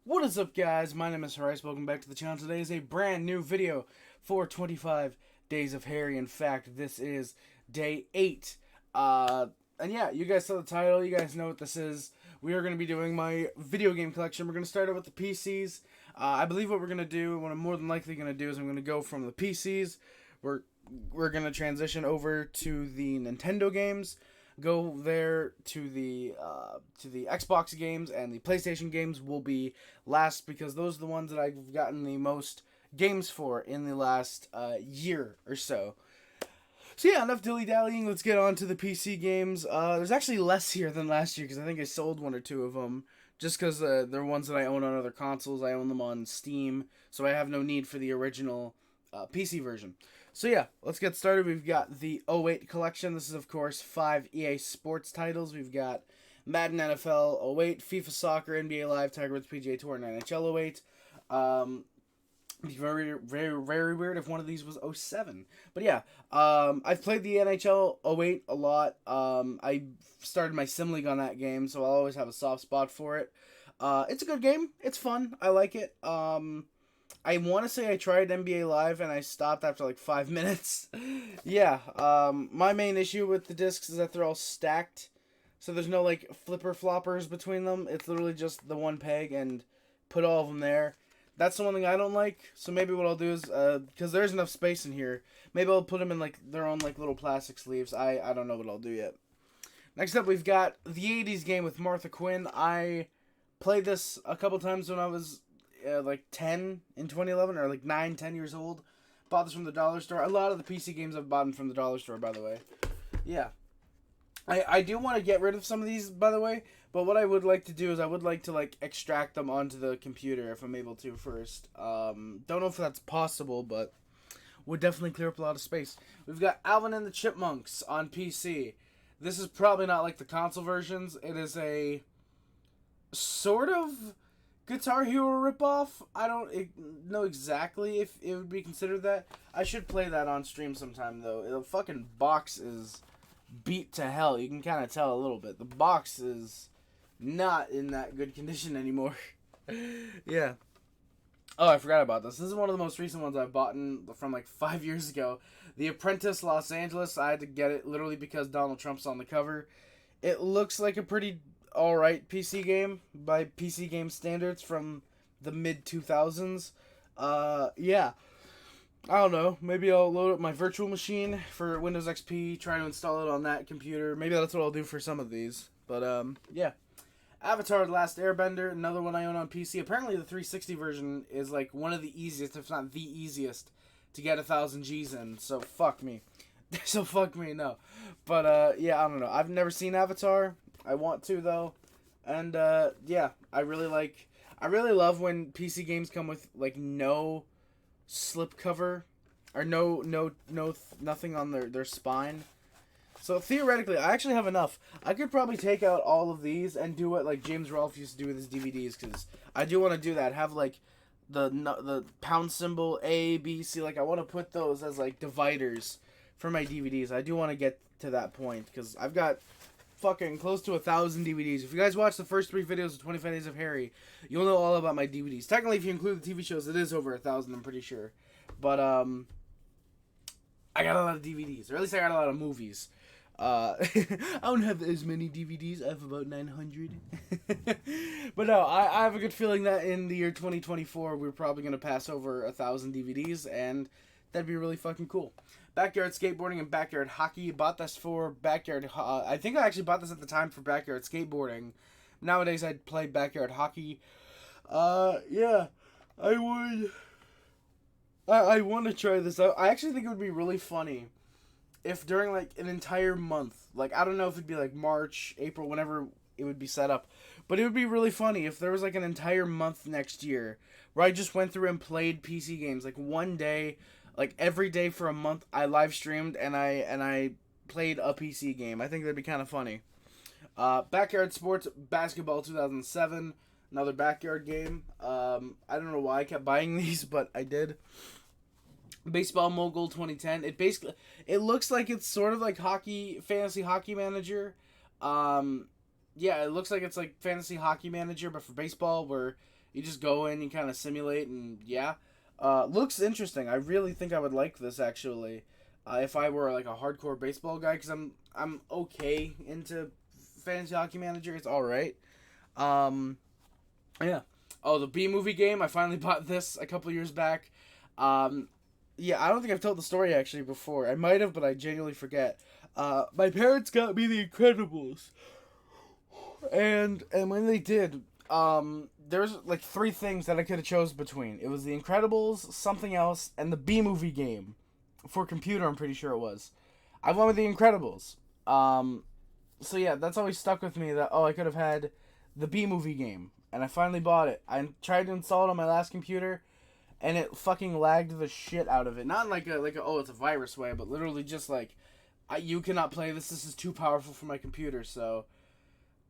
What is up, guys? My name is Horace. Welcome back to the channel. Today is a brand new video for 25 Days of Harry. In fact, this is day 8. And yeah, you guys saw the title. You guys know what this is. We are going to be doing my video game collection. We're going to start out with the PCs. I believe what we're going to do, what I'm more than likely going to do, is I'm going to go from the PCs. We're going to transition over to the Nintendo games. Go there to the Xbox games, and the PlayStation games will be last because those are the ones that I've gotten the most games for in the last year or so. So yeah, enough dilly-dallying. Let's get on to the PC games. There's actually less here than last year because I think I sold one or two of them just because they're ones that I own on other consoles. I own them on Steam, so I have no need for the original PC version. So yeah, let's get started. We've got the '08 collection. This is, of course, 5 EA Sports titles. We've got Madden NFL '08, FIFA Soccer, NBA Live, Tiger Woods PGA Tour, and NHL '08. It'd be very, very, very weird if one of these was '07. But yeah, I've played the NHL '08 a lot. I started my Sim League on that game, so I'll always have a soft spot for it. It's a good game. It's fun. I like it. I want to say I tried NBA Live and I stopped after like 5 minutes. Yeah, my main issue with the discs is that they're all stacked. So there's no like flipper floppers between them. It's literally just the one peg and put all of them there. That's the one thing I don't like. So maybe what I'll do is, because there's enough space in here, maybe I'll put them in like their own like little plastic sleeves. I don't know what I'll do yet. Next up, we've got the '80s game with Martha Quinn. I played this a couple times when I was like 10 in 2011, or like 9, 10 years old. Bought this from the dollar store. A lot of the PC games I've bought from the dollar store, by the way. Yeah. I do want to get rid of some of these, by the way, but what I would like to do is I would like to like extract them onto the computer if I'm able to first. Don't know if that's possible, but would definitely clear up a lot of space. We've got Alvin and the Chipmunks on PC. This is probably not like the console versions. It is a sort of Guitar Hero ripoff. I don't know exactly if it would be considered that. I should play that on stream sometime, though. The fucking box is beat to hell. You can kind of tell a little bit. The box is not in that good condition anymore. Yeah. Oh, I forgot about this. This is one of the most recent ones I've bought from like 5 years ago. The Apprentice Los Angeles. I had to get it literally because Donald Trump's on the cover. It looks like a pretty alright PC game by PC game standards from the mid-2000s. Yeah. I don't know. Maybe I'll load up my virtual machine for Windows XP, try to install it on that computer. Maybe that's what I'll do for some of these. But, yeah. Avatar: The Last Airbender, another one I own on PC. Apparently the 360 version is like one of the easiest, if not the easiest, to get 1000 Gs in. So fuck me. So fuck me, no. But, yeah, I don't know. I've never seen Avatar. I want to, though. And, yeah, I really love when PC games come with, like, no slip cover, or nothing on their spine. So, theoretically, I actually have enough. I could probably take out all of these and do what, like, James Rolfe used to do with his DVDs, because I do want to do that. Have, like, the pound symbol, A, B, C, like, I want to put those as, like, dividers for my DVDs. I do want to get to that point, because I've got fucking close to 1000 DVDs. If you guys watch the first 3 videos of 25 Days of Harry, you'll know all about my DVDs. Technically, if you include the TV shows, it is over 1000, I'm pretty sure. But, I got a lot of DVDs, or at least I got a lot of movies. I don't have as many DVDs. I have about 900. But no, I have a good feeling that in the year 2024, we're probably going to pass over 1000 DVDs, and that'd be really fucking cool. Backyard skateboarding and backyard hockey. Bought this for backyard. I think I actually bought this at the time for backyard skateboarding. Nowadays, I'd play backyard hockey. Yeah, I would. I want to try this out. I actually think it would be really funny if during like an entire month, like I don't know if it'd be like March, April, whenever it would be set up, but it would be really funny if there was like an entire month next year where I just went through and played PC games, like one day, like every day for a month. I live streamed and I played a PC game. I think that'd be kind of funny. Backyard Sports Basketball 2007, another backyard game. I don't know why I kept buying these, but I did. Baseball Mogul 2010. It looks like it's sort of like fantasy hockey manager. Yeah, it looks like it's like fantasy hockey manager, but for baseball, where You just go in, you kind of simulate, and yeah. Looks interesting. I really think I would like this, actually. If I were, like, a hardcore baseball guy, because I'm okay into Fantasy Hockey Manager. It's alright. Yeah. Oh, the B-movie game. I finally bought this a couple years back. Yeah, I don't think I've told the story, actually, before. I might have, but I genuinely forget. My parents got me The Incredibles. And when they did, there's like 3 things that I could have chose between. It was The Incredibles, something else, and the B-movie game. For computer, I'm pretty sure it was. I went with The Incredibles. So yeah, that's always stuck with me that, oh, I could have had the B-movie game. And I finally bought it. I tried to install it on my last computer, and it fucking lagged the shit out of it. Not in like a oh, it's a virus way, but literally just like, you cannot play this. This is too powerful for my computer, so...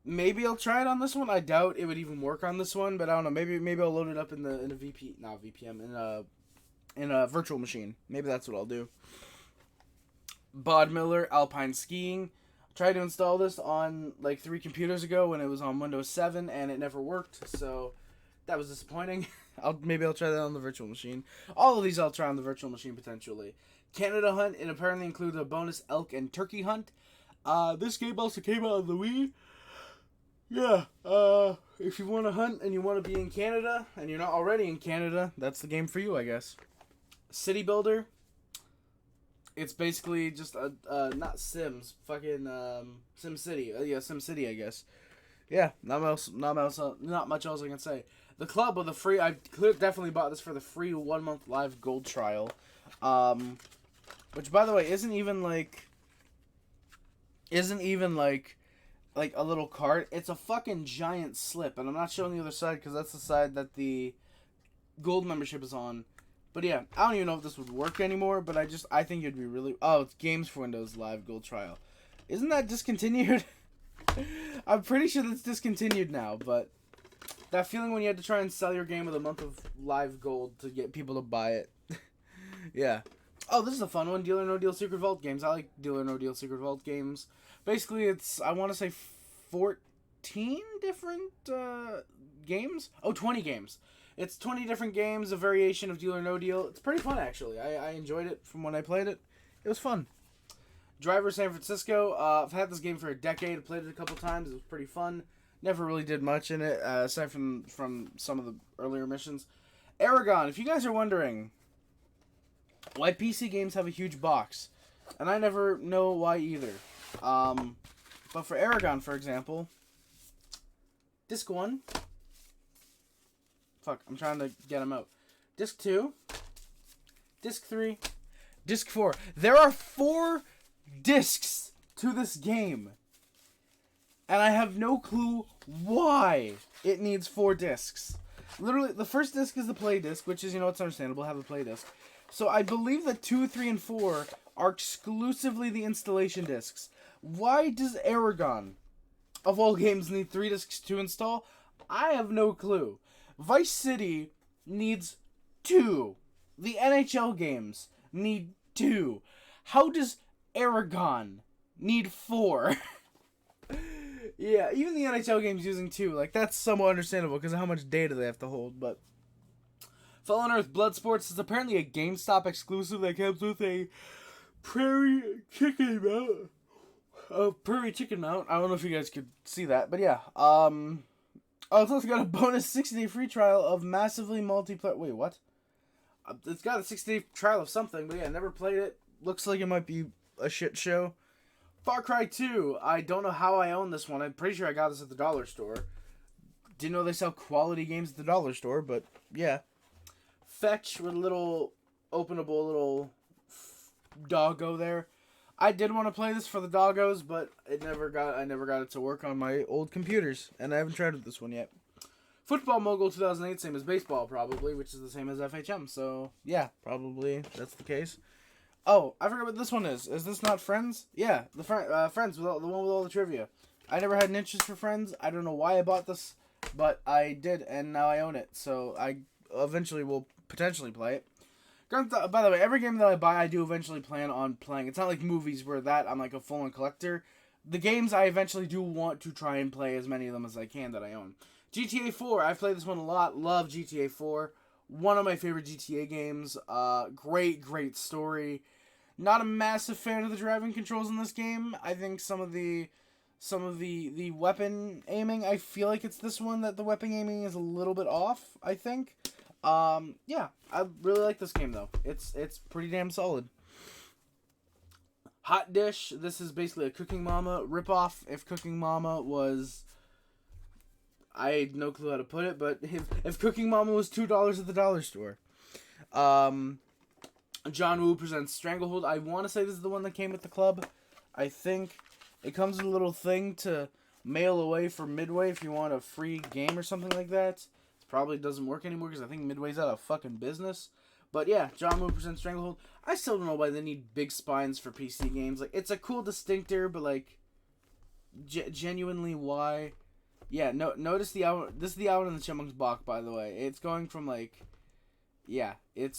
Maybe I'll try it on this one. I doubt it would even work on this one, but I don't know. Maybe I'll load it up in a VPN in a virtual machine. Maybe that's what I'll do. Bod Miller Alpine Skiing. Tried to install this on like 3 computers ago when it was on Windows 7 and it never worked. So that was disappointing. Maybe I'll try that on the virtual machine. All of these I'll try on the virtual machine potentially. Canada Hunt. It apparently includes a bonus elk and turkey hunt. This game also came out on the Wii. Yeah, if you want to hunt and you want to be in Canada, and you're not already in Canada, that's the game for you, I guess. City Builder. It's basically just not Sims, fucking, Sim City. Yeah, Sim City, I guess. Yeah, not much else I can say. The Club with the free, I definitely bought this for the free 1-month live gold trial. Which, by the way, isn't even like a little card. It's a fucking giant slip, and I'm not showing the other side because that's the side that the gold membership is on. But yeah, I don't even know if this would work anymore, but I think it'd be really... Oh, it's Games for Windows Live Gold Trial. Isn't that discontinued? I'm pretty sure that's discontinued now, but that feeling when you had to try and sell your game with a month of live gold to get people to buy it. Yeah. Oh, this is a fun one. Deal or No Deal Secret Vault games. I like Deal or No Deal Secret Vault games. Basically, it's, I want to say 14 different games? Oh, 20 games. It's 20 different games, a variation of Deal or No Deal. It's pretty fun, actually. I enjoyed it from when I played it. It was fun. Driver San Francisco. I've had this game for a decade. I played it a couple times. It was pretty fun. Never really did much in it, aside from some of the earlier missions. Aragon. If you guys are wondering why PC games have a huge box, and I never know why either. But for Aragon, for example, Disc 1. Fuck, I'm trying to get him out. Disc 2. Disc 3. Disc 4. There are 4 discs to this game. And I have no clue why it needs 4 discs. Literally, the first disc is the play disc, which is, it's understandable, have a play disc. So I believe that 2, 3, and 4 are exclusively the installation discs. Why does Aragon, of all games, need 3 discs to install? I have no clue. Vice City needs 2. The NHL games need 2. How does Aragon need 4? Yeah, even the NHL games using 2. Like, that's somewhat understandable because of how much data they have to hold, but... Fallen Earth Blood Sports is apparently a GameStop exclusive that comes with a Prairie Chicken Mount. Prairie Chicken Mount. I don't know if you guys could see that, but yeah. Oh, it's also got a bonus 60-day free trial of massively multiplayer. Wait, what? It's got a 60-day trial of something, but yeah, never played it. Looks like it might be a shit show. Far Cry 2. I don't know how I own this one. I'm pretty sure I got this at the dollar store. Didn't know they sell quality games at the dollar store, but yeah. Fetch with a little openable little doggo there. I did want to play this for the doggos, but I never got it to work on my old computers, and I haven't tried with this one yet. Football Mogul 2008, same as baseball probably, which is the same as FHM. So yeah, probably that's the case. Oh, I forgot what this one is. Is this not Friends? Yeah, the Friends, the one with all the trivia. I never had an interest for Friends. I don't know why I bought this, but I did, and now I own it. So I eventually will potentially play it. By the way, every game that I buy, I do eventually plan on playing. It's not like movies where I'm like a full-on collector. The games I eventually do want to try and play as many of them as I can that I own. GTA 4. I've played this one a lot. Love GTA 4. One of my favorite GTA games. Great story. Not a massive fan of the driving controls in this game. I think some of the weapon aiming, I feel like it's this one that the weapon aiming is a little bit off, I think. Yeah, I really like this game though. It's pretty damn solid. Hot Dish. This is basically a Cooking Mama ripoff. If Cooking Mama was, I had no clue how to put it, but if Cooking Mama was $2 at the dollar store. John Woo presents Stranglehold. I want to say this is the one that came with the club. I think it comes with a little thing to mail away for Midway if you want a free game or something like that. It probably doesn't work anymore because I think Midway's out of fucking business. But yeah, John Woo presents Stranglehold. I still don't know why they need big spines for PC games. Like, it's a cool distinctor, but like, genuinely why? Yeah, notice the out. This is the Out in the Chipmunks box, by the way. It's going from like, yeah, it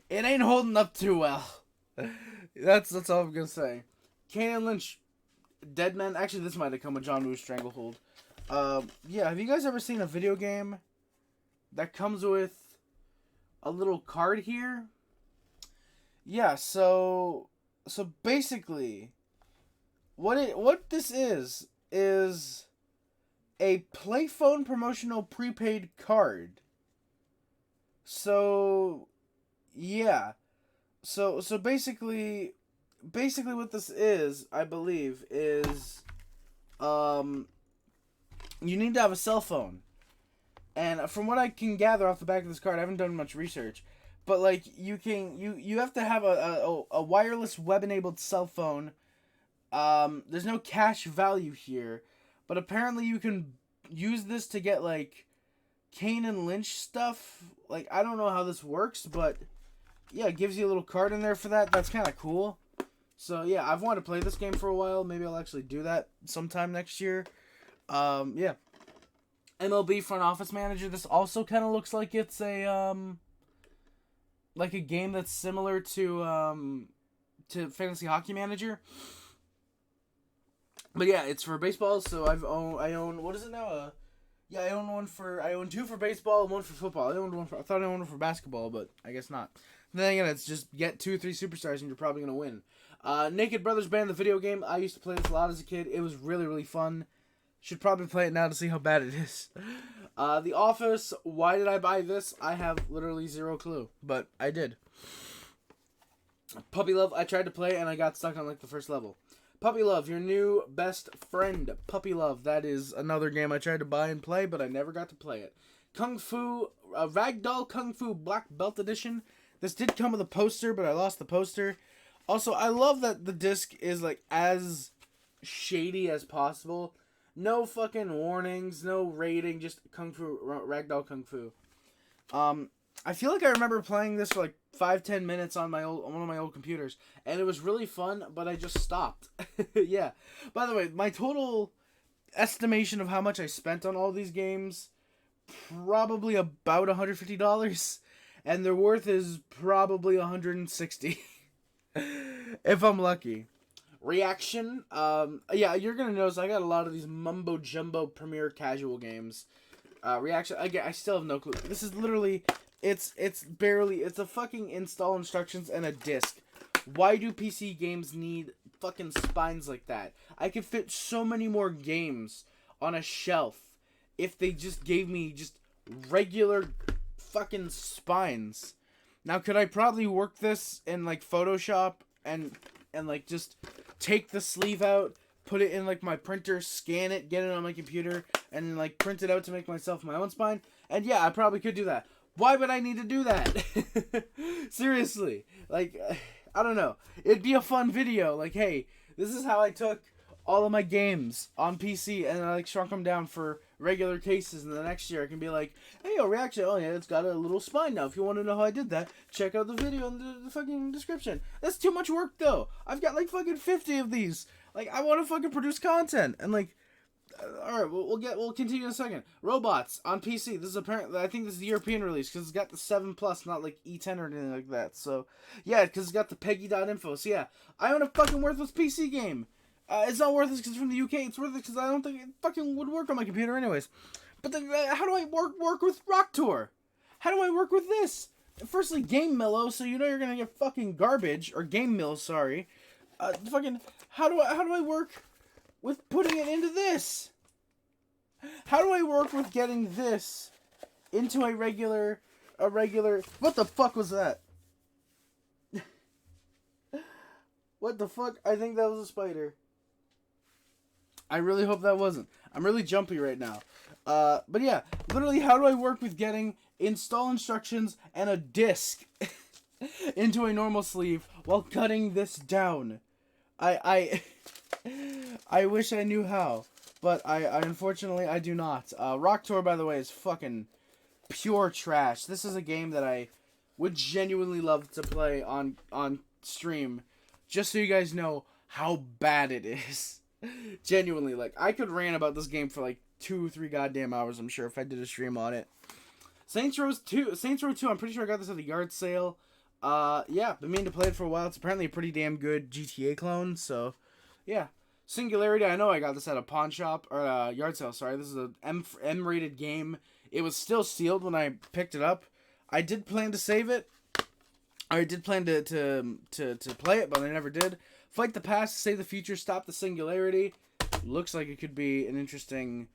ain't holding up too well. That's all I'm gonna say. Kane and Lynch, Dead Men. Actually, this might have come with John Woo's Stranglehold. Yeah, have you guys ever seen a video game that comes with a little card here? Yeah, so basically, what this is a Playphone promotional prepaid card. So yeah. So basically what this is, I believe, is you need to have a cell phone. And from what I can gather off the back of this card, I haven't done much research, but like you have to have a wireless web-enabled cell phone. There's no cash value here, but apparently you can use this to get like Kane and Lynch stuff. Like, I don't know how this works, but yeah, it gives you a little card in there for that. That's kind of cool. So yeah, I've wanted to play this game for a while. Maybe I'll actually do that sometime next year. Yeah. MLB Front Office Manager. This also kind of looks like it's a game that's similar to Fantasy Hockey Manager. But yeah, it's for baseball. So I own what is it now? Yeah, I own two for baseball and one for football. I thought I owned one for basketball, but I guess not. Then again, it's just get 2-3 superstars and you're probably gonna win. Naked Brothers Band, the video game. I used to play this a lot as a kid. It was really, really fun. Should probably play it now to see how bad it is. The Office. Why did I buy this? I have literally zero clue, but I did. Puppy Love. I tried to play and I got stuck on like the first level. Puppy Love, your new best friend. Puppy Love. That is another game I tried to buy and play, but I never got to play it. Kung Fu. Ragdoll Kung Fu Black Belt Edition. This did come with a poster, but I lost the poster. Also, I love that the disc is like as shady as possible. No fucking warnings, no rating, just Kung Fu, Ragdoll Kung Fu. I feel like I remember playing this for like 5-10 minutes on one of my old computers, and it was really fun, but I just stopped. Yeah. By the way, my total estimation of how much I spent on all these games, probably about $150, and their worth is probably $160, if I'm lucky. Reaction. Yeah, you're gonna notice I got a lot of these mumbo jumbo premier casual games. Reaction. I still have no clue. This is literally, it's a fucking install instructions and a disc. Why do PC games need fucking spines like that? I could fit so many more games on a shelf if they just gave me just regular fucking spines. Now, could I probably work this in like Photoshop and like just take the sleeve out, put it in like my printer, scan it, get it on my computer, and like print it out to make myself my own spine? And yeah, I probably could do that. Why would I need to do that? Seriously. Like, I don't know. It'd be a fun video. Like, hey, this is how I took all of my games on PC and I like shrunk them down for regular cases, and the next year I can be like, hey, yo, Reaction, oh yeah, it's got a little spine now. If you want to know how I did that, check out the video in the fucking description. That's too much work, though. I've got like fucking 50 of these. Like, I want to fucking produce content, and like, alright, we'll continue in a second. Robots on PC. This is apparently, I think this is the European release, because it's got the 7+, not like E10 or anything like that. So, yeah, because it's got the Peggy.info. So yeah, I own a fucking worthless PC game. It's not worthless because it's from the UK. It's worthless because I don't think it fucking would work on my computer anyways. But then, how do I work with Rock Tour? How do I work with this? Firstly, Game Millo, so you know you're gonna get fucking garbage, or Game Mill, sorry. How do I work with putting it into this? How do I work with getting this into a regular? What the fuck was that? What the fuck? I think that was a spider. I really hope that wasn't. I'm really jumpy right now. But yeah, literally, how do I work with getting install instructions and a disc into a normal sleeve while cutting this down? I wish I knew how, but I unfortunately I do not. Rock Tour, by the way, is fucking pure trash. This is a game that I would genuinely love to play on stream, just so you guys know how bad it is. Genuinely, like, I could rant about this game for like 2-3 goddamn hours, I'm sure, if I did a stream on it. Saints Row 2, I'm pretty sure I got this at the yard sale. Yeah, been meaning to play it for a while. It's apparently a pretty damn good GTA clone, so, yeah. Singularity, I know I got this at a pawn shop, or yard sale, sorry. This is a M-rated game. It was still sealed when I picked it up. I did plan to save it. I did plan to play it, but I never did. Fight the past, save the future, stop the singularity. Looks like it could be an interesting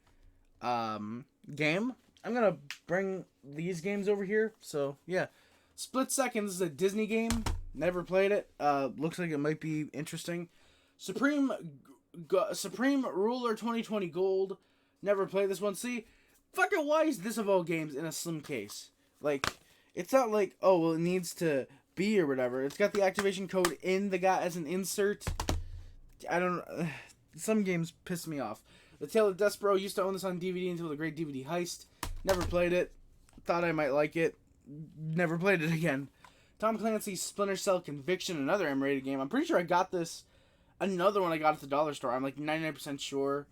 game. I'm gonna bring these games over here. So yeah, Split Seconds is a Disney game. Never played it. Looks like it might be interesting. Supreme Ruler 2020 Gold. Never played this one. See, fucking why is this of all games in a slim case? Like, it's not like, oh well, it needs to be or whatever. It's got the activation code in the guy as an insert. I don't know. Some games piss me off. The Tale of Despero, used to own this on DVD until the Great DVD Heist. Never played it. Thought I might like it. Never played it again. Tom Clancy's Splinter Cell Conviction, another M-rated game. I'm pretty sure I got this. Another one I got at the dollar store. I'm like 99% sure.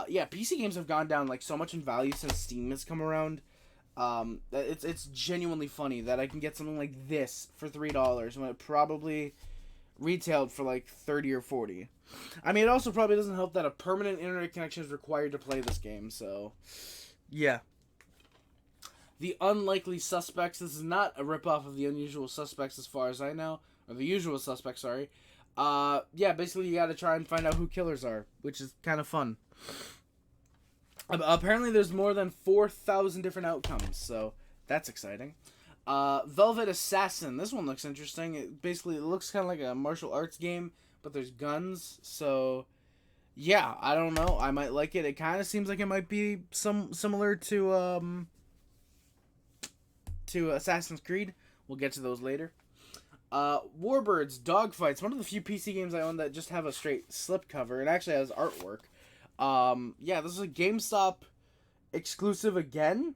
Yeah, PC games have gone down like so much in value since Steam has come around. It's genuinely funny that I can get something like this for $3 when it probably retailed for like 30 or 40. I mean, it also probably doesn't help that a permanent internet connection is required to play this game, so yeah. The Unlikely Suspects. This is not a ripoff of The Unusual Suspects as far as I know. Or The Usual Suspects, sorry. Yeah, basically you gotta try and find out who killers are, which is kind of fun. Apparently there's more than 4,000 different outcomes, so that's exciting. Velvet Assassin. This one looks interesting. It looks kind of like a martial arts game, but there's guns, so yeah, I don't know. I might like it. It kind of seems like it might be similar to Assassin's Creed. We'll get to those later. Warbirds Dogfights. One of the few PC games I own that just have a straight slipcover. It actually has artwork. Yeah, this is a GameStop exclusive again.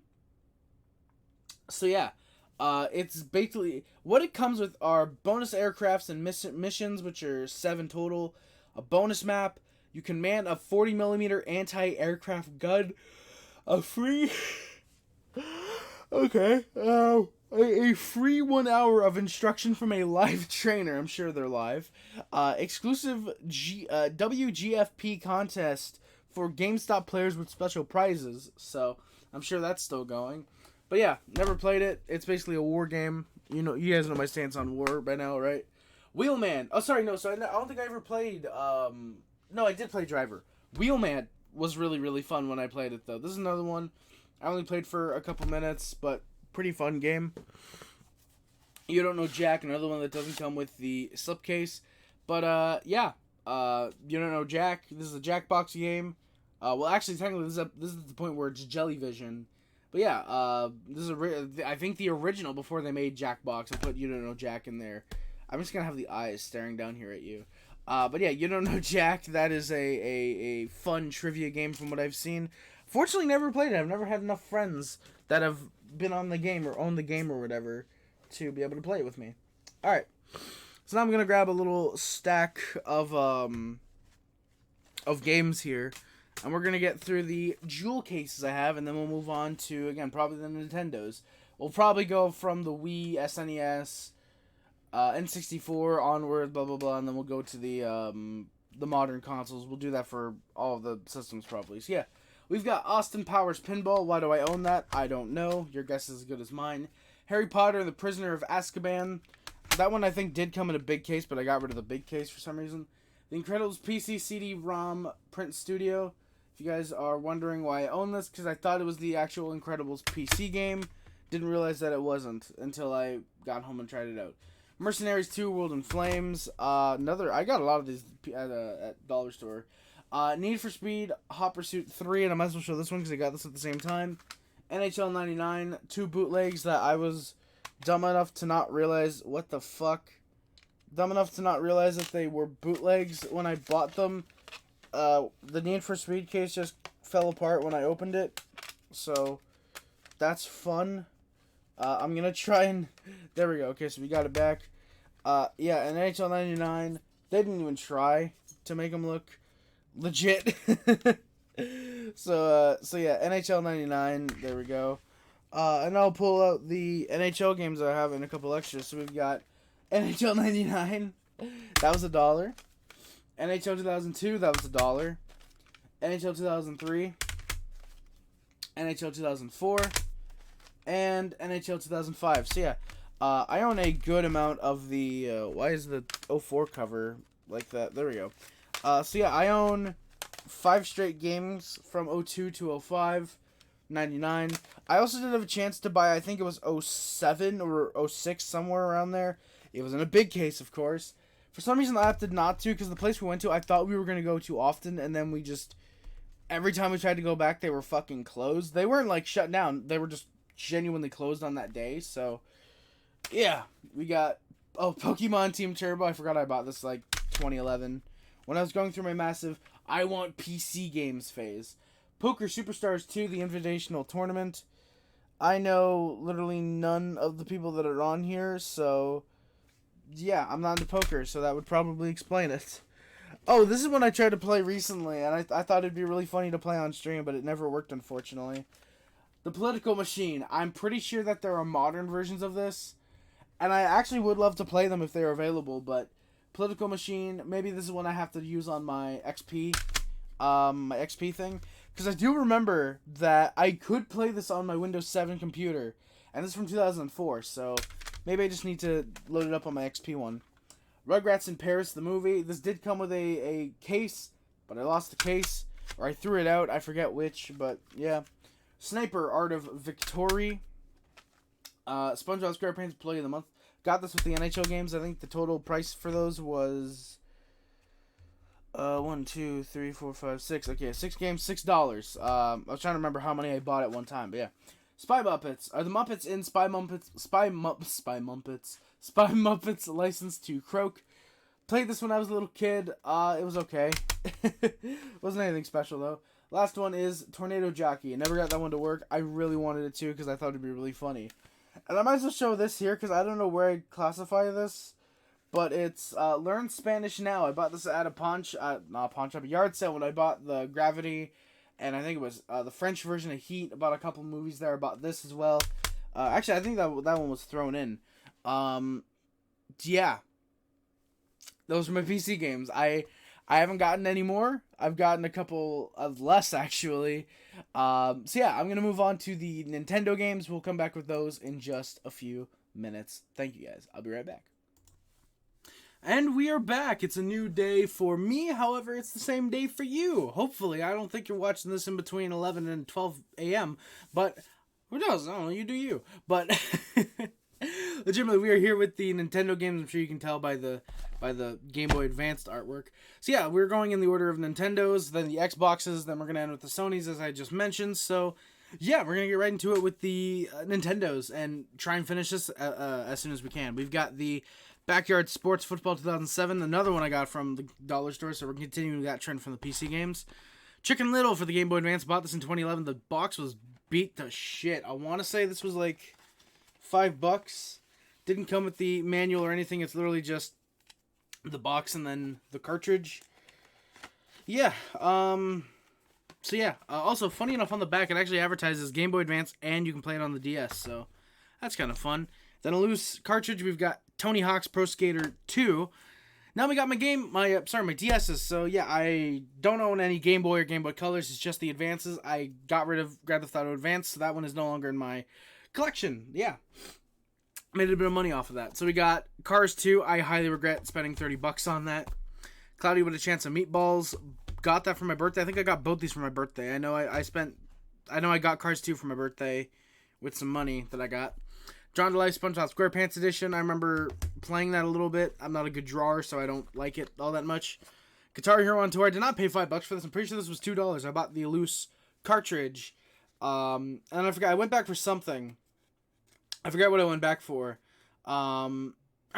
So yeah, it's basically what it comes with are bonus aircrafts and missions, which are 7 total. A bonus map. You can man a 40mm anti-aircraft gun. A free. Okay. A free 1 hour of instruction from a live trainer. I'm sure they're live. Exclusive WGFP contest for GameStop players with special prizes. So I'm sure that's still going. But yeah, never played it. It's basically a war game. You know, you guys know my stance on war by now, right? Wheelman. Oh, sorry, no. So I don't think I ever played. No, I did play Driver. Wheelman was really, really fun when I played it, though. This is another one I only played for a couple minutes, but pretty fun game. You Don't Know Jack, another one that doesn't come with the slipcase. But, yeah. You Don't Know Jack. This is a Jackbox game. Well, actually, technically, this is the point where it's Jellyvision. But yeah, this is I think the original before they made Jackbox and put You Don't Know Jack in there. I'm just gonna have the eyes staring down here at you. But yeah, You Don't Know Jack. That is a fun trivia game from what I've seen. Fortunately, never played it. I've never had enough friends that have been on the game or owned the game or whatever to be able to play it with me. All right, so now I'm gonna grab a little stack of games here. And we're going to get through the jewel cases I have, and then we'll move on to, again, probably the Nintendos. We'll probably go from the Wii, SNES, N64 onward, blah, blah, blah, and then we'll go to the the modern consoles. We'll do that for all of the systems probably. So yeah, we've got Austin Powers Pinball. Why do I own that? I don't know. Your guess is as good as mine. Harry Potter and the Prisoner of Azkaban. That one I think did come in a big case, but I got rid of the big case for some reason. The Incredibles PC CD-ROM Print Studio. If you guys are wondering why I own this, because I thought it was the actual Incredibles PC game. Didn't realize that it wasn't until I got home and tried it out. Mercenaries 2, World in Flames. I got a lot of these at Dollar Store. Need for Speed, Hot Pursuit 3, and I might as well show this one because I got this at the same time. NHL 99, 2 bootlegs that I was dumb enough to not realize what the fuck. Dumb enough to not realize that they were bootlegs when I bought them. The Need for Speed case just fell apart when I opened it. So, that's fun. I'm gonna try and... There we go. Okay, so we got it back. Yeah, and NHL 99, they didn't even try to make them look legit. So yeah, NHL 99, there we go. And I'll pull out the NHL games I have and a couple extras. So we've got NHL 99, that was $1. NHL 2002, that was $1. NHL 2003, NHL 2004, and NHL 2005. So yeah, I own a good amount of the, why is the 04 cover like that? There we go. So yeah, I own 5 straight games from 02 to 05, 99. I also did have a chance to buy, I think it was 07 or 06, somewhere around there. It was in a big case, of course. For some reason, I opted not to, because the place we went to, I thought we were going to go too often, and then we just, every time we tried to go back, they were fucking closed. They weren't, like, shut down. They were just genuinely closed on that day, so, yeah. We got, Pokemon Team Turbo. I forgot I bought this, like, 2011. When I was going through my massive, I want PC games phase. Poker Superstars 2, the Invitational Tournament. I know literally none of the people that are on here, so... Yeah, I'm not into poker, so that would probably explain it. Oh, this is one I tried to play recently, and I thought it'd be really funny to play on stream, but it never worked, unfortunately. The Political Machine. I'm pretty sure that there are modern versions of this, and I actually would love to play them if they're available, but Political Machine, maybe this is one I have to use on my XP, thing, because I do remember that I could play this on my Windows 7 computer, and this is from 2004, so... Maybe I just need to load it up on my XP one. Rugrats in Paris, the movie. This did come with a case, but I lost the case. Or I threw it out. I forget which, but yeah. Sniper, Art of Victory. SpongeBob SquarePants Play of the Month. Got this with the NHL games. I think the total price for those was... 1, 2, 3, 4, 5, 6. Okay, 6 games, $6. I was trying to remember how many I bought at one time, but yeah. Spy Muppets. Are the Muppets in Spy Muppets licensed to Croak? Played this when I was a little kid. It was okay. Wasn't anything special, though. Last one is Tornado Jockey. I never got that one to work. I really wanted it to because I thought it'd be really funny. And I might as well show this here because I don't know where I'd classify this. But it's Learn Spanish Now. I bought this at a yard sale when I bought the Gravity... And I think it was the French version of Heat. I bought a couple movies there. I bought this as well. Actually, I think that one was thrown in. Yeah. Those are my PC games. I haven't gotten any more. I've gotten a couple of less, actually. So yeah, I'm going to move on to the Nintendo games. We'll come back with those in just a few minutes. Thank you, guys. I'll be right back. And we are back. It's a new day for me. However, it's the same day for you. Hopefully. I don't think you're watching this in between 11 and 12 a.m. But who knows? I don't know. You do you. But legitimately, we are here with the Nintendo games. I'm sure you can tell by the Game Boy Advanced artwork. So yeah, we're going in the order of Nintendos, then the Xboxes, then we're going to end with the Sonys, as I just mentioned. So yeah, we're going to get right into it with the Nintendos and try and finish this as soon as we can. We've got the Backyard Sports Football 2007, another one I got from the dollar store, so we're continuing that trend from the PC games. Chicken Little for the Game Boy Advance, bought this in 2011. The box was beat to shit. I want to say this was like $5. Didn't come with the manual or anything. It's literally just the box and then the cartridge. Yeah, so yeah, also funny enough on the back, it actually advertises Game Boy Advance and you can play it on the DS, so that's kind of fun. Then a loose cartridge, we've got Tony Hawk's Pro Skater 2. Now we got my DS's. So yeah, I don't own any Game Boy or Game Boy Colors. It's just the Advances. I got rid of Grand Theft Auto Advance, so that one is no longer in my collection. Yeah. Made a bit of money off of that. So we got Cars 2. I highly regret spending $30 on that. Cloudy with a Chance of Meatballs. Got that for my birthday. I think I got both these for my birthday. I know I got Cars 2 for my birthday with some money that I got. Drawn to Life SpongeBob SquarePants Edition. I remember playing that a little bit. I'm not a good drawer, so I don't like it all that much. Guitar Hero on Tour. I did not pay $5 for this. I'm pretty sure this was $2. I bought the loose cartridge. And I forgot. I went back for something. I forgot what I went back for. I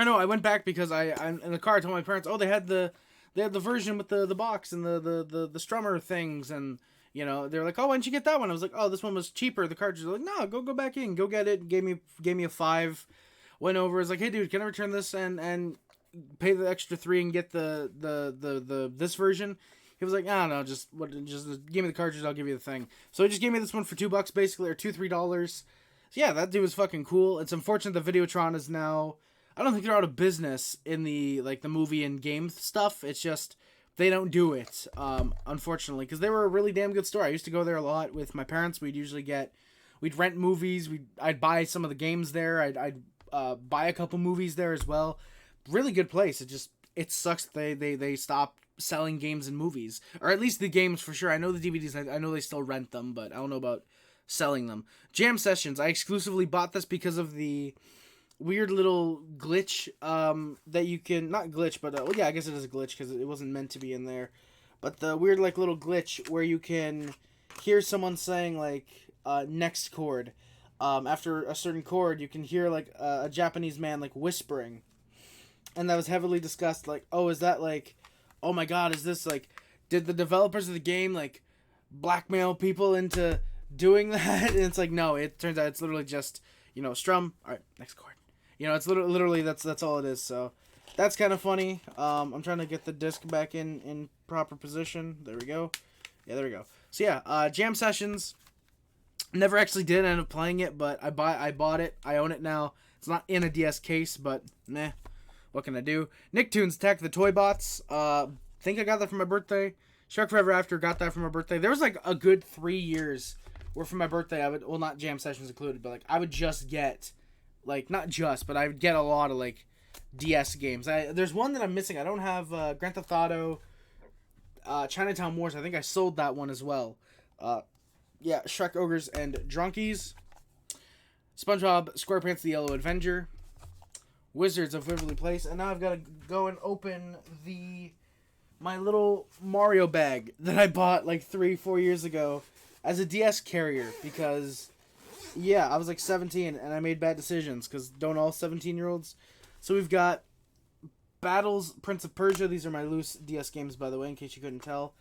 know I went back because I in the car I told my parents, oh, they had the version with the box and the strummer things, and you know, they're like, oh, why didn't you get that one? I was like, oh, this one was cheaper. The cartridge was like, no, go back in, go get it. Gave me a $5. Went over, was like, hey dude, can I return this and pay the extra $3 and get the this version? He was like, I don't know, just give me the cartridge, I'll give you the thing. So he just gave me this one for $2 basically, or $3. So yeah, that dude was fucking cool. It's unfortunate the Videotron is now, I don't think they're out of business in the movie and game stuff. It's just they don't do it, unfortunately, because they were a really damn good store. I used to go there a lot with my parents. We'd rent movies. I'd buy some of the games there. I'd buy a couple movies there as well. Really good place. It sucks that they stopped selling games and movies, or at least the games for sure. I know the DVDs. I know they still rent them, but I don't know about selling them. Jam Sessions. I exclusively bought this because of the weird little glitch that you can, not glitch, but well, yeah, I guess it is a glitch because it wasn't meant to be in there, but the weird little glitch where you can hear someone saying next chord. After a certain chord you can hear a Japanese man whispering, and that was heavily discussed, oh, is that oh my god, is this did the developers of the game blackmail people into doing that? And it's no, it turns out it's literally just, strum, all right, next chord. It's literally that's all it is. So that's kind of funny. I'm trying to get the disc back in proper position. There we go. Yeah, there we go. So yeah, Jam Sessions. Never actually did end up playing it, but I bought it. I own it now. It's not in a DS case, but meh. What can I do? Nicktoons Attack the Toy Bots. Think I got that for my birthday. Shrek Forever After got that for my birthday. There was a good 3 years where for my birthday I would, well, not Jam Sessions included, but I would just get not just, but I would get a lot of DS games. There's one that I'm missing. I don't have Grand Theft Auto Chinatown Wars. I think I sold that one as well. Yeah, Shrek, Ogres, and Drunkies. SpongeBob SquarePants The Yellow Avenger. Wizards of Waverly Place. And now I've got to go and open my little Mario bag that I bought 3-4 years ago as a DS carrier, because yeah, I was 17 and I made bad decisions, because don't all 17-year-olds? So we've got Battles, Prince of Persia. These are my loose DS games, by the way, in case you couldn't tell.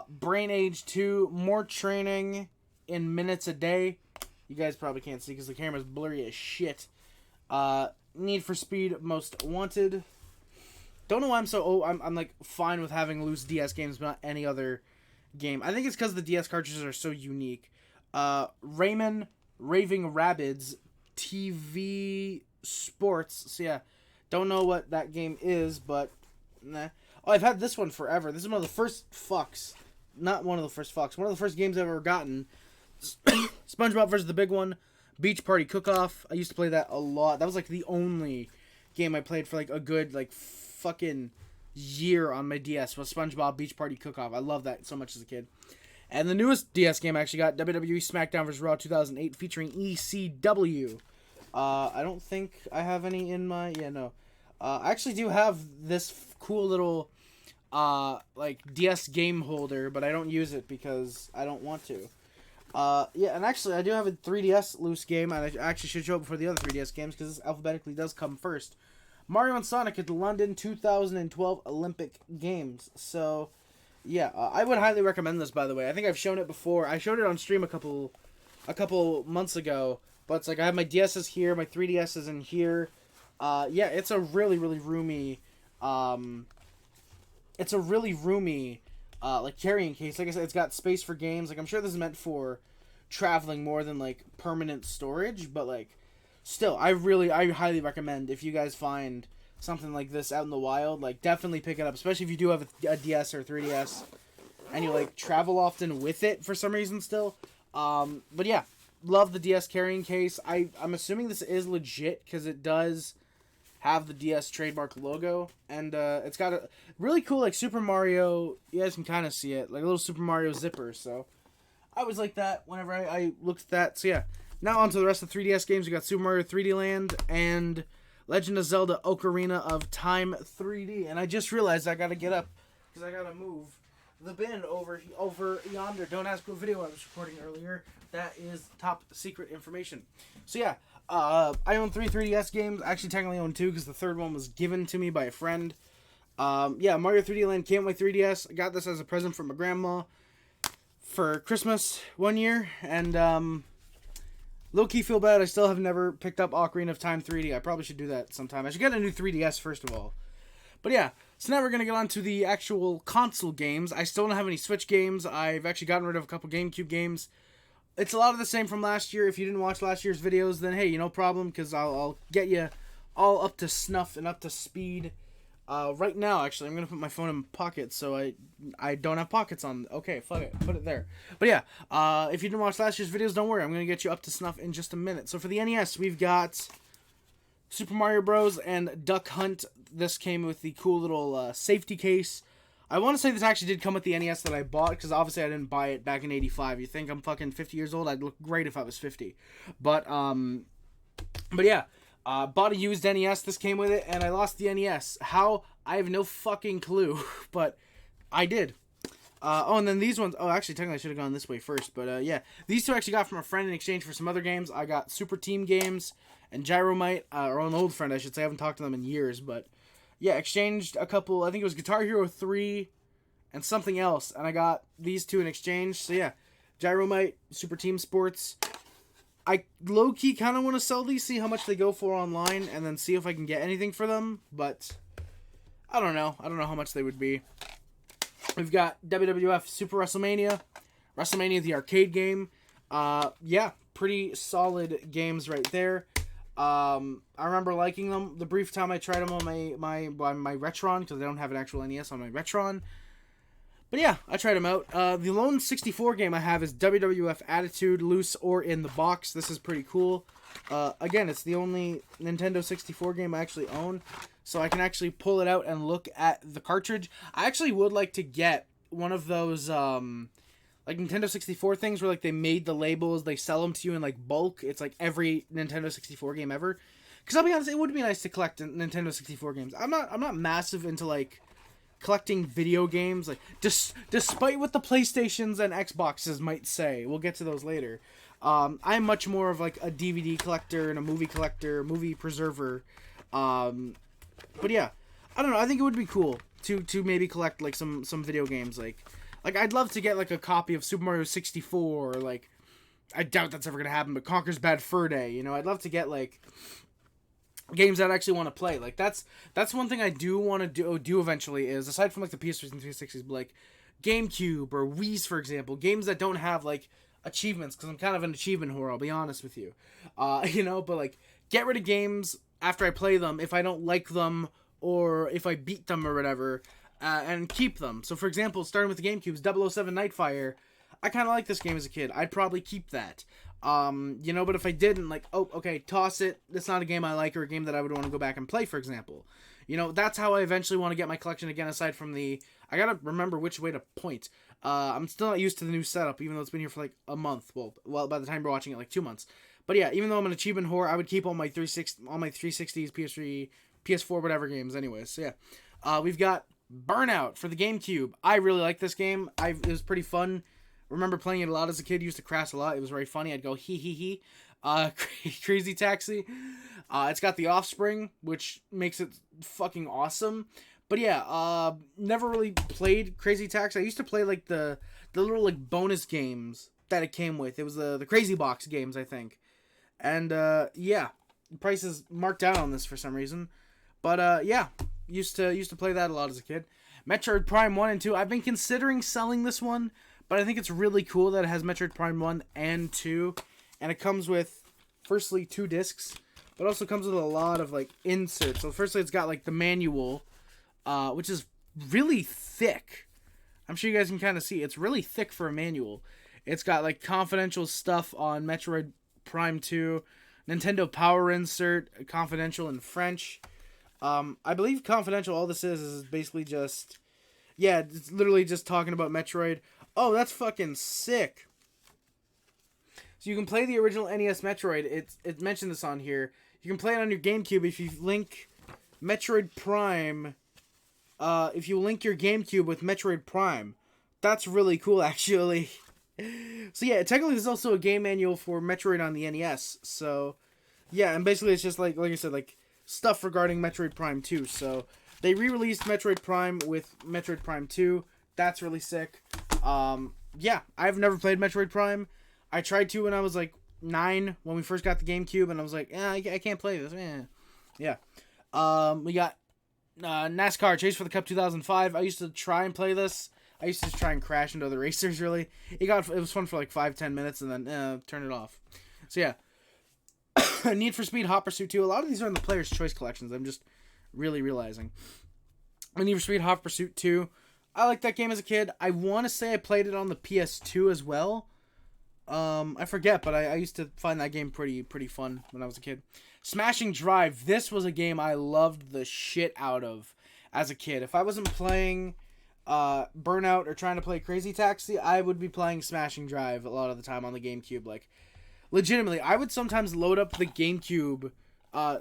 Brain Age 2, more training in minutes a day. You guys probably can't see because the camera's blurry as shit. Need for Speed Most Wanted. Don't know why I'm so I'm fine with having loose DS games, but not any other game. I think it's because the DS cartridges are so unique. Rayman Raving Rabbids TV Sports. So yeah, don't know what that game is, but nah. Oh, I've had this one forever. This is one of the first fucks. Not one of the first fucks. One of the first games I've ever gotten. SpongeBob vs. the Big One. Beach Party Cook-Off. I used to play that a lot. That was the only game I played for a good fucking year on my DS was SpongeBob Beach Party Cook-Off. I love that so much as a kid. And the newest DS game I actually got, WWE SmackDown vs. Raw 2008, featuring ECW. I don't think I have any in my... Yeah, no. I actually do have this cool little DS game holder, but I don't use it because I don't want to. Yeah, and actually I do have a 3DS loose game, and I actually should show it before the other 3DS games because this alphabetically does come first. Mario and Sonic at the London 2012 Olympic Games. So, yeah, I would highly recommend this, by the way. I think I've shown it before. I showed it on stream a couple months ago, but it's I have my DS's here, my 3DS's in here. Yeah, it's a really, really roomy, carrying case. Like I said, it's got space for games. I'm sure this is meant for traveling more than, permanent storage, but, still, I highly recommend if you guys find something like this out in the wild, like definitely pick it up, especially if you do have a DS or 3DS and you like travel often with it for some reason still. But yeah, love the DS carrying case. I'm assuming this is legit because it does have the DS trademark logo, and it's got a really cool like Super Mario. You guys can kind of see it, like a little Super Mario zipper. So I always like that whenever I looked at that. So yeah, now on to the rest of the 3DS games. We got Super Mario 3D Land and Legend of Zelda Ocarina of Time 3D. And I just realized I gotta get up because I gotta move the bin over yonder. Don't ask what video I was recording earlier. That is top secret information. So yeah, I own 3 3DS games. I actually technically own 2 because the third one was given to me by a friend. Yeah, Mario 3D Land came with my 3DS. I got this as a present from my grandma for Christmas one year, and low-key feel bad I still have never picked up Ocarina of Time 3D. I probably should do that sometime. I should get a new 3DS first of all. But yeah, so now we're going to get on to the actual console games. I still don't have any Switch games. I've actually gotten rid of a couple GameCube games. It's a lot of the same from last year. If you didn't watch last year's videos, then hey, no problem, because I'll get you all up to snuff and up to speed. Right now, actually, I'm going to put my phone in my pocket so I don't have pockets on. Okay, fuck it. Put it there. But yeah, if you didn't watch last year's videos, don't worry. I'm going to get you up to snuff in just a minute. So for the NES, we've got Super Mario Bros. And Duck Hunt. This came with the cool little safety case. I want to say this actually did come with the NES that I bought, because obviously I didn't buy it back in '85. You think I'm fucking 50 years old? I'd look great if I was 50. But yeah. Bought a used NES. This came with it, and I lost the NES. How? I have no fucking clue, but I did. Oh, and then these ones. Oh, actually, technically, I should have gone this way first. But yeah, these two I actually got from a friend in exchange for some other games. I got Super Team Games and Gyromite, or an old friend, I should say. I haven't talked to them in years, but yeah, exchanged a couple. I think it was Guitar Hero 3 and something else, and I got these two in exchange. So yeah, Gyromite, Super Team Sports. I low-key kind of want to sell these, see how much they go for online, and then see if I can get anything for them, but I don't know. I don't know how much they would be. We've got WWF Super WrestleMania, WrestleMania the arcade game. Yeah, pretty solid games right there. I remember liking them the brief time I tried them on my Retron, because I don't have an actual NES on my Retron. But yeah, I tried them out. The lone 64 game I have is WWF Attitude, loose or in the box. This is pretty cool. Again, it's the only Nintendo 64 game I actually own, so I can actually pull it out and look at the cartridge. I actually would like to get one of those, like Nintendo 64 things where like they made the labels, they sell them to you in like bulk. It's like every Nintendo 64 game ever. Because I'll be honest, it would be nice to collect Nintendo 64 games. I'm not massive into like collecting video games, like despite what the PlayStations and Xboxes might say. We'll get to those later. I'm much more of like a DVD collector and a movie collector, movie preserver. But yeah, I don't know. I think it would be cool to maybe collect like some video games. Like I'd love to get like a copy of Super Mario 64, or like, I doubt that's ever gonna happen, but Conker's Bad Fur Day. You know, I'd love to get like games that I actually want to play. Like that's one thing I do want to do eventually, is aside from like the PS3s and 360s, but like GameCube or Wii's, for example, games that don't have like achievements, because I'm kind of an achievement whore, I'll be honest with you. You know, but like get rid of games after I play them if I don't like them, or if I beat them or whatever, and keep them. So for example, starting with the GameCube's 007 Nightfire, I kind of like this game as a kid. I'd probably keep that. You know, but if I didn't, like, oh, okay, toss it. It's not a game I like, or a game that I would want to go back and play, for example. You know, that's how I eventually want to get my collection again, aside from I gotta remember which way to point. I'm still not used to the new setup, even though it's been here for like a month. Well, by the time we're watching it, like 2 months. But yeah, even though I'm an achievement whore, I would keep all my 360s, PS3, PS4, whatever games anyways. So yeah. We've got Burnout for the GameCube. I really like this game. It was pretty fun. Remember playing it a lot as a kid. Used to crash a lot. It was very funny. I'd go hee hee hee. Crazy Taxi. It's got The Offspring, which makes it fucking awesome. But yeah, never really played Crazy Taxi. I used to play like the little like bonus games that it came with. It was the Crazy Box games, I think. And yeah, the price is marked down on this for some reason. But yeah, used to play that a lot as a kid. Metroid Prime 1 and 2. I've been considering selling this one, but I think it's really cool that it has Metroid Prime 1 and 2. And it comes with, firstly, 2 discs. but also comes with a lot of like inserts. So firstly, it's got like the manual, which is really thick. I'm sure you guys can kind of see it's really thick for a manual. It's got like confidential stuff on Metroid Prime 2, Nintendo Power insert, confidential in French. I believe confidential, all this is basically just, yeah, it's literally just talking about Metroid. Oh, that's fucking sick. So you can play the original NES Metroid. It mentioned this on here. You can play it on your GameCube if you link Metroid Prime. If you link your GameCube with Metroid Prime. That's really cool, actually. So yeah, technically there's also a game manual for Metroid on the NES. So yeah, and basically it's just like I said, like stuff regarding Metroid Prime 2. So they re-released Metroid Prime with Metroid Prime 2. That's really sick. Yeah, I've never played Metroid Prime. I tried to when I was like 9 when we first got the GameCube, and I was like, I can't play this. Yeah. We got NASCAR Chase for the Cup 2005. I used to try and play this. I used to try and crash into other racers, really. It was fun for like 5-10 minutes, and then turn it off. So yeah. Need for Speed Hot Pursuit 2. A lot of these are in the Player's Choice collections. I'm just really realizing. Need for Speed Hot Pursuit 2. I liked that game as a kid. I want to say I played it on the PS2 as well. I forget, but I used to find that game pretty fun when I was a kid. Smashing Drive. This was a game I loved the shit out of as a kid. If I wasn't playing Burnout or trying to play Crazy Taxi, I would be playing Smashing Drive a lot of the time on the GameCube. Like, legitimately, I would sometimes load up the GameCube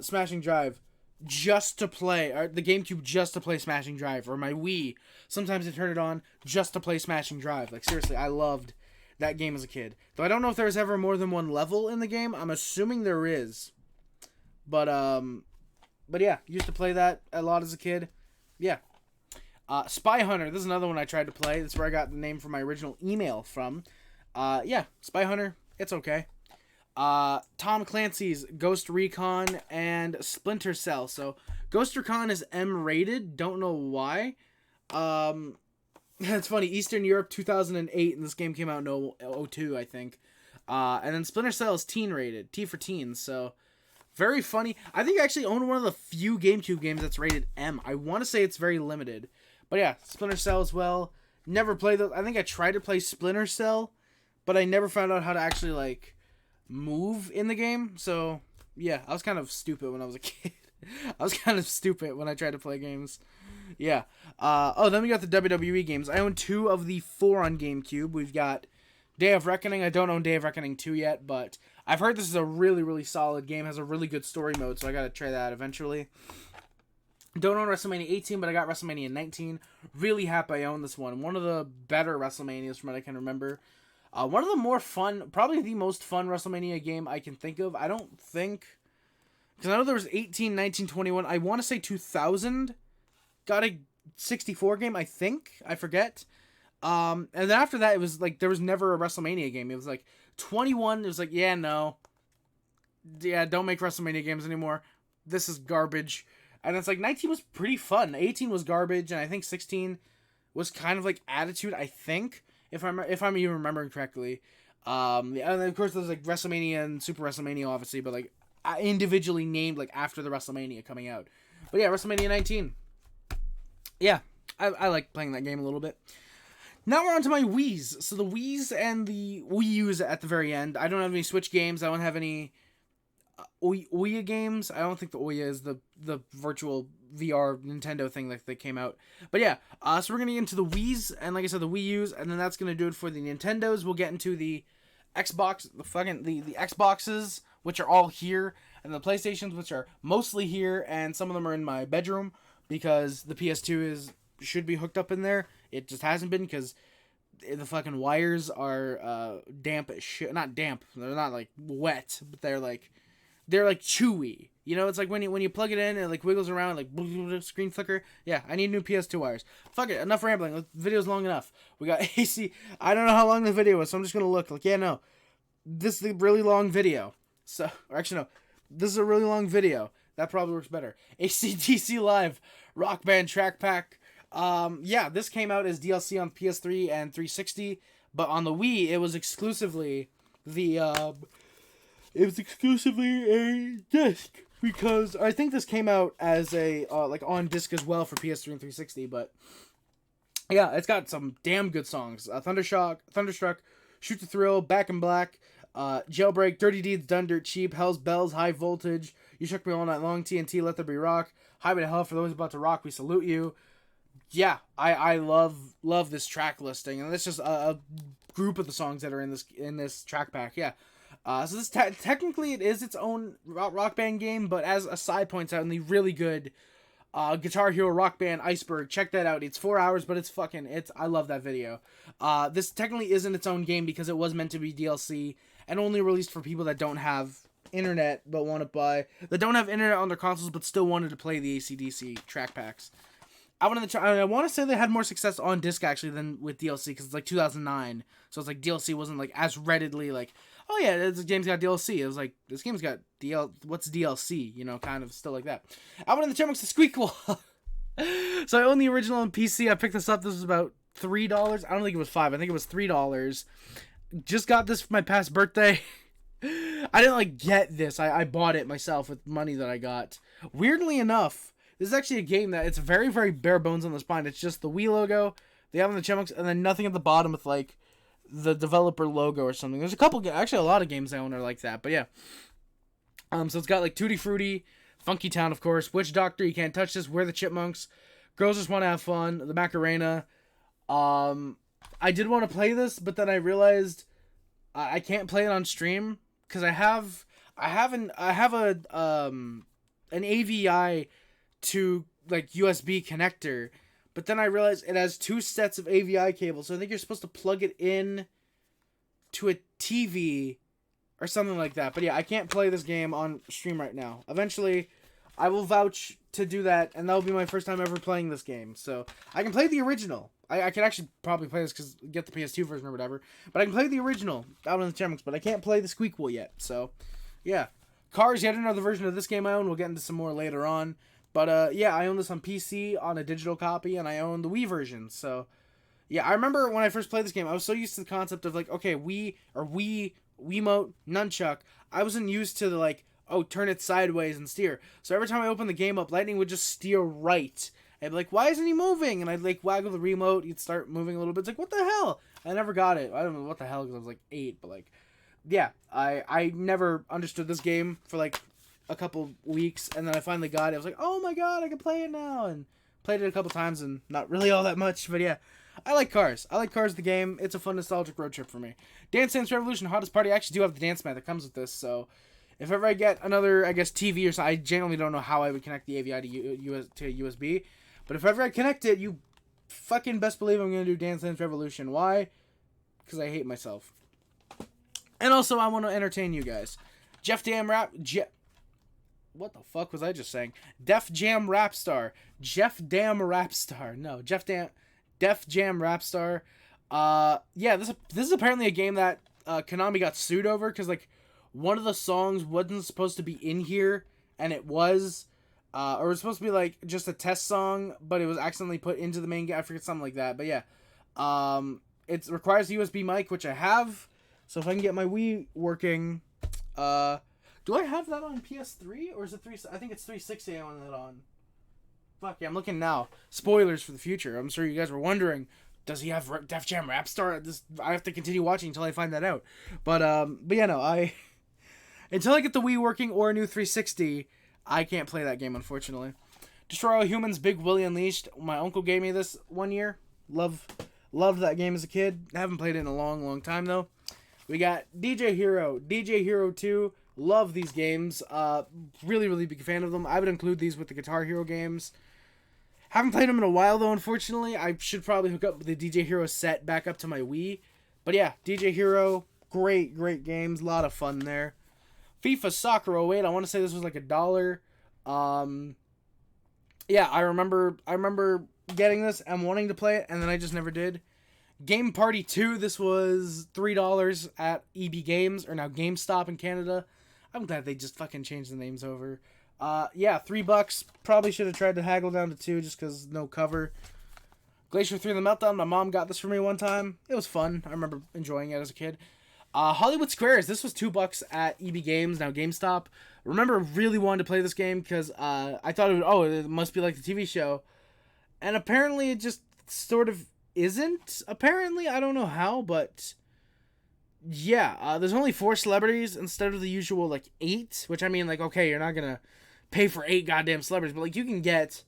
Smashing Drive just to play, or the GameCube just to play Smashing Drive, or my Wii. Sometimes I turn it on just to play Smashing Drive. Like, seriously, I loved that game as a kid. Though I don't know if there was ever more than one level in the game. I'm assuming there is. But yeah, used to play that a lot as a kid. Yeah. Spy Hunter. This is another one I tried to play. That's where I got the name from my original email from. Yeah, Spy Hunter. It's okay. Tom Clancy's Ghost Recon and Splinter Cell. So, Ghost Recon is M-rated. Don't know why. It's funny. Eastern Europe 2008, and this game came out in 2002, I think. And then Splinter Cell is teen-rated. T for teens, so very funny. I think I actually own one of the few GameCube games that's rated M. I want to say it's very limited. But yeah, Splinter Cell as well. Never played those. I think I tried to play Splinter Cell, but I never found out how to actually, like, move in the game. So, yeah, I was kind of stupid when I was a kid. I was kind of stupid when I tried to play games. Yeah. Then we got the WWE games. I own 2 of the 4 on GameCube. We've got Day of Reckoning. I don't own Day of Reckoning 2 yet, but I've heard this is a really solid game. It has a really good story mode, so I gotta try that eventually. Don't own WrestleMania 18, but I got WrestleMania 19. Really happy I own this one. One of the better WrestleManias from what I can remember. One of the more fun, probably the most fun WrestleMania game I can think of. I don't think, because I know there was 18, 19, 21. I want to say 2000 got a 64 game, I think. I forget. And then after that, it was like, there was never a WrestleMania game. It was like 21. It was like, yeah, no. Yeah, don't make WrestleMania games anymore. This is garbage. And it's like 19 was pretty fun. 18 was garbage, and I think 16 was kind of like Attitude, I think, if I'm even remembering correctly. And of course there's like WrestleMania and Super WrestleMania, obviously, but like individually named like after the WrestleMania coming out. But yeah, WrestleMania 19. Yeah, I like playing that game a little bit. Now we're on to my Wiis. So the Wiis and the Wii U's at the very end. I don't have any Switch games. I don't have any Ouya games. I don't think the Ouya is the virtual VR Nintendo thing that came out. But yeah, so we're going to get into the Wiis, and like I said, the Wii U's, and then that's going to do it for the Nintendos. We'll get into the Xbox, the Xboxes, which are all here, and the PlayStations, which are mostly here, and some of them are in my bedroom, because the PS2 should be hooked up in there. It just hasn't been, because the fucking wires are damp as shit. Not damp, they're not like wet, but they're like chewy. You know, it's like when you plug it in and it like wiggles around, like screen flicker. Yeah, I need new PS2 wires. Fuck it, enough rambling. The video's long enough. We got AC. I don't know how long the video was, so I'm just gonna look. Like, yeah, no, this is a really long video. So, or actually, no, this is a really long video. That probably works better. AC/DC Live Rock Band Track Pack. Yeah, this came out as DLC on PS3 and 360, but on the Wii, it was exclusively a disc. because I think this came out as a like on disc as well for PS3 and 360. But yeah, it's got some damn good songs. Thunderstruck, Shoot to Thrill, Back in Black, Jailbreak, Dirty Deeds Done Dirt Cheap, Hell's Bells, High Voltage, You Shook Me All Night Long, TNT, Let There Be Rock, Highway to Hell, For Those About to Rock, We Salute You. Yeah, I love this track listing, and it's just a group of the songs that are in this track pack. Yeah, so this technically it is its own rock band game, but as a side points out in the really good Guitar Hero Rock Band Iceberg, check that out. It's 4 hours, but I love that video. This technically isn't its own game because it was meant to be DLC and only released for people that don't have internet but want to that don't have internet on their consoles but still wanted to play the AC/DC track packs. I want to say they had more success on disc actually than with DLC because it's like 2009, so it's like DLC wasn't like as readily like, oh yeah, this game's got DLC. It was like, this game's got what's DLC, you know, kind of still like that. Alvin and the Chipmunks, the Squeakquel. So I own the original on PC. I picked this up. This was about $3. I don't think it was $5. I think it was $3. Just got this for my past birthday. I didn't like get this. I bought it myself with money that I got. Weirdly enough, this is actually a game that it's very, very bare bones on the spine. It's just the Wii logo, the Alvin and the Chipmunks, and then nothing at the bottom with like the developer logo or something. There's actually a lot of games I own are like that, but yeah. So it's got like Tutti Frutti, Funky Town, of course, Witch Doctor, You Can't Touch This, We're the Chipmunks, Girls Just Want to Have Fun, The Macarena. I did want to play this, but then I realized I can't play it on stream because I have an AVI to like USB connector, but then I realized it has 2 sets of AVI cables, so I think you're supposed to plug it in to a TV or something like that. But yeah, I can't play this game on stream right now. Eventually, I will vouch to do that, and that will be my first time ever playing this game. So I can play the original. I can actually probably play this because get the PS2 version or whatever. But I can play the original out on the Chipmunks, but I can't play the Squeakquel yet. So yeah, Cars, yet another version of this game I own. We'll get into some more later on. But yeah, I own this on PC on a digital copy, and I own the Wii version. So yeah, I remember when I first played this game, I was so used to the concept of like, okay, Wiimote, nunchuck. I wasn't used to the like, oh, turn it sideways and steer. So every time I opened the game up, Lightning would just steer right. I'd be like, why isn't he moving? And I'd like waggle the remote. He'd start moving a little bit. It's like, what the hell? I never got it. I don't know what the hell because I was like 8, but like, yeah, I never understood this game for like a couple weeks, and then I finally got it. I was like, oh my god, I can play it now, and played it a couple times, and not really all that much, but yeah, I like Cars. I like Cars the game. It's a fun nostalgic road trip for me. Dance Dance Revolution Hottest Party. I actually do have the dance mat that comes with this, so if ever I get another, I guess, TV or something, I genuinely don't know how I would connect the AVI to USB, but if ever I connect it, you fucking best believe I'm going to do Dance Dance Revolution. Why? Because I hate myself. And also, I want to entertain you guys. What the fuck was I just saying? Def Jam Rap Star. Def Jam Rap Star. Yeah, this is apparently a game that Konami got sued over because like one of the songs wasn't supposed to be in here, and it was, or it was supposed to be like just a test song, but it was accidentally put into the main game. I forget, something like that. But yeah, it requires a USB mic, which I have. So if I can get my Wii working, do I have that on PS3 or is it 3? I think it's 360 I want that on. Fuck yeah, I'm looking now. Spoilers for the future. I'm sure you guys were wondering, does he have Def Jam Rap Star? I have to continue watching until I find that out. But yeah, no, until I get the Wii working or a new 360, I can't play that game, unfortunately. Destroy All Humans, Big Willie Unleashed. My uncle gave me this one year. Loved that game as a kid. I haven't played it in a long, long time though. We got DJ Hero 2. Love these games. Really, really big fan of them. I would include these with the Guitar Hero games. Haven't played them in a while, though, unfortunately. I should probably hook up the DJ Hero set back up to my Wii. But yeah, DJ Hero, great, great games. A lot of fun there. FIFA Soccer 08, I want to say this was like $1. Yeah, I remember getting this and wanting to play it, and then I just never did. Game Party 2, this was $3 at EB Games, or now GameStop in Canada. I'm glad they just fucking changed the names over. Yeah, $3. Probably should have tried to haggle down to 2 just because no cover. Glacier 3 The Meltdown, my mom got this for me one time. It was fun. I remember enjoying it as a kid. Hollywood Squares. This was $2 at EB Games, now GameStop. Remember, really wanted to play this game because I thought it must be like the TV show. And apparently it just sort of isn't. Apparently, I don't know how, but yeah. There's only 4 celebrities instead of the usual, like, 8. Which, I mean, like, okay, you're not going to pay for 8 goddamn celebrities. But, like, you can get...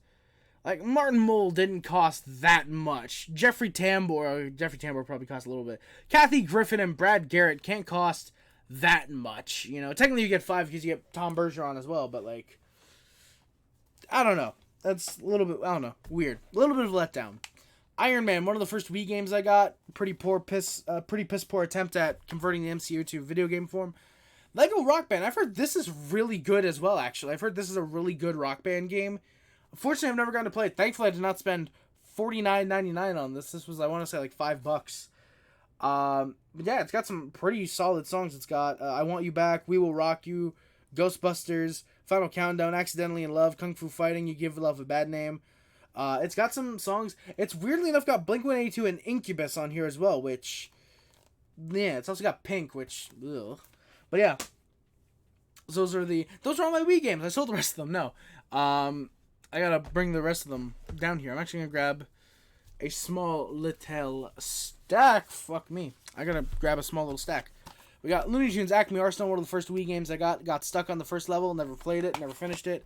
Like, Martin Mull didn't Cost that much. Jeffrey Tambor probably cost a little bit. Kathy Griffin and Brad Garrett can't cost that much. You know, technically you get 5 because you get Tom Bergeron as well, but, like, I don't know. That's a little bit, I don't know, weird. A little bit of a letdown. Iron Man, one of the first Wii games I got. Pretty piss poor attempt at converting the MCU to video game form. Lego Rock Band, I've heard this is really good as well, actually. I've heard this is a really good Rock Band game. Unfortunately, I've never gotten to play it. Thankfully, I did not spend $49.99 on this. This was, I want to say, like $5. But yeah, it's got some pretty solid songs. It's got I Want You Back, We Will Rock You, Ghostbusters, Final Countdown, Accidentally in Love, Kung Fu Fighting, You Give Love a Bad Name. It's got some songs. It's weirdly enough got Blink-182 and Incubus on here as well, which, yeah, it's also got Pink, which, ugh. But yeah, those are all my Wii games. I sold the rest of them. No. I gotta bring the rest of them down here. I'm actually gonna grab a small little stack. Fuck me. I gotta grab a small little stack. We got Looney Tunes Acme Arsenal, one of the first Wii games I got. Got stuck on the first level, never played it, never finished it.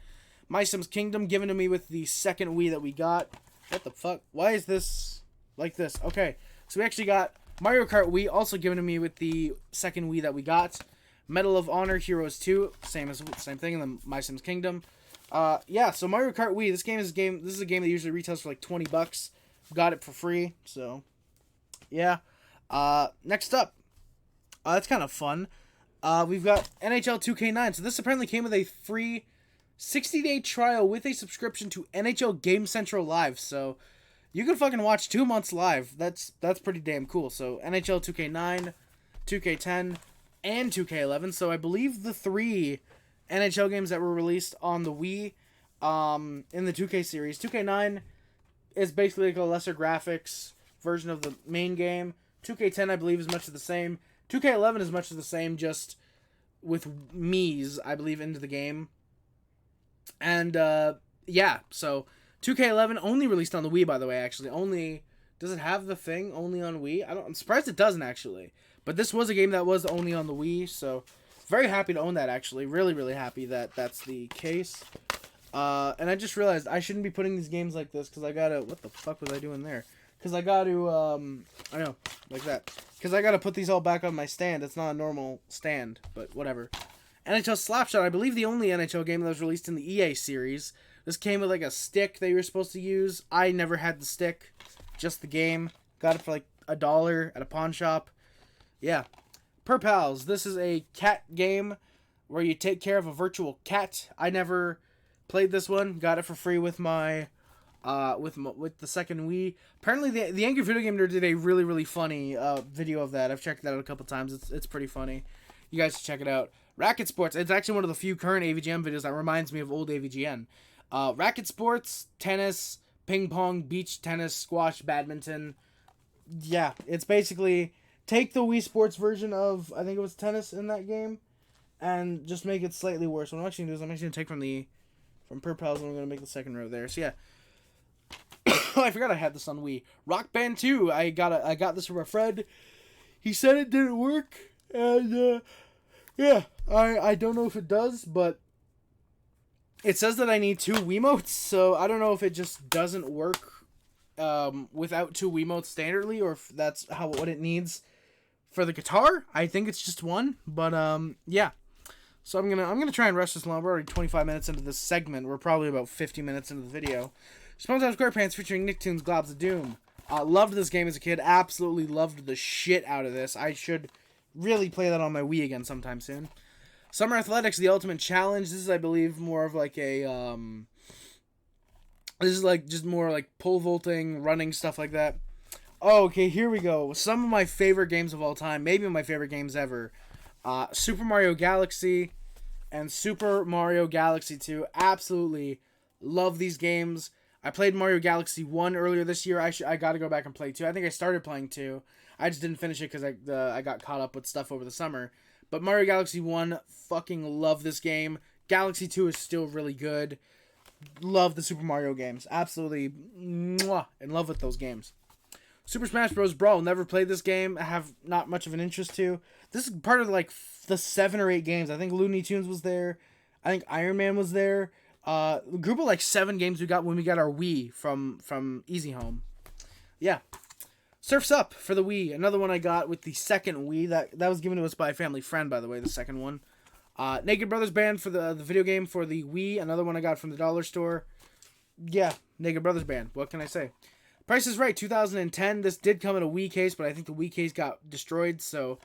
My Sims Kingdom, given to me with the second Wii that we got. What the fuck? Why is this like this? Okay, so we actually got Mario Kart Wii, also given to me with the second Wii that we got. Medal of Honor Heroes 2, same thing, and then My Sims Kingdom. Yeah, so Mario Kart Wii, this is a game that usually retails for like $20. Got it for free, so yeah. Next up, that's kind of fun. We've got NHL 2K9. So this apparently came with a free 60-day trial with a subscription to NHL Game Central Live. So you can fucking watch 2 months live. That's pretty damn cool. So NHL 2K9, 2K10, and 2K11. So I believe the 3 NHL games that were released on the Wii in the 2K series. 2K9 is basically like a lesser graphics version of the main game. 2K10, I believe, is much of the same. 2K11 is much of the same, just with Mii's, I believe, into the game. And, yeah, so 2K11 only released on the Wii, by the way, actually. Does it have the thing only on Wii? I'm surprised it doesn't, actually. But this was a game that was only on the Wii, so very happy to own that, actually. Really, really happy that that's the case. And I just realized I shouldn't be putting these games like this, because I gotta... What the fuck was I doing there? Because I gotta, I know, like that. Because I gotta put these all back on my stand. It's not a normal stand, but whatever. NHL Slapshot, I believe the only NHL game that was released in the EA series. This came with, like, a stick that you were supposed to use. I never had the stick, just the game. Got it for, like, $1 at a pawn shop. Yeah. Per Pals, this is a cat game where you take care of a virtual cat. I never played this one. Got it for free with my... with the second Wii. Apparently the Angry Video Game Nerd did a really, really funny video of that. I've checked that out a couple times. It's pretty funny. You guys should check it out. Racket Sports. It's actually one of the few current AVGN videos that reminds me of old AVGN. Racket Sports, tennis, ping pong, beach tennis, squash, badminton. Yeah, it's basically take the Wii Sports version of, I think it was tennis in that game, and just make it slightly worse. What I'm actually going to do is I'm actually going to take from Per Pals, and I'm going to make the second row there. So yeah. Oh, I forgot I had this on Wii. Rock Band 2. I got this from a friend. He said it didn't work, and yeah, I don't know if it does, but it says that I need 2 Wiimotes, so I don't know if it just doesn't work without 2 Wiimotes standardly, or if that's what it needs for the guitar. I think it's just 1, but yeah. So I'm gonna try and rush this along. We're already 25 minutes into this segment. We're probably about 50 minutes into the video. SpongeBob SquarePants featuring Nicktoons Globs of Doom. Loved this game as a kid. Absolutely loved the shit out of this. I should really play that on my Wii again sometime soon. Summer Athletics, The Ultimate Challenge. This is, I believe, more of like a... this is like just more like pole vaulting, running, stuff like that. Oh, okay, here we go. Some of my favorite games of all time. Maybe my favorite games ever. Super Mario Galaxy and Super Mario Galaxy 2. Absolutely love these games. I played Mario Galaxy 1 earlier this year. I got to go back and play 2. I think I started playing 2. I just didn't finish it because I got caught up with stuff over the summer. But Mario Galaxy 1, fucking love this game. Galaxy 2 is still really good. Love the Super Mario games. Absolutely mwah, in love with those games. Super Smash Bros. Brawl. Never played this game. I have not much of an interest to. This is part of like the 7 or 8 games. I think Looney Tunes was there. I think Iron Man was there. A group of like 7 games we got when we got our Wii from Easy Home. Yeah. Surf's Up for the Wii. Another one I got with the second Wii. That was given to us by a family friend, by the way, the second one. Naked Brothers Band for the video game for the Wii. Another one I got from the dollar store. Yeah, Naked Brothers Band. What can I say? Price is Right, 2010. This did come in a Wii case, but I think the Wii case got destroyed, so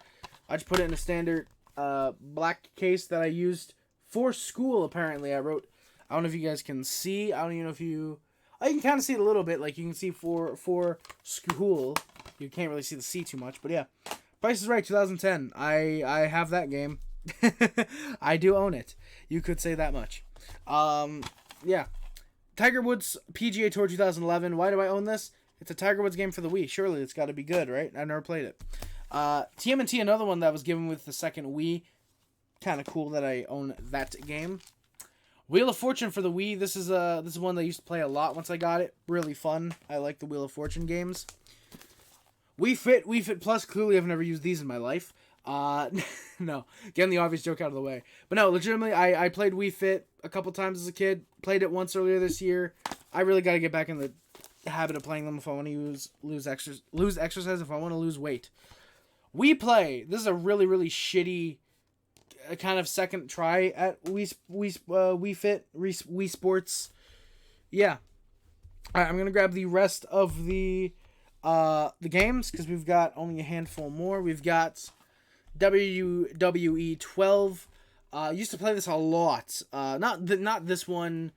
I just put it in a standard black case that I used for school, apparently. I don't know if you guys can see. I don't even know if you... I can kind of see it a little bit. Like, you can see for school. You can't really see the C too much, but yeah. Price is Right, 2010. I have that game. I do own it. You could say that much. Yeah. Tiger Woods PGA Tour 2011. Why do I own this? It's a Tiger Woods game for the Wii. Surely it's got to be good, right? I've never played it. TMNT, another one that was given with the second Wii. Kind of cool that I own that game. Wheel of Fortune for the Wii. This is one that I used to play a lot once I got it. Really fun. I like the Wheel of Fortune games. Wii Fit Plus. Clearly, I've never used these in my life. No, getting the obvious joke out of the way. But no, legitimately, I played Wii Fit a couple times as a kid. Played it once earlier this year. I really got to get back in the habit of playing them if I want to lose exercise, if I want to lose weight. Wii Play. This is a really, really shitty kind of second try at Wii Fit, Wii Sports. Yeah. Alright, I'm going to grab the rest of the games because we've got only a handful more. We've got WWE 12. Used to play this a lot. Not this one,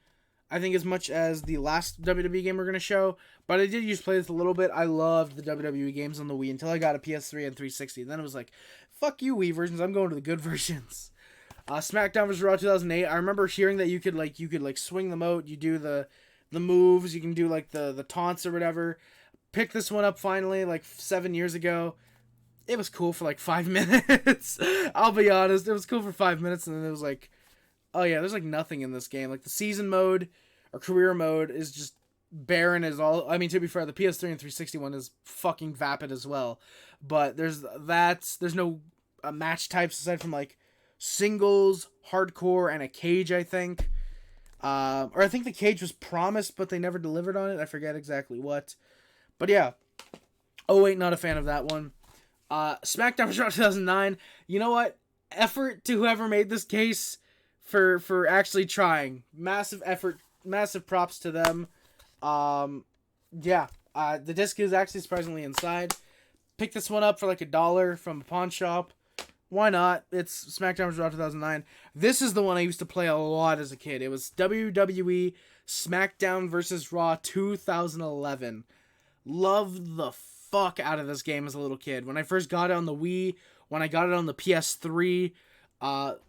I think, as much as the last WWE game we're going to show, but I did used to play this a little bit. I loved the WWE games on the Wii until I got a PS3 and 360. And then it was like, fuck you, Wii versions. I'm going to the good versions. SmackDown vs. Raw 2008. I remember hearing that you could swing them out. You do the moves. You can do like the taunts or whatever. Picked this one up finally like 7 years ago. It was cool for like 5 minutes. I'll be honest. It was cool for 5 minutes, and then it was like, oh yeah, there's like nothing in this game. Like the season mode or career mode is just barren as all. I mean, to be fair, the PS3 and 360 one is fucking vapid as well. But there's no match types aside from like singles, hardcore, and a cage, I think. Or I think the cage was promised, but they never delivered on it. I forget exactly what. But yeah. Oh wait, not a fan of that one. SmackDown vs. Raw 2009. You know what? Effort to whoever made this case for actually trying. Massive effort. Massive props to them. Yeah. The disc is actually surprisingly inside. Picked this one up for like $1 from a pawn shop. Why not? It's SmackDown vs. Raw 2009. This is the one I used to play a lot as a kid. It was WWE SmackDown vs. Raw 2011. Loved the fuck out of this game as a little kid. When I first got it on the Wii, when I got it on the PS3,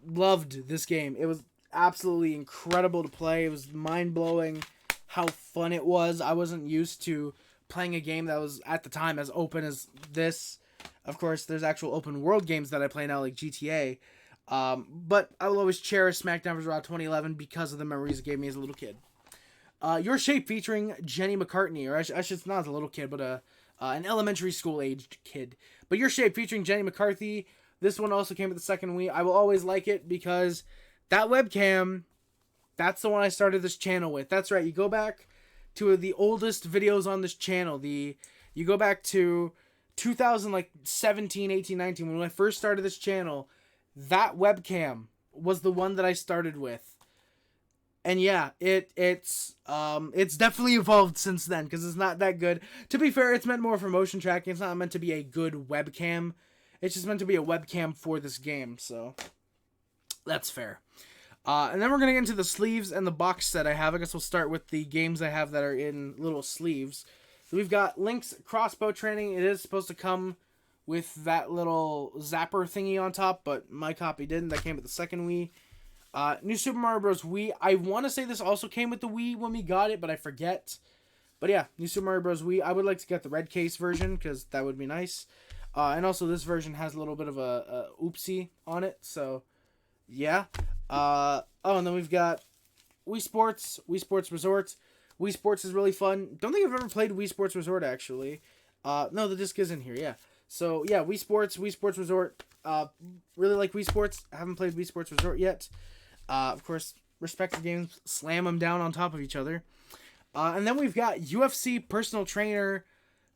loved this game. It was absolutely incredible to play. It was mind-blowing how fun it was. I wasn't used to playing a game that was, at the time, as open as this. Of course, there's actual open world games that I play now, like GTA. But I will always cherish SmackDown vs. Raw 2011 because of the memories it gave me as a little kid. Your Shape featuring Jenny McCartney, or I should not as a little kid, but an elementary school aged kid. But Your Shape featuring Jenny McCarthy. This one also came with the second Wii. I will always like it because that webcam, that's the one I started this channel with. That's right. You go back to the oldest videos on this channel. You go back to 2017, 18, 19, when I first started this channel. That webcam was the one that I started with. And yeah, it's definitely evolved since then because it's not that good. To be fair, it's meant more for motion tracking. It's not meant to be a good webcam. It's just meant to be a webcam for this game, so that's fair. And then we're going to get into the sleeves and the box set I have. I guess we'll start with the games I have that are in little sleeves. So we've got Link's Crossbow Training. It is supposed to come with that little zapper thingy on top, but my copy didn't. That came with the second Wii. New Super Mario Bros. Wii. I want to say this also came with the Wii when we got it, but I forget. But yeah, New Super Mario Bros. Wii. I would like to get the red case version because that would be nice. And also this version has a little bit of a oopsie on it. So yeah. And then we've got Wii Sports, Wii Sports Resort. Wii Sports is really fun. Don't think I've ever played Wii Sports Resort, actually. No, the disc is in here, yeah. So, yeah, Wii Sports Resort. Really like Wii Sports. I haven't played Wii Sports Resort yet. Of course, respect the games. Slam them down on top of each other. And then we've got UFC Personal Trainer,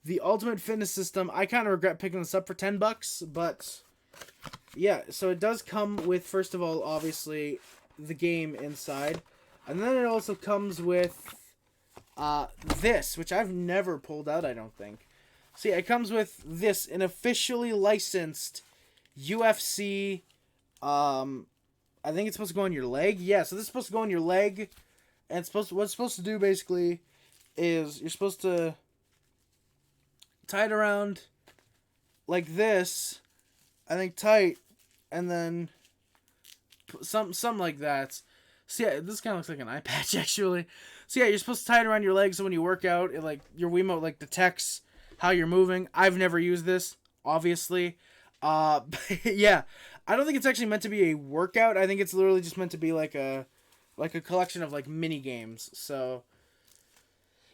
the Ultimate Fitness System. I kind of regret picking this up for $10, but yeah, so it does come with, first of all, obviously, the game inside. And then it also comes with this, which I've never pulled out, I don't think. See, it comes with this, an officially licensed UFC, I think it's supposed to go on your leg. Yeah, so this is supposed to go on your leg. And what it's supposed to do, basically, is you're supposed to tie it around like this, I think tight, and then something like that. So yeah, this kind of looks like an eye patch, actually. So yeah, you're supposed to tie it around your leg, so when you work out, it, like, your Wiimote, like, detects how you're moving. I've never used this, obviously. Yeah, I don't think it's actually meant to be a workout. I think it's literally just meant to be like a collection of, like, mini games. So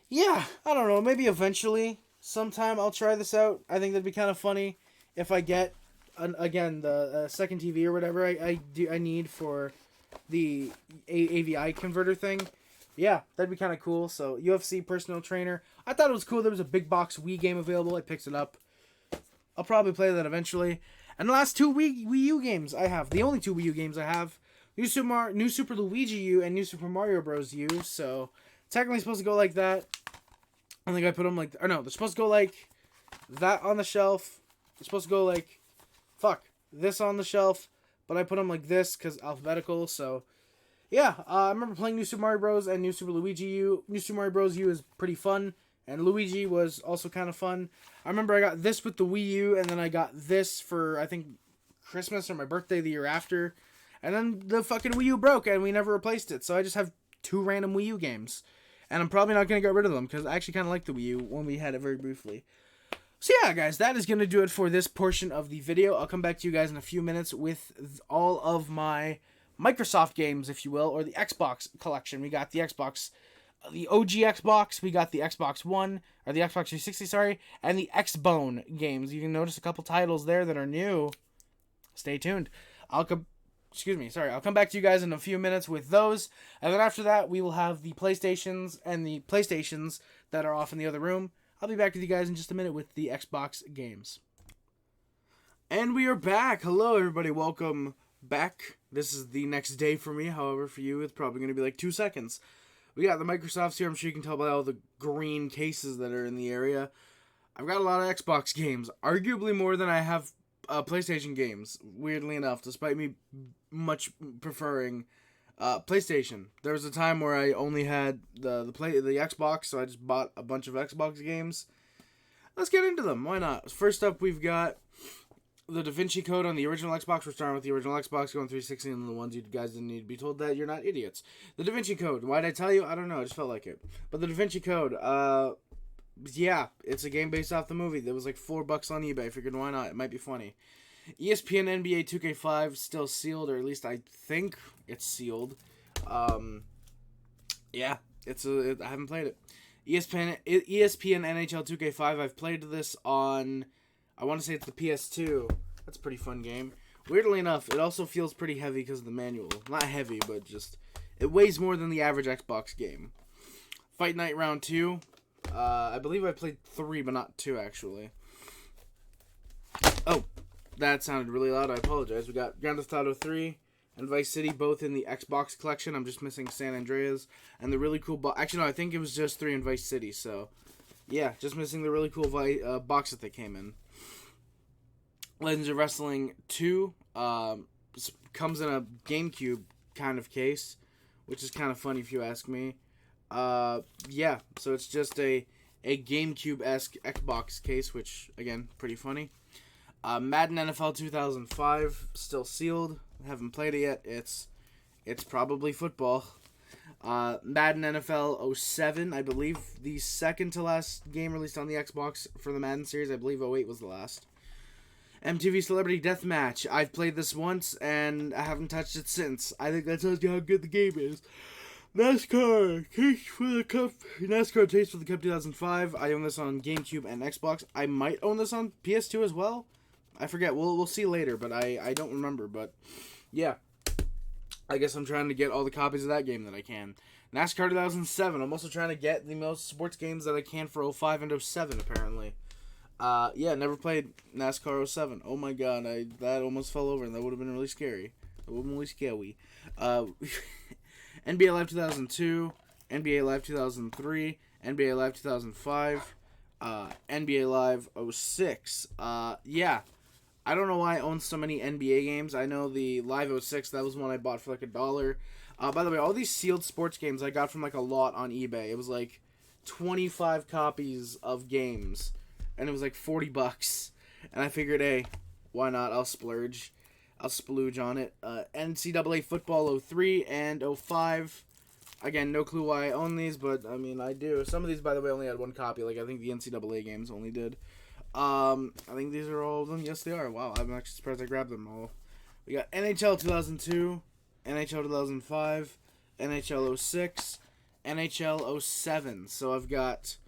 yeah, I don't know. Maybe eventually, sometime, I'll try this out. I think that'd be kind of funny if I get the second TV or whatever I need for the AVI converter thing. Yeah, that'd be kind of cool. So, UFC Personal Trainer. I thought it was cool. There was a big box Wii game available. I picked it up. I'll probably play that eventually. And the last two Wii U games I have, the only two Wii U games I have, New Super Luigi U and New Super Mario Bros. U. So, technically supposed to go like that. I think I put them like, or no, they're supposed to go like that on the shelf. They're supposed to go like, this on the shelf. But I put them like this because alphabetical. So, yeah, I remember playing New Super Mario Bros. And New Super Luigi U. New Super Mario Bros. U is pretty fun. And Luigi was also kind of fun. I remember I got this with the Wii U. And then I got this for, I think, Christmas or my birthday the year after. And then the fucking Wii U broke and we never replaced it. So I just have two random Wii U games. And I'm probably not going to get rid of them because I actually kind of like the Wii U when we had it very briefly. So yeah, guys, that is going to do it for this portion of the video. I'll come back to you guys in a few minutes with all of my Microsoft games, if you will, or the Xbox collection. We got the Xbox, the OG Xbox, we got the Xbox One, or the Xbox 360, sorry, and the X-Bone games. You can notice a couple titles there that are new. Stay tuned. I'll come back to you guys in a few minutes with those. And then after that, we will have the PlayStations and the PlayStations that are off in the other room. I'll be back with you guys in just a minute with the Xbox games. And we are back. Hello, everybody. Welcome back. This is the next day for me. However, for you, it's probably going to be like 2 seconds. We got the Microsofts here. I'm sure you can tell by all the green cases that are in the area. I've got a lot of Xbox games. Arguably more than I have PlayStation games, weirdly enough, despite me much preferring PlayStation. There was a time where I only had the Xbox, so I just bought a bunch of Xbox games. Let's get into them. Why not? First up, we've got the Da Vinci Code on the original Xbox. We're starting with the original Xbox, going 360, and the ones you guys didn't need to be told that you're not idiots. The Da Vinci Code. Why'd I tell you? I don't know. I just felt like it. But the Da Vinci Code, yeah, it's a game based off the movie. That was like $4 on eBay. I figured, why not? It might be funny. ESPN NBA 2K5 still sealed, or at least I think it's sealed. Yeah, I haven't played it. ESPN NHL 2K5. I've played this on, I want to say it's the PS2. That's a pretty fun game. Weirdly enough, it also feels pretty heavy because of the manual. Not heavy, but just it weighs more than the average Xbox game. Fight Night Round 2. I believe I played 3, but not 2 actually. Oh, that sounded really loud. I apologize. We got Grand Theft Auto 3 and Vice City, both in the Xbox collection. I'm just missing San Andreas and the really cool actually, no, I think it was just 3 in Vice City. So, yeah, just missing the really cool box that they came in. Legends of Wrestling 2 comes in a GameCube kind of case, which is kind of funny if you ask me. Yeah, so it's just a GameCube-esque Xbox case, which, again, pretty funny. Madden NFL 2005, still sealed. Haven't played it yet. It's probably football. Madden NFL 07, I believe the second to last game released on the Xbox for the Madden series. I believe 08 was the last. MTV Celebrity Deathmatch. I've played this once, and I haven't touched it since. I think that tells you how good the game is. NASCAR Taste for the Cup. NASCAR Taste for the Cup 2005. I own this on GameCube and Xbox. I might own this on PS2 as well. I forget. We'll see later, but I don't remember. But yeah, I guess I'm trying to get all the copies of that game that I can. NASCAR 2007. I'm also trying to get the most sports games that I can for 05 and 07, apparently. Yeah, never played NASCAR 07. Oh my god, that almost fell over, and that would have been really scary. That would have been really scary. NBA Live 2002, NBA Live 2003, NBA Live 2005, NBA Live 06. Yeah, I don't know why I own so many NBA games. I know the Live 06, that was one I bought for like $1. By the way, all these sealed sports games I got from like a lot on eBay. It was like 25 copies of games, and it was like $40. And I figured, hey, why not? I'll splurge. I'll splooge on it. NCAA Football 03 and 05. Again, no clue why I own these, but I mean, I do. Some of these, by the way, only had one copy. Like, I think the NCAA games only did. I think these are all of them. Yes, they are. Wow, I'm actually surprised I grabbed them all. We got NHL 2002, NHL 2005, NHL 06, NHL 07. So I've got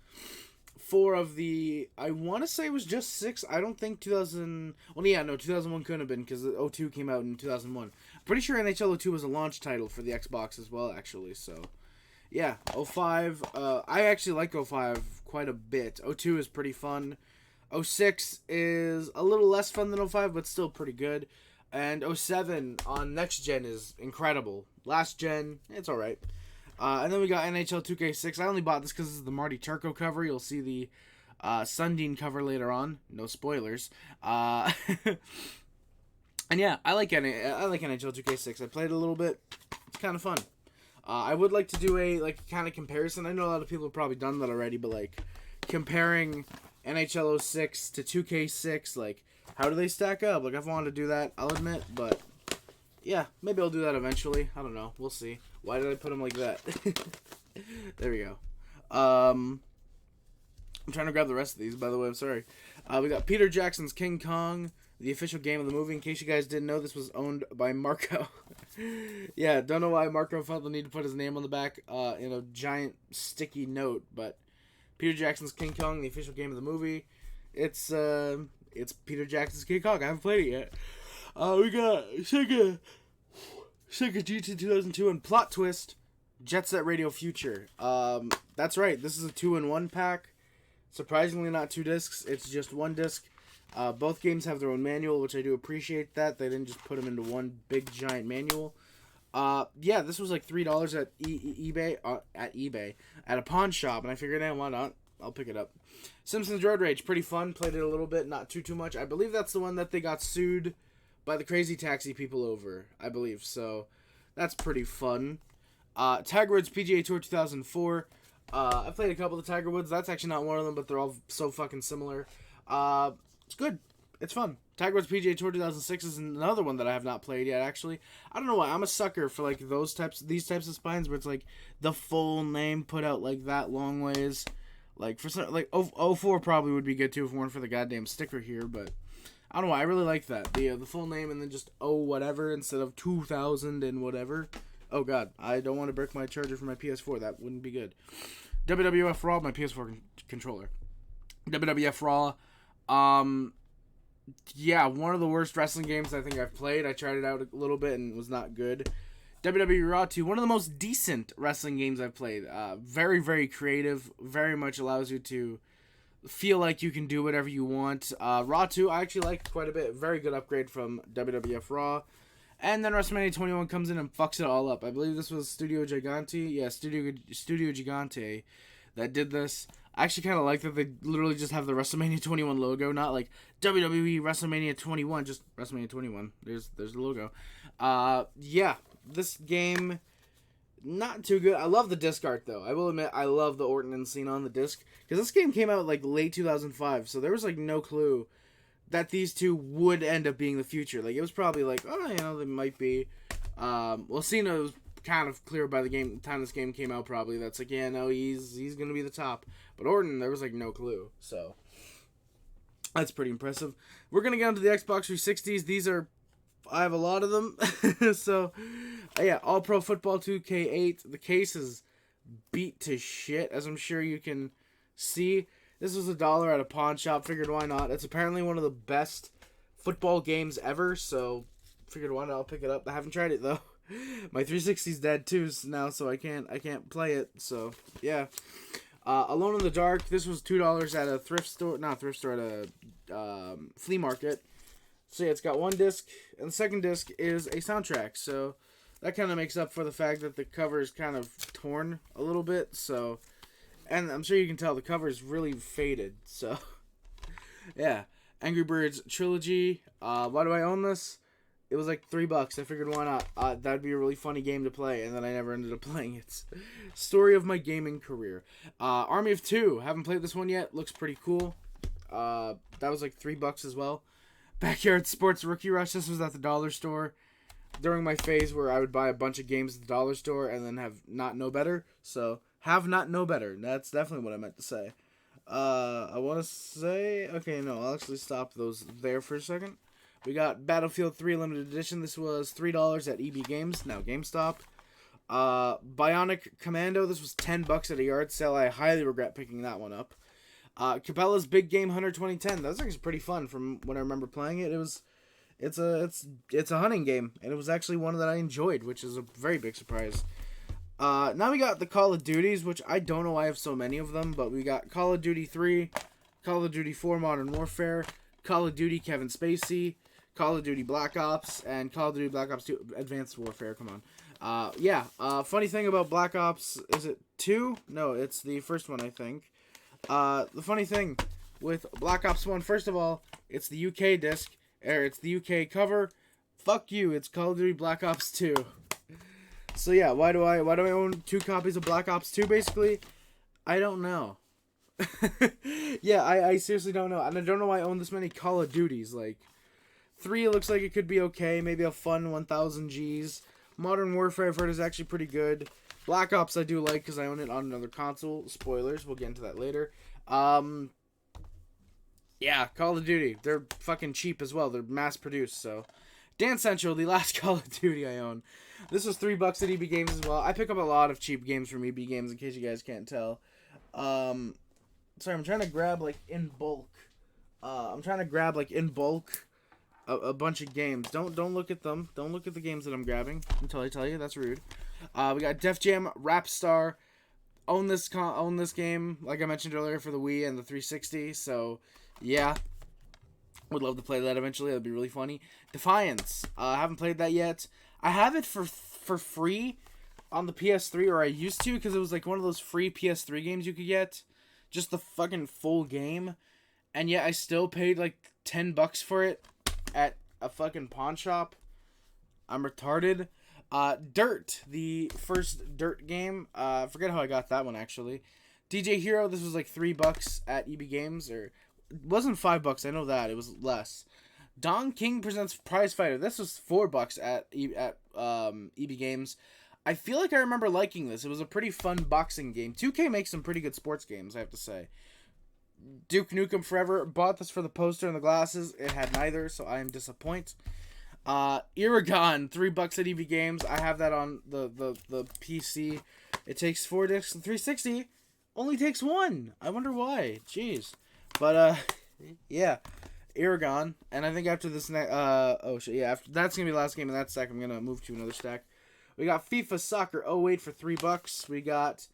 4 of the, I want to say it was just 6. I don't think 2000, well, yeah, no, 2001 couldn't have been because 02 came out in 2001. I'm pretty sure NHL 02 was a launch title for the Xbox as well, actually, so, yeah, 05, I actually like 05 quite a bit. 02 is pretty fun. 06 is a little less fun than 05, but still pretty good. And 07 on next gen is incredible. Last gen, it's alright. And then we got NHL 2K6. I only bought this because this is the Marty Turco cover. You'll see the Sundin cover later on. No spoilers. And yeah, I like NHL 2K6. I played it a little bit. It's kind of fun. I would like to do a kind of comparison. I know a lot of people have probably done that already, but like comparing NHL 06 to 2K6, like how do they stack up? Like I've wanted to do that, I'll admit, but yeah, maybe I'll do that eventually. I don't know. We'll see. Why did I put them like that? There we go. I'm trying to grab the rest of these, by the way. I'm sorry. We got Peter Jackson's King Kong, the official game of the movie. In case you guys didn't know, this was owned by Marco. Yeah, don't know why Marco felt the need to put his name on the back in a giant sticky note, but Peter Jackson's King Kong, the official game of the movie. It's Peter Jackson's King Kong. I haven't played it yet. We got Sega GT 2002 and Plot Twist, Jet Set Radio Future. That's right. This is a 2-in-1 pack. Surprisingly, not 2 discs. It's just 1 disc. Both games have their own manual, which I do appreciate that. They didn't just put them into one big giant manual. Yeah, this was like $3 at eBay at a pawn shop, and I figured, why not? I'll pick it up. Simpsons Road Rage, pretty fun. Played it a little bit, not too much. I believe that's the one that they got sued by the Crazy Taxi people over, I believe. So that's pretty fun. Tiger Woods PGA Tour 2004. I played a couple of Tiger Woods. That's actually not one of them, but they're all so fucking similar. It's good. It's fun. Tiger Woods PGA Tour 2006 is another one that I have not played yet, actually. I don't know why. I'm a sucker for like these types of spines where it's like the full name put out like that long ways. Like for some, like 04 probably would be good too if it weren't for the goddamn sticker here, but I don't know why. I really like that. The full name and then just whatever instead of 2000 and whatever. Oh god, I don't want to break my charger for my PS4. That wouldn't be good. WWF Raw, my PS4 controller. WWF Raw, yeah, one of the worst wrestling games I think I've played. I tried it out a little bit and it was not good. WWE Raw 2, one of the most decent wrestling games I've played. Very, very creative. Very much allows you to feel like you can do whatever you want. Raw 2, I actually liked quite a bit. Very good upgrade from WWF Raw. And then WrestleMania 21 comes in and fucks it all up. I believe this was Studio Gigante. Yeah, Studio Gigante that did this. I actually kind of like that they literally just have the WrestleMania 21 logo, not like WWE WrestleMania 21, just WrestleMania 21. There's the logo. Yeah, this game, not too good. I love the disc art, though. I will admit, I love the Orton and Cena on the disc. Because this game came out, like, late 2005, so there was, like, no clue that these two would end up being the future. Like, it was probably like, they might be. Well, Cena was kind of clear by the time this game came out, probably. That's like, he's going to be the top. But Orton, there was, like, no clue. So, That's pretty impressive. We're going to get onto the Xbox 360s. I have a lot of them. So, yeah, All Pro Football 2K8. The case is beat to shit, as I'm sure you can see. This was $1 at a pawn shop. Figured why not. It's apparently one of the best football games ever, so figured why not. I'll pick it up. I haven't tried it though. My 360's dead too now, so I can't play it. So yeah. Alone in the Dark. This was $2 at a thrift store, not thrift store, at a flea market. So yeah, it's got one disc, and the second disc is a soundtrack. So that kind of makes up for the fact that the cover is kind of torn a little bit. So, and I'm sure you can tell the cover is really faded. So yeah, Angry Birds Trilogy. Why do I own this? It was like $3. I figured why not. That'd be a really funny game to play, and then I never ended up playing it. Story of my gaming career. Army of Two. Haven't played this one yet. Looks pretty cool. That was like $3 as well. Backyard Sports Rookie Rush. This was at the dollar store during my phase where I would buy a bunch of games at the dollar store and then have not know better. So, have not know better. That's definitely what I meant to say. I want to say... Okay, no, I'll actually stop those there for a second. We got Battlefield 3 Limited Edition. This was $3 at EB Games, now GameStop. Bionic Commando. This was $10 at a yard sale. I highly regret picking that one up. Cabela's Big Game Hunter 2010. That was actually pretty fun from when I remember playing it. It's a hunting game, and it was actually one that I enjoyed, which is a very big surprise. Now we got the Call of Duties, which I don't know why I have so many of them, but we got Call of Duty 3, Call of Duty 4 Modern Warfare, Call of Duty Kevin Spacey, Call of Duty Black Ops, and Call of Duty Black Ops 2 Advanced Warfare. Come on. Funny thing about Black Ops, is it 2? No, it's the first one, I think. The funny thing with Black Ops 1, first of all, it's the UK disc, or it's the UK cover. Fuck you, it's Call of Duty Black Ops 2. So yeah, why do I own 2 copies of Black Ops 2 basically? I don't know. Yeah, I seriously don't know. And I don't know why I own this many Call of Duties. Like, 3 looks like it could be okay. Maybe a fun 1000 Gs. Modern Warfare I've heard is actually pretty good. Black Ops I do like because I own it on another console. Spoilers, we'll get into that later. Yeah, Call of Duty. They're fucking cheap as well. They're mass produced, so. Dance Central, the last Call of Duty I own. This was $3 at EB Games as well. I pick up a lot of cheap games from EB Games in case you guys can't tell. Sorry, I'm trying to grab like in bulk. A bunch of games. Don't look at them. Don't look at the games that I'm grabbing until I tell you. That's rude. We got Def Jam Rap Star. Own this game, like I mentioned earlier, for the Wii and the 360. So, yeah. Would love to play that eventually. That'd be really funny. Defiance. I haven't played that yet. I have it for free on the PS3, or I used to, because it was like one of those free PS3 games you could get. Just the fucking full game. And yet I still paid like $10 for it at a fucking pawn shop. I'm retarded. Dirt, the first Dirt game. I forget how I got that one actually. DJ Hero, this was like $3 at EB Games, or it wasn't $5. I know that it was less. Don King Presents Prize Fighter. This was $4 at EB Games. I feel like I remember liking this. It was a pretty fun boxing game. 2K makes some pretty good sports games, I have to say. Duke Nukem Forever. Bought this for the poster and the glasses. It had neither, so I am disappointed. Iragon, $3 at EB Games. I have that on the PC. It takes 4 discs. The 360 only takes 1. I wonder why. Jeez. But, yeah. Iragon. And I think after this after that's gonna be the last game in that stack, I'm gonna move to another stack. We got FIFA Soccer 08 for $3. We got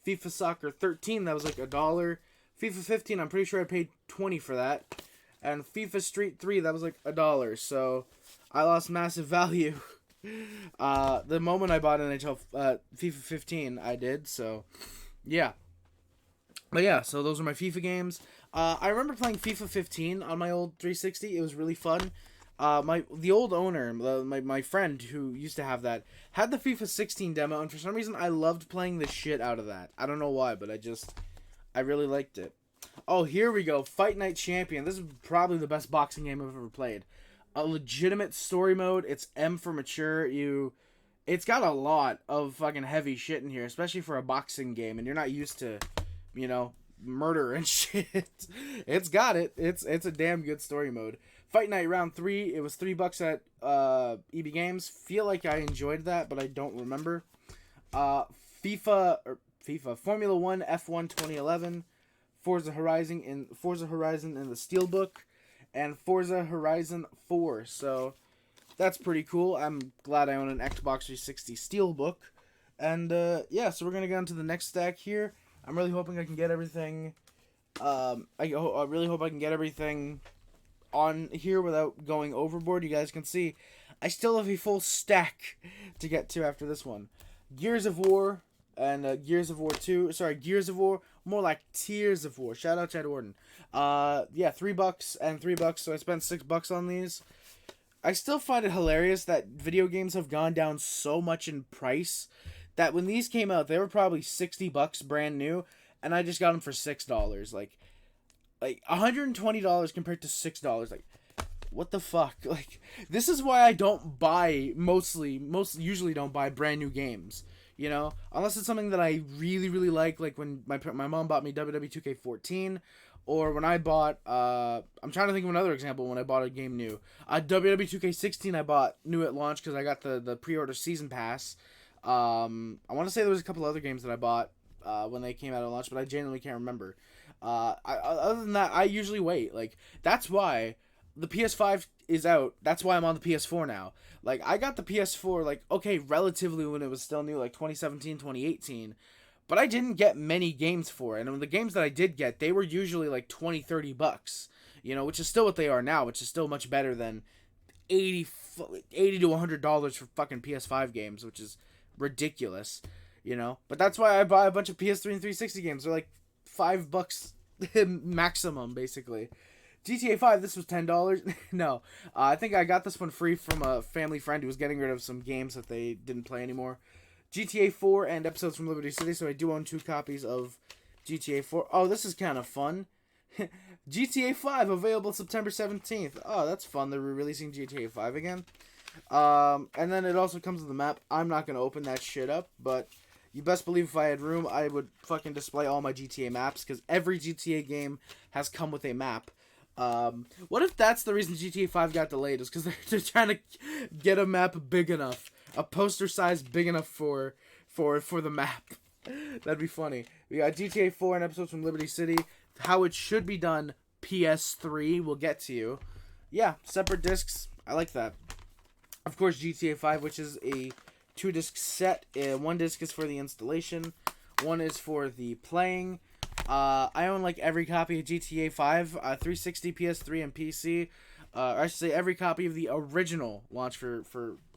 FIFA Soccer 13, that was like $1. FIFA 15, I'm pretty sure I paid $20 for that. And FIFA Street 3, that was like $1. So I lost massive value. The moment I bought NHL FIFA 15, I did. So yeah. But yeah, so those are my FIFA games. I remember playing FIFA 15 on my old 360. It was really fun. The old owner, my friend who used to have that, had the FIFA 16 demo, and for some reason I loved playing the shit out of that. I don't know why, but I really liked it. Oh, here we go. Fight Night Champion. This is probably the best boxing game I've ever played. A legitimate story mode. It's M for mature. It's got a lot of fucking heavy shit in here, especially for a boxing game, and you're not used to, murder and shit. It's got it. It's a damn good story mode. Fight Night Round 3, it was $3 at EB Games. Feel like I enjoyed that, but I don't remember. FIFA Formula 1 F1 2011, Forza Horizon in the Steelbook, and Forza Horizon 4. So that's pretty cool. I'm glad I own an Xbox 360 Steelbook. And yeah, so we're gonna get on to the next stack here. I'm really hoping I can get everything. I really hope I can get everything on here without going overboard. You guys can see I still have a full stack to get to after this one. Gears of War and Gears of War 2. Sorry, Gears of War. More like Tears of War. Shout out Chad Warden. Yeah, $3 and $3. So I spent $6 on these. I still find it hilarious that video games have gone down so much in price that when these came out, they were probably $60 brand new, and I just got them for $6. Like $120 compared to $6. Like, what the fuck? Like, this is why I don't buy usually don't buy brand new games. You know, unless it's something that I really, really like when my mom bought me WWE 2K14, or when I bought, I'm trying to think of another example when I bought a game new. WWE 2K16 I bought new at launch because I got the pre-order season pass. I want to say there was a couple other games that I bought when they came out at launch, but I genuinely can't remember. Other than that, I usually wait. Like, that's why the PS5 is out. That's why I'm on the PS4 now. Like, I got the PS4, like, okay, relatively when it was still new, like 2017, 2018. But I didn't get many games for it. And the games that I did get, they were usually like $20, $30. You know, which is still what they are now, which is still much better than $80 to $100 for fucking PS5 games, which is ridiculous. You know? But that's why I buy a bunch of PS3 and 360 games. They're like $5 maximum, basically. GTA 5, this was $10. No, I think I got this one free from a family friend who was getting rid of some games that they didn't play anymore. GTA 4 and Episodes from Liberty City, so I do own 2 copies of GTA 4. Oh, this is kind of fun. GTA 5, available September 17th. Oh, that's fun. They're releasing GTA 5 again. And then it also comes with a map. I'm not going to open that shit up, but you best believe if I had room, I would fucking display all my GTA maps, because every GTA game has come with a map. What if that's the reason GTA 5 got delayed, is because they're trying to get a map big enough, a poster size big enough for the map. That'd be funny. We got GTA 4 and Episodes from Liberty City. How it should be done, PS3, we'll get to you. Yeah, separate discs, I like that. Of course, GTA 5, which is a 2-disc set. 1 disc is for the installation, 1 is for the playing. I own like every copy of GTA 5, 360, PS3, and PC. I should say every copy of the original launch for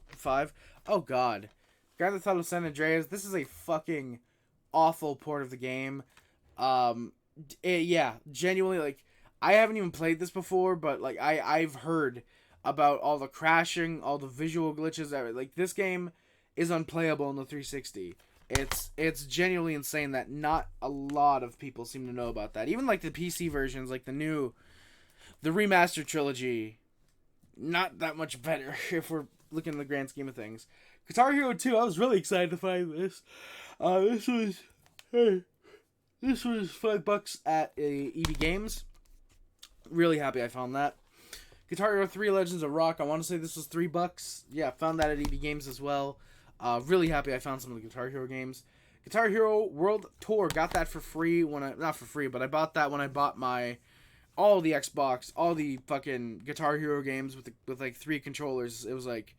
5. Oh god. Grand Theft Auto San Andreas, this is a fucking awful port of the game. Yeah, genuinely, like, I haven't even played this before, but like I've heard about all the crashing, all the visual glitches. Like, this game is unplayable on the 360. It's genuinely insane that not a lot of people seem to know about that. Even like the PC versions, like the remastered trilogy, not that much better if we're looking at the grand scheme of things. Guitar Hero 2, I was really excited to find this. This was $5 at EB Games. Really happy I found that. Guitar Hero 3 Legends of Rock, I want to say this was $3. Yeah, found that at EB Games as well. Really happy I found some of the Guitar Hero games. Guitar Hero World Tour, got that for free not for free, but I bought that when I bought all the Xbox, all the fucking Guitar Hero games with like 3 controllers. It was like,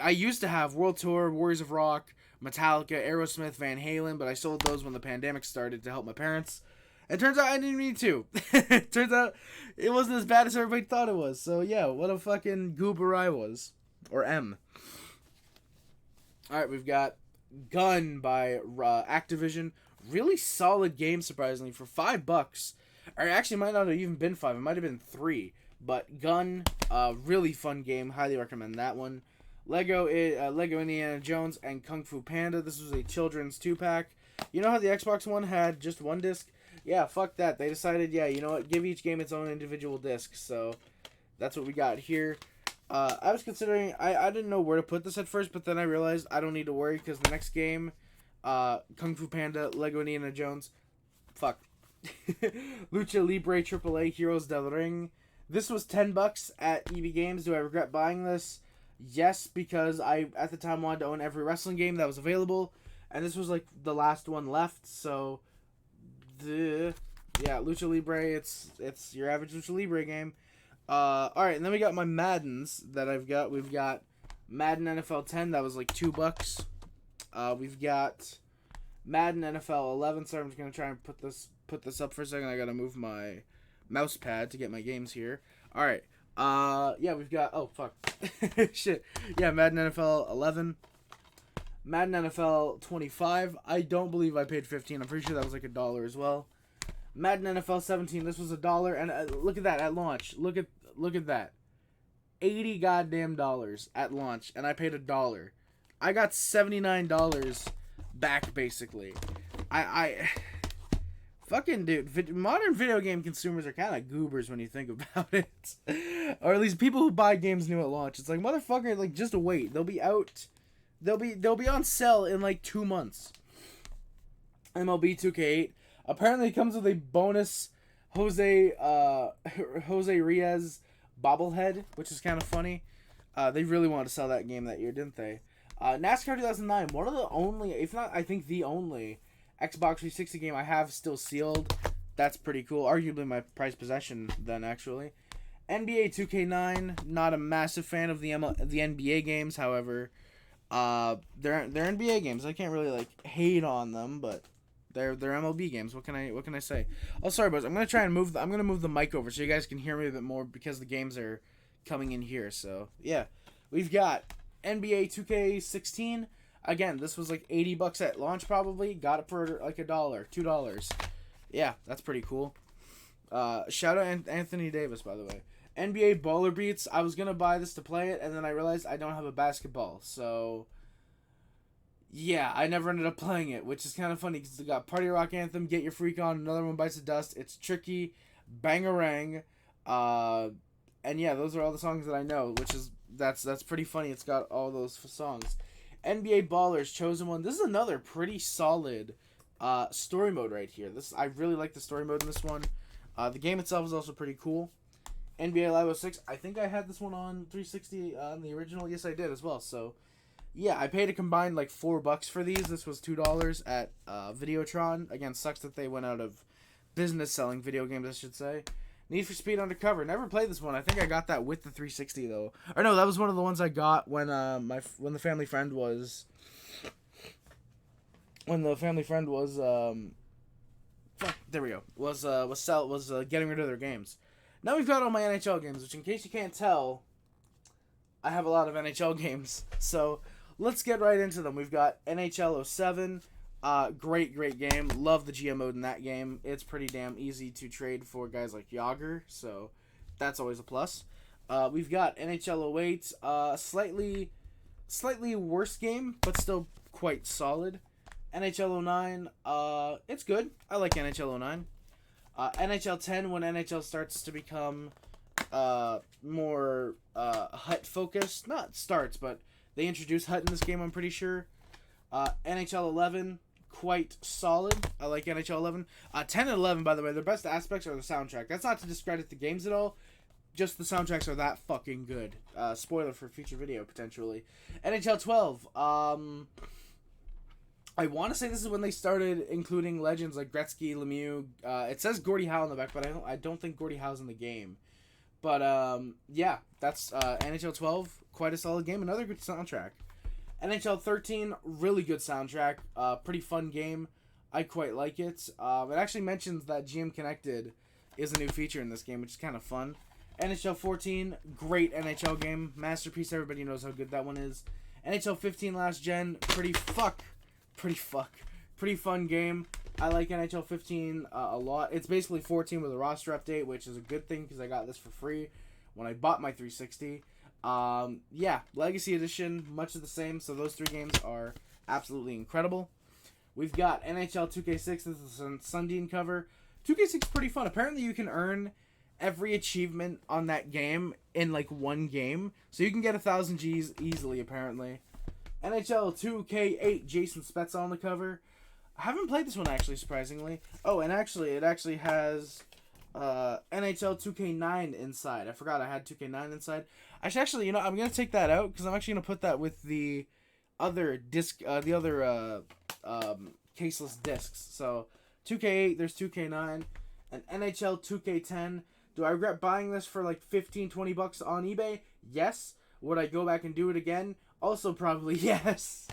I used to have World Tour, Warriors of Rock, Metallica, Aerosmith, Van Halen, but I sold those when the pandemic started to help my parents. It turns out I didn't need to. It turns out it wasn't as bad as everybody thought it was. So yeah, what a fucking goober I was. Or M. Alright, we've got Gun by Activision. Really solid game, surprisingly, for $5. Or actually, it might not have even been 5. It might have been 3. But Gun, really fun game. Highly recommend that one. Lego Indiana Jones and Kung Fu Panda. This was a children's 2-pack. You know how the Xbox One had just 1 disc? Yeah, fuck that. They decided, yeah, you know what? Give each game its own individual disc. So that's what we got here. I was considering, I didn't know where to put this at first, but then I realized I don't need to worry, because the next game, Kung Fu Panda, Lego Indiana Jones, fuck. Lucha Libre AAA Heroes del Ring. This was $10 at EB Games. Do I regret buying this? Yes, because I at the time wanted to own every wrestling game that was available, and this was like the last one left. So, yeah, Lucha Libre. It's your average Lucha Libre game. All right, and then we got my Maddens that I've got. We've got Madden NFL 10. That was like $2. We've got Madden NFL 11. Sorry, I'm just gonna try and put this up for a second. I gotta move my mouse pad to get my games here. All right. Yeah, we've got. Oh fuck, shit. Yeah, Madden NFL 11, Madden NFL 25. I don't believe I paid 15. I'm pretty sure that was like $1 as well. Madden NFL 17. This was $1, and look at that at launch. Look at that, $80 goddamn dollars at launch, and I paid $1. I got $79 back basically. I fucking dude, modern video game consumers are kind of goobers when you think about it. Or at least people who buy games new at launch. It's like, motherfucker, like, just wait. They'll be out. They'll be on sale in like 2 months. MLB 2K8 apparently comes with a bonus Jose Reyes bobblehead, which is kind of funny. They really wanted to sell that game that year, didn't they? NASCAR 2009, one of the only, if not, I think the only Xbox 360 game I have still sealed. That's pretty cool. Arguably my prized possession then, actually. NBA 2K9, not a massive fan of the NBA games. However, they're NBA games. I can't really like hate on them, but they're MLB games. What can I say? Oh, sorry, boys. I'm gonna move the mic over so you guys can hear me a bit more because the games are coming in here. So yeah, we've got NBA 2K16. Again, this was like $80 at launch probably. Got it for like $1, $2. Yeah, that's pretty cool. Shout out Anthony Davis, by the way. NBA Baller Beats. I was going to buy this to play it, and then I realized I don't have a basketball. So, yeah, I never ended up playing it, which is kind of funny because they got Party Rock Anthem, Get Your Freak On, Another One Bites the Dust, It's Tricky, Bangarang. And yeah, those are all the songs that I know, which is, that's pretty funny. It's got all those songs. NBA Ballers, Chosen One. This is another pretty solid story mode right here. I really like the story mode in this one. The game itself is also pretty cool. NBA Live 06. I think I had this one on 360 on the original. Yes, I did as well. So, yeah, I paid a combined like $4 for these. This was $2 at Videotron. Again, sucks that they went out of business selling video games, I should say. Need for Speed Undercover. Never played this one. I think I got that with the 360 though. Or no, that was one of the ones I got when the family friend was there we go. Was getting rid of their games. Now we've got all my NHL games, which in case you can't tell, I have a lot of NHL games. So, let's get right into them. We've got NHL 07. Great game. Love the GM mode in that game. It's pretty damn easy to trade for guys like Yager, so that's always a plus. We've got NHL 08, slightly worse game, but still quite solid. NHL 09, it's good. I like NHL 09. NHL 10, when NHL starts to become more HUT focused. Not starts, but they introduce HUT in this game, I'm pretty sure. NHL 11, quite solid. I like NHL 11. 10 and 11, by the way, their best aspects are the soundtrack. That's not to discredit the games at all. Just the soundtracks are that fucking good. Spoiler for future video, potentially. NHL 12. I want to say this is when they started including legends like Gretzky, Lemieux. It says Gordie Howe on the back, but I don't think Gordie Howe's in the game. But, yeah, that's NHL 12. Quite a solid game. Another good soundtrack. NHL 13, really good soundtrack. Pretty fun game. I quite like it. It actually mentions that GM Connected is a new feature in this game, which is kind of fun. NHL 14, great NHL game. Masterpiece, everybody knows how good that one is. NHL 15 last gen, pretty fun game. I like NHL 15 a lot. It's basically 14 with a roster update, which is a good thing because I got this for free when I bought my 360. Yeah, Legacy Edition, much of the same, so those three games are absolutely incredible. We've got NHL 2K6, this is a Sundin cover. 2K6 is pretty fun. Apparently you can earn every achievement on that game in like one game, so you can get 1,000 Gs easily, apparently. NHL 2K8, Jason Spezza on the cover. I haven't played this one actually, surprisingly. Oh, and actually, it actually has NHL 2K9 inside. I forgot I had 2K9 inside. I should actually, I'm gonna take that out because I'm actually gonna put that with the other disc, caseless discs. So 2K8, there's 2K9, and NHL 2K10. Do I regret buying this for like 15, 20 bucks on eBay? Yes. Would I go back and do it again? Also probably yes.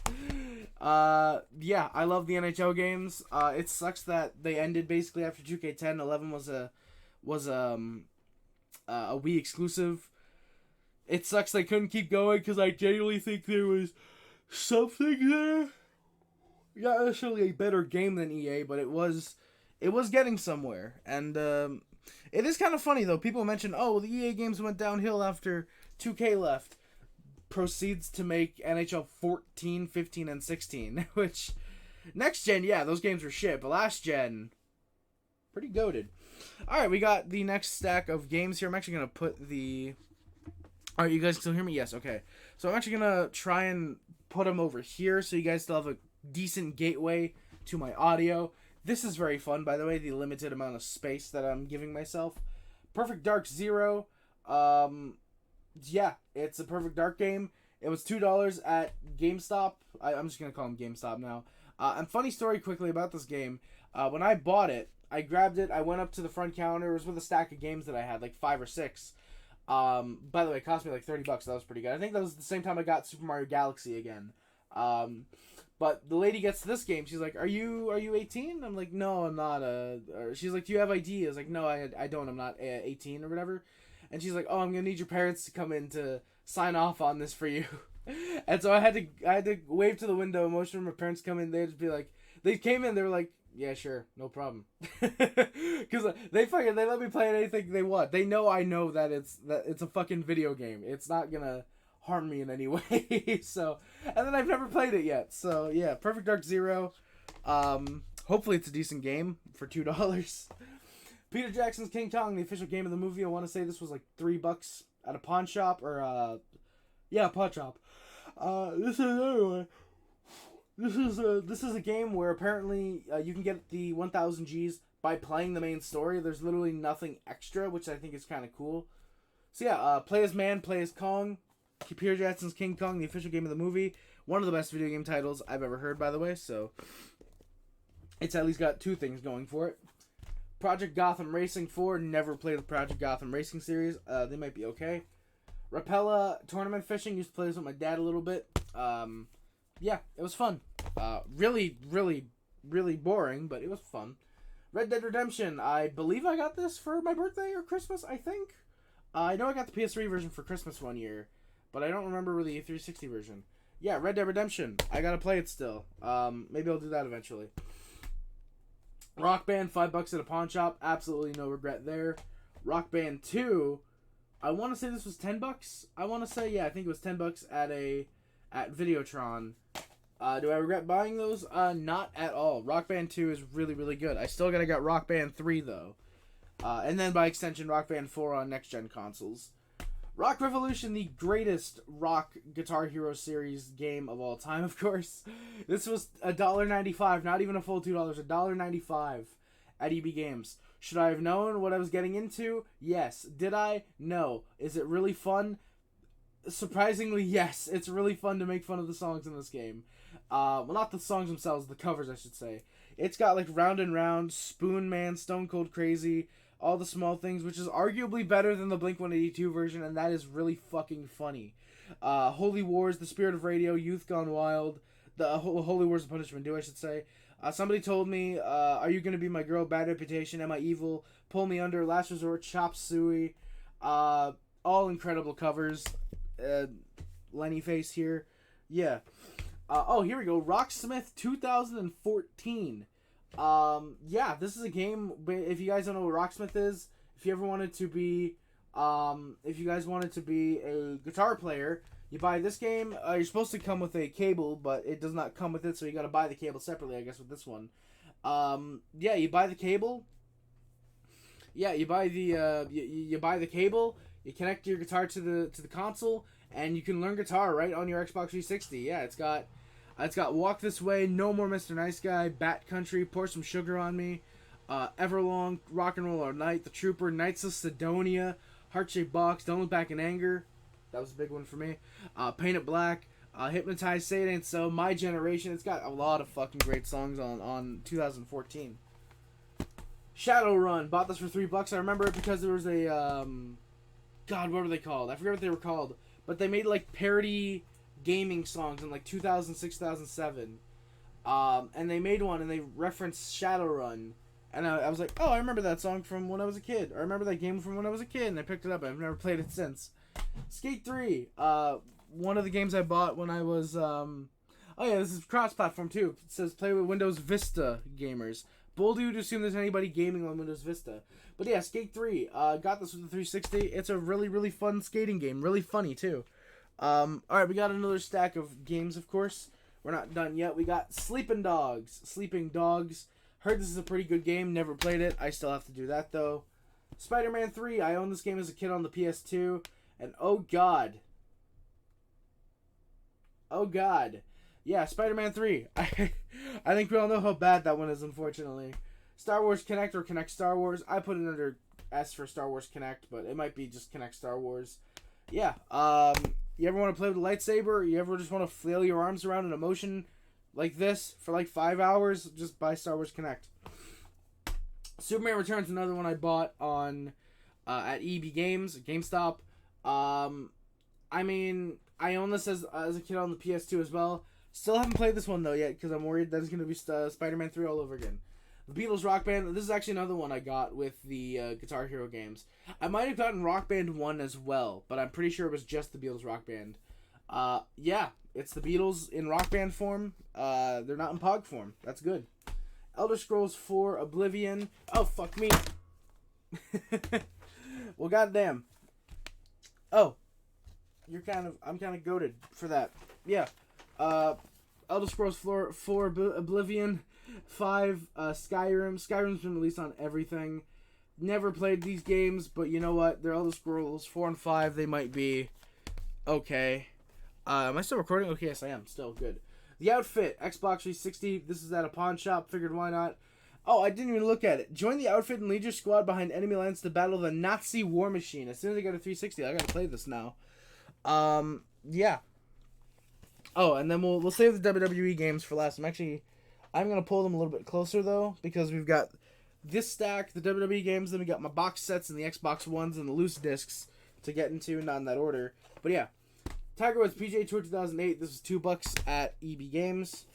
Yeah, I love the NHL games. It sucks that they ended basically after 2K10. 11 was a Wii exclusive. It sucks they couldn't keep going because I genuinely think there was something there. Not necessarily a better game than EA, but it was getting somewhere. And it is kind of funny though. People mention, oh, the EA games went downhill after 2K left. Proceeds to make NHL 14, 15, and 16, which next gen, yeah, those games were shit, but last gen, pretty goated. Alright, we got the next stack of games here. I'm actually going to put the... Alright, you guys still hear me? Yes, okay. So I'm actually going to try and put them over here so you guys still have a decent gateway to my audio. This is very fun, by the way, the limited amount of space that I'm giving myself. Perfect Dark Zero, yeah, it's a Perfect Dark game. It was $2 at GameStop. I'm just going to call them GameStop now. And funny story quickly about this game. When I bought it, I grabbed it. I went up to the front counter. It was with a stack of games that I had, like 5 or 6. By the way, it cost me like $30. That was pretty good. I think that was the same time I got Super Mario Galaxy again. But the lady gets to this game. She's like, "Are you 18?" I'm like, "No, I'm not." She's like, "Do you have ID?" I was like, "No, I don't. I'm not 18 or whatever." And she's like, "Oh, I'm gonna need your parents to come in to sign off on this for you." And so I had to wave to the window, motion for my parents to come in. They'd just be like, they came in, they were like, "Yeah, sure, no problem," because they let me play anything they want. They know I know that it's a fucking video game. It's not gonna harm me in any way. So, and then I've never played it yet. So yeah, Perfect Dark Zero. Hopefully it's a decent game for $2. Peter Jackson's King Kong, the official game of the movie. I want to say this was like $3 at a pawn shop or pawn shop. This is another one. This is a game where apparently you can get the 1000 Gs by playing the main story. There's literally nothing extra, which I think is kind of cool. So yeah, play as man, play as Kong. Peter Jackson's King Kong, the official game of the movie. One of the best video game titles I've ever heard, by the way. So it's at least got 2 things going for it. Project Gotham Racing 4. Never played the Project Gotham Racing series. They might be okay. Rapella Tournament Fishing. Used to play this with my dad a little bit. Yeah, it was fun. Really, really, really boring, but it was fun. Red Dead Redemption. I believe I got this for my birthday or Christmas, I think. I know I got the PS3 version for Christmas one year, but I don't remember the 360 version. Yeah, Red Dead Redemption. I gotta play it still. Maybe I'll do that eventually. Rock Band, $5 at a pawn shop. Absolutely no regret there. Rock Band 2. I want to say this was $10. I want to say, yeah, I think it was $10 at Videotron. Do I regret buying those? Not at all. Rock Band 2 is really, really good. I still gotta get Rock Band 3 though. And then by extension, Rock Band 4 on next-gen consoles. Rock Revolution, the greatest rock Guitar Hero series game of all time, of course. This was $1.95, not even a full $2, $1.95 at EB Games. Should I have known what I was getting into? Yes. Did I? No. Is it really fun? Surprisingly, yes. It's really fun to make fun of the songs in this game. Well, not the songs themselves, the covers, I should say. It's got like Round and Round, Spoon Man, Stone Cold Crazy, All the Small Things, which is arguably better than the Blink-182 version, and that is really fucking funny. Holy Wars, The Spirit of Radio, Youth Gone Wild, the Holy Wars of Punishment Due, I should say. Somebody told me, Are You Gonna Be My Girl, Bad Reputation, Am I Evil, Pull Me Under, Last Resort, Chop Suey. All incredible covers. Lenny Face here. Yeah. Here we go. Rocksmith 2014. Yeah, this is a game. If you guys don't know what Rocksmith is, if you ever wanted to be, if you guys wanted to be a guitar player, you buy this game. You're supposed to come with a cable, but it does not come with it, so you got to buy the cable separately, I guess, with this one. Yeah, you buy the cable. Yeah, you buy the you buy the cable. You connect your guitar to the console, and you can learn guitar right on your Xbox 360. Yeah, it's got It's got Walk This Way, No More Mr. Nice Guy, Bat Country, Pour Some Sugar on Me, Everlong, Rock and Roll All Night, The Trooper, Knights of Sidonia, Heart Shaped Box, Don't Look Back in Anger. That was a big one for me. Paint It Black, Hypnotized, Say It Ain't So, My Generation. It's got a lot of fucking great songs on 2014. Shadowrun, bought this for $3. I remember it because there was a God, what were they called? I forget what they were called, but they made like parody gaming songs in like 2006, 2007. And they made one and they referenced Shadowrun, and I was like, oh, I remember that song from when I was a kid. I remember that game from when I was a kid, and I picked it up. I've never played it since. Skate 3, one of the games I bought when I was oh yeah, this is cross-platform too. It says play with Windows Vista gamers. Bold of you to assume there's anybody gaming on Windows Vista. But yeah, Skate 3. Got this with the 360. It's a really, really fun skating game. Really funny, too. Alright, we got another stack of games, of course. We're not done yet. We got Sleeping Dogs. Sleeping Dogs. Heard this is a pretty good game. Never played it. I still have to do that, though. Spider-Man 3. I owned this game as a kid on the PS2. And oh, God. Oh, God. Yeah, Spider-Man 3. I think we all know how bad that one is, unfortunately. Star Wars Connect or Connect Star Wars. I put it under S for Star Wars Connect, but it might be just Connect Star Wars. Yeah, you ever want to play with a lightsaber? You ever just want to flail your arms around in a motion like this for like 5 hours? Just buy Star Wars Connect. Superman Returns, another one I bought on at EB Games, GameStop. I mean, I own this as a kid on the PS2 as well. Still haven't played this one, though, yet, because I'm worried that it's going to be Spider-Man 3 all over again. The Beatles Rock Band. This is actually another one I got with the Guitar Hero games. I might have gotten Rock Band 1 as well, but I'm pretty sure it was just the Beatles Rock Band. Yeah, it's the Beatles in Rock Band form. They're not in Pog form. That's good. Elder Scrolls 4 Oblivion. Oh, fuck me. Well, goddamn. Oh. I'm kind of goated for that. Yeah. Elder Scrolls 4 Oblivion, 5 Skyrim. Skyrim's been released on everything. Never played these games, but you know what? They're Elder Scrolls 4 and 5. They might be okay. Am I still recording? Okay, yes, I am. Still good. The Outfit, Xbox 360. This is at a pawn shop. Figured why not? Oh, I didn't even look at it. Join the Outfit and lead your squad behind enemy lines to battle the Nazi war machine. As soon as I got a 360, I gotta play this now. Yeah. Oh, and then we'll save the WWE games for last. I'm gonna pull them a little bit closer though, because we've got this stack, the WWE games, then we got my box sets and the Xbox Ones and the loose discs to get into, not in that order. But yeah, Tiger Woods PGA Tour 2008. This was $2 at EB Games.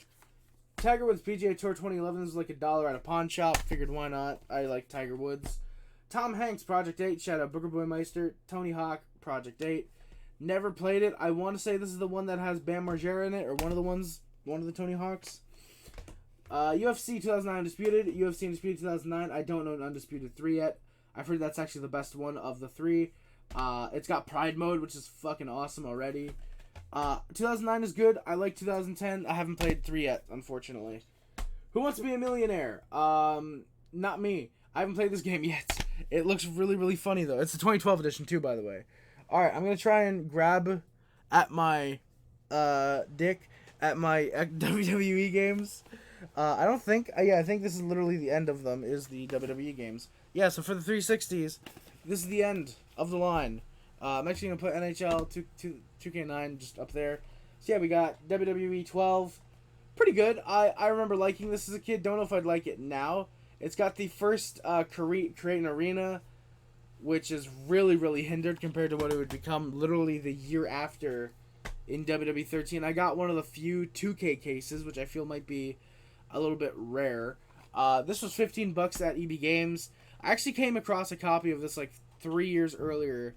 Tiger Woods PGA Tour 2011. This was like $1 at a pawn shop. Figured why not? I like Tiger Woods. Tom Hanks Project 8. Shout out Booger Boy Meister. Tony Hawk Project 8. Never played it. I want to say this is the one that has Bam Margera in it, or one of the Tony Hawks. UFC 2009 Undisputed. UFC Undisputed 2009. I don't know Undisputed 3 yet. I've heard that's actually the best one of the 3. It's got Pride Mode, which is fucking awesome already. 2009 is good. I like 2010. I haven't played 3 yet, unfortunately. Who Wants to Be a Millionaire? Not me. I haven't played this game yet. It looks really, really funny, though. It's the 2012 edition, too, by the way. Alright, I'm going to try and grab at my dick at my WWE games. I think this is literally the end of them, is the WWE games. Yeah, so for the 360s, this is the end of the line. I'm actually going to put NHL 2K9 just up there. So yeah, we got WWE 12. Pretty good. I remember liking this as a kid. Don't know if I'd like it now. It's got the first create an arena, which is really, really hindered compared to what it would become literally the year after in WWE 13. I got one of the few 2K cases, which I feel might be a little bit rare. This was $15 at EB Games. I actually came across a copy of this like 3 years earlier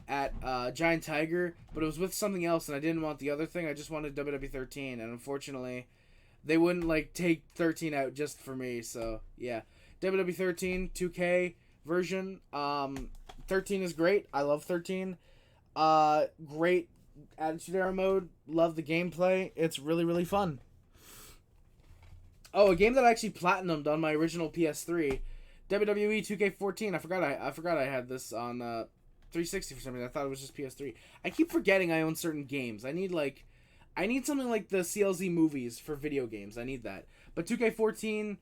at Giant Tiger, but it was with something else, and I didn't want the other thing. I just wanted WWE 13, and unfortunately, they wouldn't like take 13 out just for me. So yeah, WWE 13 2K version. 13 is great. I love 13. Great Attitude Era mode. Love the gameplay. It's really, really fun. Oh, a game that I actually platinumed on my original PS3, WWE 2K14. I forgot I had this on 360 for some reason. I thought it was just PS3. I keep forgetting I own certain games. I I need something like the CLZ movies for video games. I need that. But 2K14,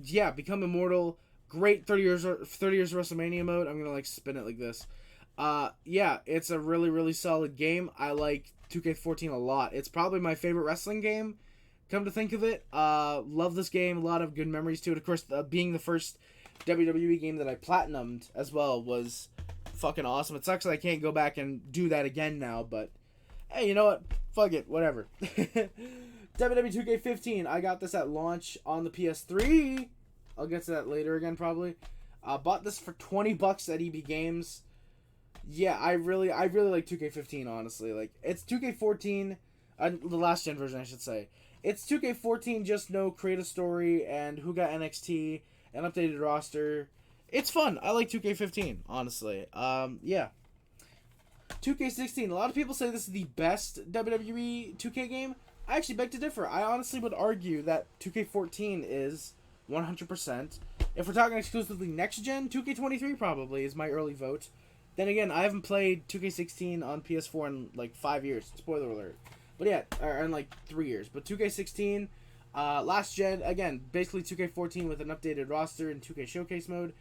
yeah, Become Immortal. Great 30 years WrestleMania mode. I'm gonna like spin it like this. Yeah, it's a really, really solid game. I like 2K14 a lot. It's probably my favorite wrestling game, come to think of it. Love this game. A lot of good memories to it. Of course, being the first WWE game that I platinumed as well was fucking awesome. It sucks that I can't go back and do that again now, but hey, you know what? Fuck it. Whatever. WWE 2K15. I got this at launch on the PS3. I'll get to that later again, probably. Bought this for $20 at EB Games. Yeah, I really like 2K15, honestly. Like, it's 2K14, the last gen version, I should say. It's 2K14, just no create a story and who got NXT, an updated roster. It's fun. I like 2K15, honestly. Yeah. 2K16. A lot of people say this is the best WWE 2K game. I actually beg to differ. I honestly would argue that 2K14 is 100%. If we're talking exclusively next gen, 2K23 probably is my early vote. Then again, I haven't played 2K16 on PS4 in like 5 years. Spoiler alert. But yeah, or in like 3 years. But 2K16, last gen, again, basically 2K14 with an updated roster and 2K Showcase mode.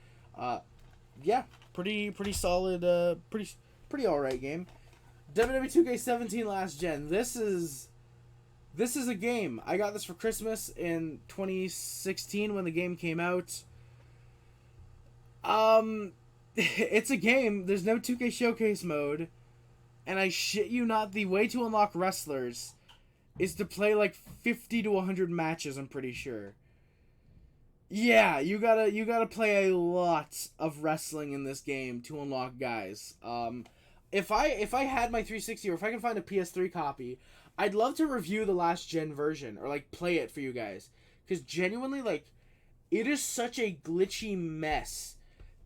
Yeah, pretty solid, pretty alright game. WWE 2K17 last gen. This is a game. I got this for Christmas in 2016 when the game came out. It's a game. There's no 2K Showcase mode. And I shit you not, the way to unlock wrestlers is to play like 50 to 100 matches, I'm pretty sure. Yeah, you gotta play a lot of wrestling in this game to unlock guys. If I had my 360 or if I can find a PS3 copy, I'd love to review the last gen version or like play it for you guys. Because genuinely, like, it is such a glitchy mess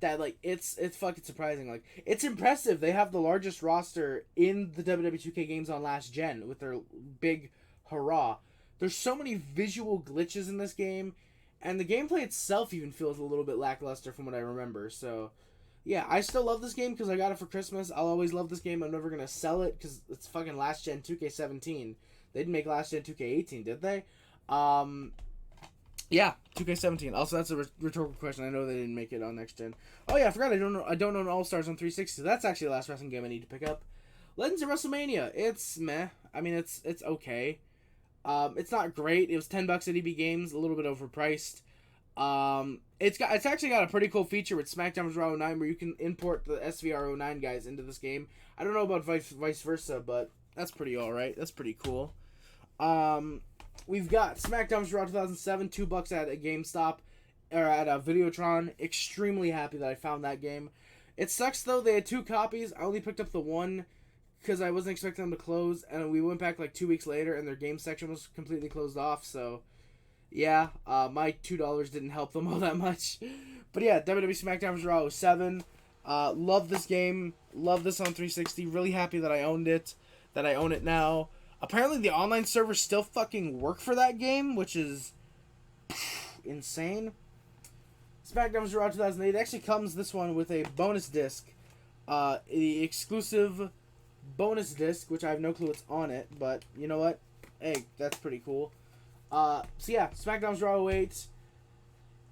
that like it's fucking surprising. Like, it's impressive. They have the largest roster in the WWE 2K games on last gen with their big hurrah. There's so many visual glitches in this game, and the gameplay itself even feels a little bit lackluster from what I remember. So, yeah, I still love this game because I got it for Christmas. I'll always love this game. I'm never gonna sell it because it's fucking last gen 2K17. They didn't make last gen 2K18, did they? Yeah, 2K17. Also, that's a rhetorical question. I know they didn't make it on next gen. Oh yeah, I forgot. I don't own All Stars on 360. That's actually the last wrestling game I need to pick up. Legends of WrestleMania. It's meh. I mean, it's okay. It's not great. It was $10 at EB Games, a little bit overpriced. It's actually got a pretty cool feature with SmackDown vs. Raw 09 where you can import the SVR 09 guys into this game. I don't know about vice versa, but that's pretty alright. That's pretty cool. We've got SmackDown vs. Raw 2007, $2 at a GameStop, or at a Videotron. Extremely happy that I found that game. It sucks though, they had 2 copies. I only picked up the one because I wasn't expecting them to close, and we went back like 2 weeks later and their game section was completely closed off, so yeah, my $2 didn't help them all that much. But yeah, WWE SmackDown vs. Raw 07. Love this game. Love this on 360. Really happy that I owned it. That I own it now. Apparently the online servers still fucking work for that game, which is insane. SmackDown vs. Raw 2008 actually comes, this one, with a bonus disc. The exclusive bonus disc, which I have no clue what's on it, but you know what? Hey, that's pretty cool. So yeah, SmackDown vs. Raw 08.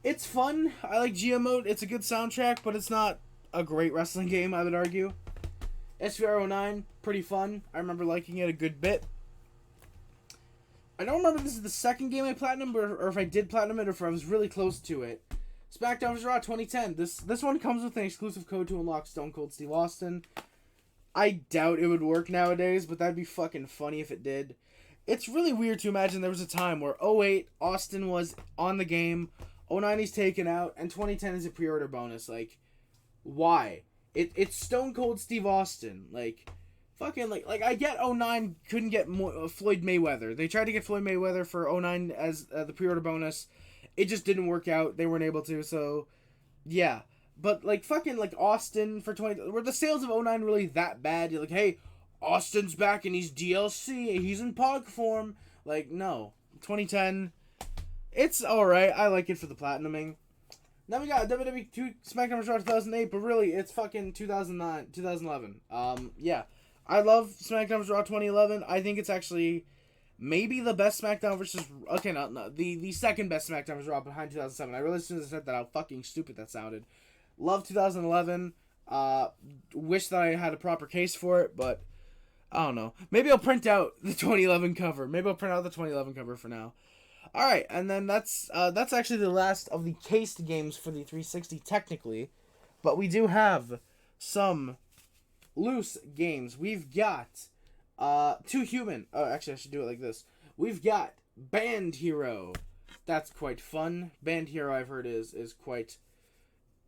It's fun. I like Geo mode. It's a good soundtrack, but it's not a great wrestling game, I would argue. SVR 09, pretty fun. I remember liking it a good bit. I don't remember if this is the second game I platinumed, or if I did platinum it, or if I was really close to it. SmackDown vs. Raw 2010. This one comes with an exclusive code to unlock Stone Cold Steve Austin. I doubt it would work nowadays, but that'd be fucking funny if it did. It's really weird to imagine there was a time where 08, Austin was on the game, 09 he's taken out, and 2010 is a pre-order bonus. Like, why? It's Stone Cold Steve Austin. Like, fucking, like I get 09 couldn't get Floyd Mayweather. They tried to get Floyd Mayweather for 09 as the pre-order bonus. It just didn't work out. They weren't able to, so, yeah. But, like, fucking, like, Austin for 20... Were the sales of 09 really that bad? You're like, hey, Austin's back and he's DLC. He's in POG form. Like, no. 2010, it's alright. I like it for the platinuming. Then we got WWE 2 SmackDown vs. Raw 2008, but really, it's fucking 2009, 2011. Yeah. I love SmackDown vs. Raw 2011. I think it's actually maybe the best SmackDown versus... Okay, no. The second best SmackDown vs. Raw behind 2007. I realized as soon as I said that how fucking stupid that sounded. Love 2011. Wish that I had a proper case for it, but I don't know. Maybe I'll print out the 2011 cover. Maybe I'll print out the 2011 cover for now. All right, and then that's actually the last of the cased games for the 360 technically, but we do have some loose games. We've got Two Human. Oh, actually, I should do it like this. We've got Band Hero. That's quite fun. Band Hero, I've heard, is quite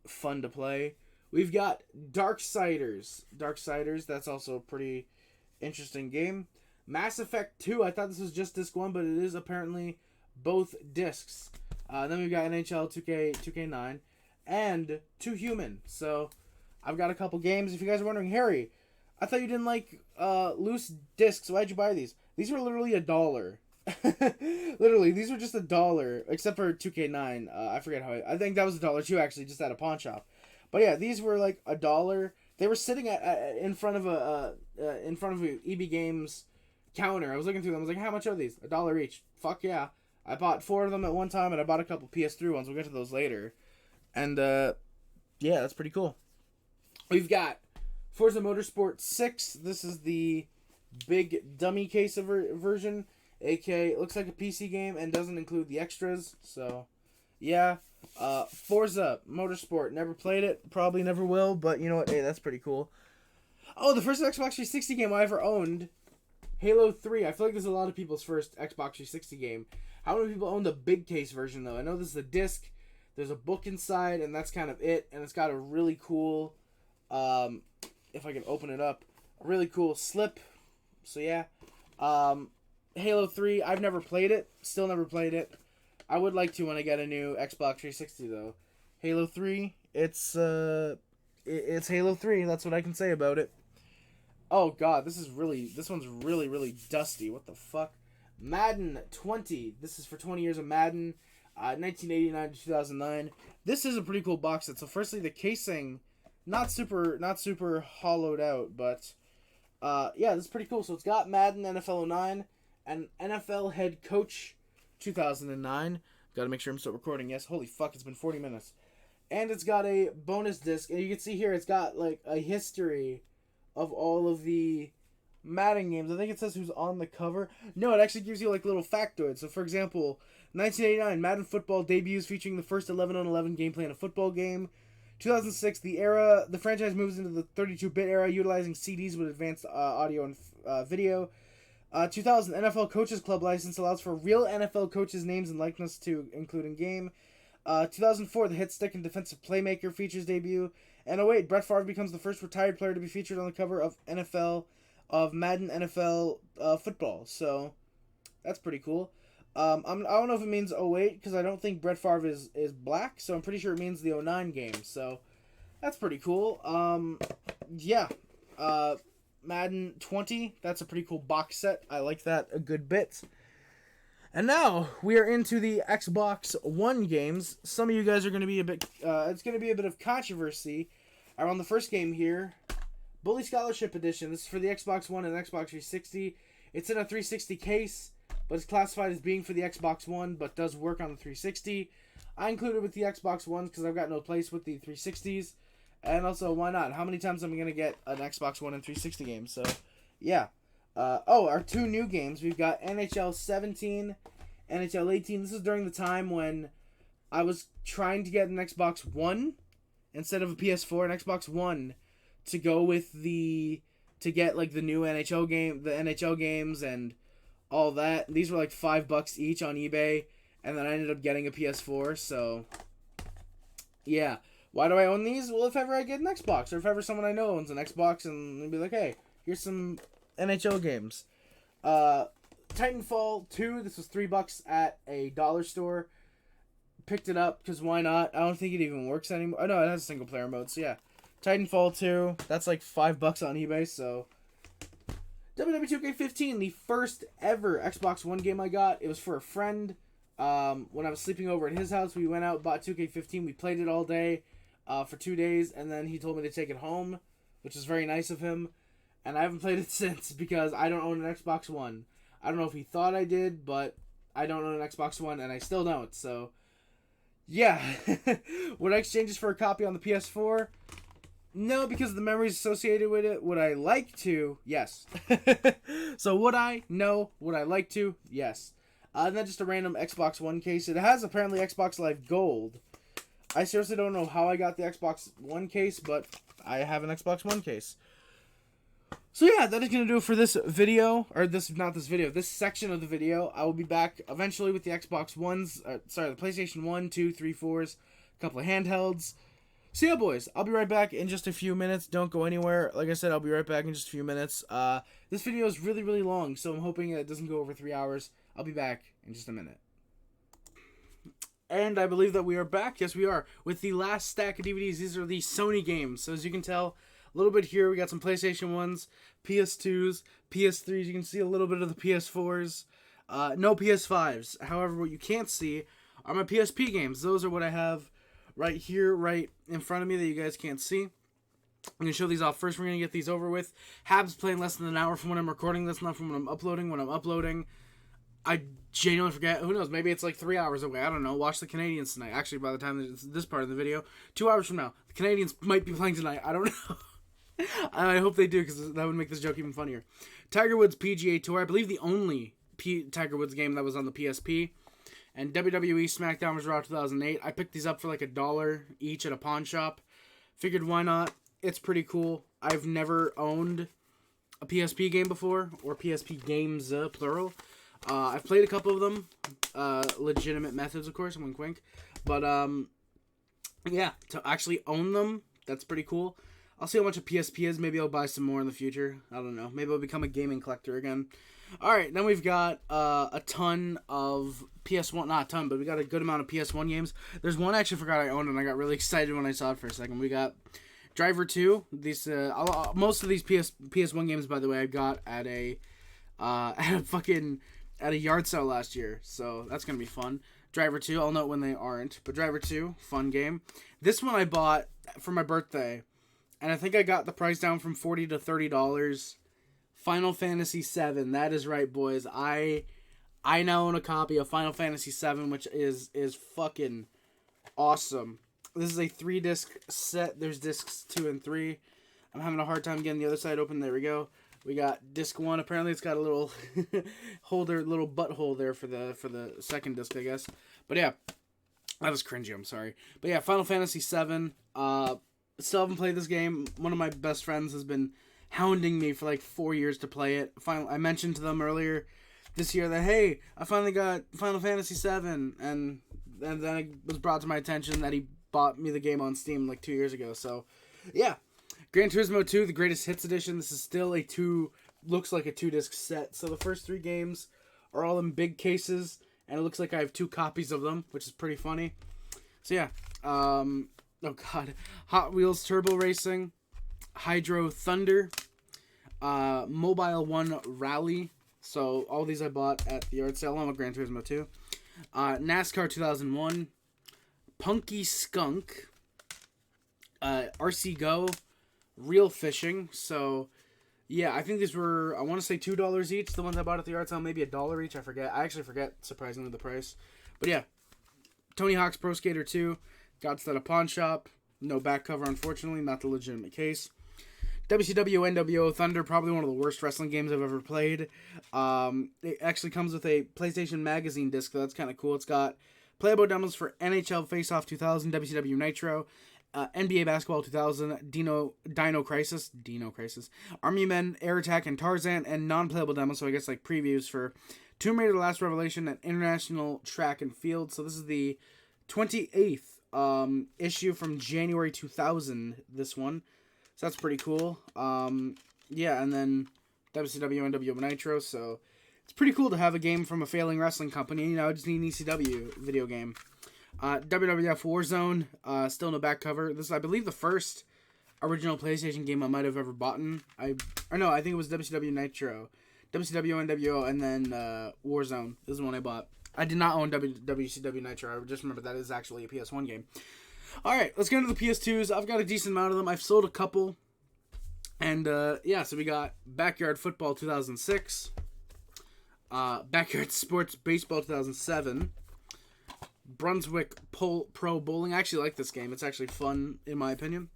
fun to play. We've got Darksiders. That's also a pretty interesting game. Mass Effect 2, I thought this was just disc 1, but it is apparently both discs. Then we've got NHL 2K9, and Two Human. So, I've got a couple games. If you guys are wondering, Harry, I thought you didn't like loose discs. Why'd you buy these? These were literally $1. Literally, these were just $1, except for 2K9. I forget how I think that was $1 too, actually, just at a pawn shop. But yeah, these were like $1. They were sitting in front of a EB Games counter. I was looking through them. I was like, how much are these? $1 each. Fuck yeah. I bought 4 of them at one time, and I bought a couple PS3 ones. We'll get to those later. And yeah, that's pretty cool. We've got Forza Motorsport 6. This is the big dummy case version. AK, it looks like a PC game and doesn't include the extras. So, yeah. Forza Motorsport. Never played it. Probably never will. But you know what? Hey, that's pretty cool. Oh, the first Xbox 360 game I ever owned. Halo 3. I feel like this is a lot of people's first Xbox 360 game. How many people own the big case version, though? I know this is a disc. There's a book inside, and that's kind of it. And it's got a really cool, if I can open it up, a really cool slip. So, yeah. Halo 3, I've never played it. Still never played it. I would like to when I get a new Xbox 360, though. Halo 3, it's Halo 3. That's what I can say about it. Oh, God, this one's really, really dusty. What the fuck? Madden 20. This is for 20 years of Madden, 1989 to 2009. This is a pretty cool box set. So, firstly, the casing, not super hollowed out, but yeah, this is pretty cool. So, it's got Madden NFL 09 and NFL Head Coach 2009. Gotta make sure I'm still recording. Yes, holy fuck, it's been 40 minutes. And it's got a bonus disc, and you can see here it's got like a history of all of the Madden games. I think it says who's on the cover. No, it actually gives you like little factoids. So, for example, 1989 Madden Football debuts featuring the first 11-on-11 gameplay in a football game. 2006, the franchise moves into the 32-bit era, utilizing CDs with advanced audio and video. 2000 NFL Coaches Club license allows for real NFL coaches' names and likeness to include in game. 2004, the hit stick and defensive playmaker features debut. And 2008, Brett Favre becomes the first retired player to be featured on the cover of Madden NFL football. So that's pretty cool. I don't know if it means 2008 because I don't think Brett Favre is black, so I'm pretty sure it means the 2009 game. So that's pretty cool. Yeah. Madden 20, that's a pretty cool box set. I like that a good bit. And now we are into the Xbox One games. Some of you guys are going to be it's going to be a bit of controversy around the first game here. Bully Scholarship Edition. This is for the Xbox One and Xbox 360. It's in a 360 case, but it's classified as being for the Xbox One, but does work on the 360. I included with the Xbox Ones because I've got no place with the 360s. And also, why not? How many times am I going to get an Xbox One and 360 game? So, yeah. Our 2 new games. We've got NHL 17, NHL 18. This is during the time when I was trying to get an Xbox One instead of a PS4, an Xbox One to go with to get like the new NHL game, the NHL games and all that. These were like $5 each on eBay, and then I ended up getting a PS4. So, yeah. Why do I own these? Well, if ever I get an Xbox, or if ever someone I know owns an Xbox, and they'll be like, hey, here's some NHL games. Titanfall 2, this was $3 at a dollar store. Picked it up, because why not? I don't think it even works anymore. Oh, no, it has a single player mode, so yeah. Titanfall 2, that's like $5 on eBay, so... WWE 2K15, the first ever Xbox One game I got. It was for a friend. When I was sleeping over at his house, we went out, bought 2K15, we played it all day. For 2 days, and then he told me to take it home, which is very nice of him. and I haven't played it since because I don't own an Xbox One. I don't know if he thought I did, but I don't own an Xbox One, and I still don't. So, yeah. Would I exchange this for a copy on the PS4? No, because of the memories associated with it. Would I like to? Yes. So would I? No. Would I like to? Yes. And then just a random Xbox One case. It has apparently Xbox Live Gold. I seriously don't know how I got the Xbox One case, but I have an Xbox One case. So yeah, that is going to do it for this video, or this section of the video. I will be back eventually with the Xbox Ones, the PlayStation 1, 2, 3, 4s, a couple of handhelds. So yeah, boys, I'll be right back in just a few minutes. Don't go anywhere. Like I said, I'll be right back in just a few minutes. This video is really, really long, so I'm hoping it doesn't go over 3 hours. I'll be back in just a minute. And I believe that we are back. Yes, we are. With the last stack of DVDs, these are the Sony games. So as you can tell, a little bit here, we got some PlayStation 1s, PS2s, PS3s. You can see a little bit of the PS4s. No PS5s. However, what you can't see are my PSP games. Those are what I have right here, right in front of me that you guys can't see. I'm going to show these off first. We're going to get these over with. Habs playing less than an hour from when I'm recording this, not from when I'm uploading. When I'm uploading, I genuinely forget. Who knows? Maybe it's like 3 hours away. I don't know. Watch the Canadians tonight. Actually, by the time this part of the video, 2 hours from now, the Canadians might be playing tonight. I don't know. I hope they do, because that would make this joke even funnier. Tiger Woods PGA Tour. I believe the only Tiger Woods game that was on the PSP. And WWE SmackDown vs. Raw 2008. I picked these up for like $1 each at a pawn shop. Figured why not? It's pretty cool. I've never owned a PSP game before, or PSP games, plural. I've played a couple of them. Legitimate methods, of course. Wink, wink. But, yeah, to actually own them, that's pretty cool. I'll see how much a PSP is. Maybe I'll buy some more in the future. I don't know. Maybe I'll become a gaming collector again. Alright, then we've got a ton of PS1. Not a ton, but we got a good amount of PS1 games. There's one I actually forgot I owned, and I got really excited when I saw it for a second. We got Driver 2. These most of these PS1 games, by the way, I got at a yard sale last year. So that's going to be fun. Driver 2, I'll note when they aren't. But Driver 2, fun game. This one I bought for my birthday. And I think I got the price down from $40 to $30. Final Fantasy VII. That is right, boys. I now own a copy of Final Fantasy VII, which is fucking awesome. This is a 3-disc set. There's discs 2 and 3. I'm having a hard time getting the other side open. There we go. We got disc 1. Apparently, it's got a little little butthole there for the second disc, I guess. But yeah, that was cringy. I'm sorry. But yeah, Final Fantasy VII. Still haven't played this game. One of my best friends has been hounding me for like 4 years to play it. I mentioned to them earlier this year that, hey, I finally got Final Fantasy VII, and then it was brought to my attention that he bought me the game on Steam like 2 years ago. So, yeah. Gran Turismo 2, the Greatest Hits Edition. This is still looks like a 2-disc set. So the first 3 games are all in big cases, and it looks like I have 2 copies of them, which is pretty funny. So, yeah. Oh god, Hot Wheels Turbo Racing, Hydro Thunder, Mobile 1 Rally. So all these I bought at the yard sale along with Gran Turismo 2. NASCAR 2001, Punky Skunk, RC Go, Real Fishing. So yeah, I think these were, I want to say $2 each. The ones I bought at the yard sale, maybe $1 each. I forget. I actually forget, surprisingly, the price. But yeah, Tony Hawk's Pro Skater 2. Got this at a pawn shop. No back cover, unfortunately. Not the legitimate case. WCW NWO Thunder, probably one of the worst wrestling games I've ever played. It actually comes with a PlayStation Magazine disc, so that's kind of cool. It's got playable demos for NHL Face-Off 2000, WCW Nitro, NBA Basketball 2000, Dino Crisis, Army Men, Air Attack, and Tarzan, and non-playable demos, so I guess like previews for Tomb Raider The Last Revelation and International Track and Field. So this is the 28th issue from January 2000, this one. So that's pretty cool. Yeah, and then WCW and NWO Nitro, so it's pretty cool to have a game from a failing wrestling company. You know, I just need an ECW video game. WWF Warzone, still no back cover. This is, I believe, the first original PlayStation game I might have ever bought. I think it was WCW Nitro. WCW NWO, and then Warzone. This is the one I bought. I did not own WCW Nitro. I just remember that is actually a PS1 game. Alright, let's get into the PS2s. I've got a decent amount of them. I've sold a couple. And yeah, so we got Backyard Football 2006, Backyard Sports Baseball 2007, Brunswick Pro Bowling. I actually like this game. It's actually fun, in my opinion.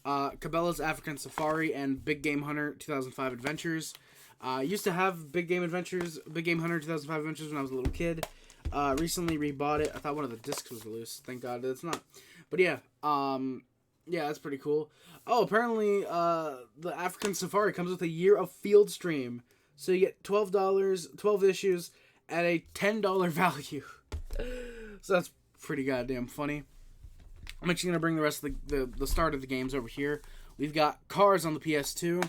Cabela's African Safari and Big Game Hunter 2005 Adventures. I used to have Big Game Hunter 2005 Adventures when I was a little kid. Recently rebought it. I thought one of the discs was loose. Thank God it's not. But yeah, yeah, that's pretty cool. Oh, apparently, the African Safari comes with a year of field stream. So you get $12, 12 issues at a $10 value. So that's pretty goddamn funny. I'm actually going to bring the rest of the start of the games over here. We've got Cars on the PS2,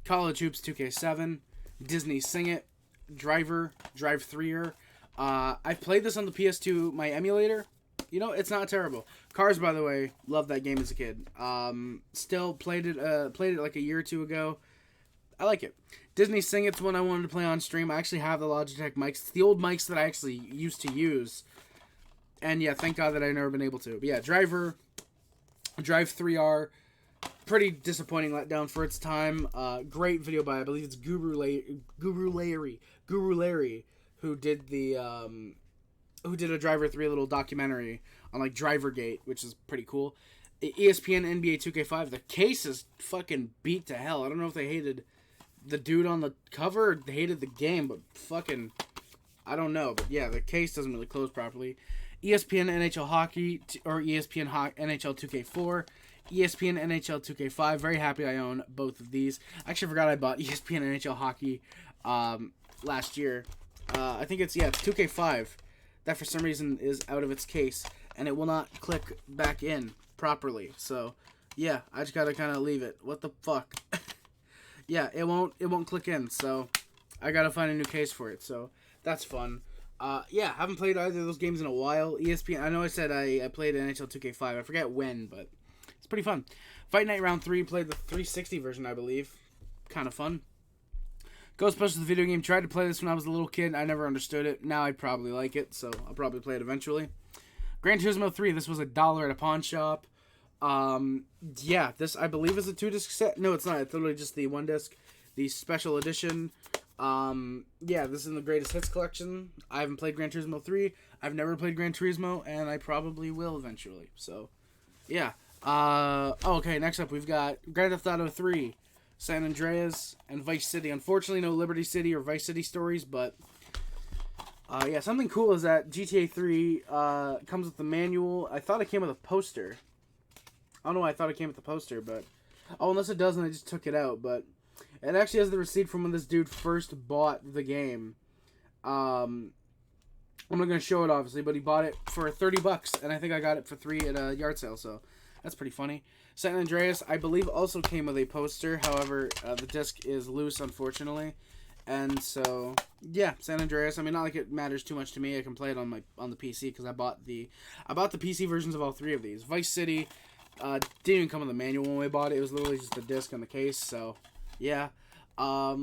College Hoops 2K7, Disney Sing It, Drive 3er. I've played this on the PS2, my emulator. You know, it's not terrible. Cars, by the way, loved that game as a kid. Still played it like a year or two ago. I like it. Disney Sing It's one I wanted to play on stream. I actually have the Logitech mics. It's the old mics that I actually used to use. And yeah, thank God that I've never been able to. But yeah, Drive 3R. Pretty disappointing letdown for its time. Great video by, I believe it's Guru Larry, who did a Driver 3 little documentary on like Drivergate, which is pretty cool. ESPN NBA 2K5. The case is fucking beat to hell. I don't know if they hated the dude on the cover or they hated the game, but fucking, I don't know. But yeah, the case doesn't really close properly. ESPN NHL Hockey or ESPN NHL 2K4. ESPN NHL 2K5. Very happy I own both of these. I actually forgot I bought ESPN NHL Hockey last year. I think it's 2K5. That for some reason is out of its case and it will not click back in properly. So yeah, I just gotta kind of leave it. What the fuck? Yeah, it won't click in. So I gotta find a new case for it. So that's fun. Yeah, haven't played either of those games in a while. ESPN. I know I said I played NHL 2K5. I forget when, but it's pretty fun. Fight Night Round 3. Played the 360 version, I believe. Kind of fun. Ghostbusters the video game. Tried to play this when I was a little kid. I never understood it. Now I'd probably like it, so I'll probably play it eventually. Gran Turismo 3. This was $1 at a pawn shop. Yeah, this I believe is a 2-disc set. No, it's not. It's literally just the 1-disc. The special edition. Yeah, this is in the Greatest Hits collection. I haven't played Gran Turismo 3. I've never played Gran Turismo, and I probably will eventually. So, yeah. Okay, next up we've got Grand Theft Auto 3. San Andreas, and Vice City. Unfortunately, no Liberty City or Vice City stories, but yeah, something cool is that GTA 3 comes with the manual. I thought it came with a poster. I don't know why I thought it came with a poster, but unless it doesn't, I just took it out. But it actually has the receipt from when this dude first bought the game. I'm not gonna show it obviously, but he bought it for $30, and I think I got it for $3 at a yard sale. So that's pretty funny. San Andreas, I believe, also came with a poster. However, the disc is loose, unfortunately. And so, yeah, San Andreas. I mean, not like it matters too much to me. I can play it on the PC because I bought the PC versions of all three of these. Vice City didn't even come with a manual when we bought it. It was literally just the disc and the case. So, yeah. I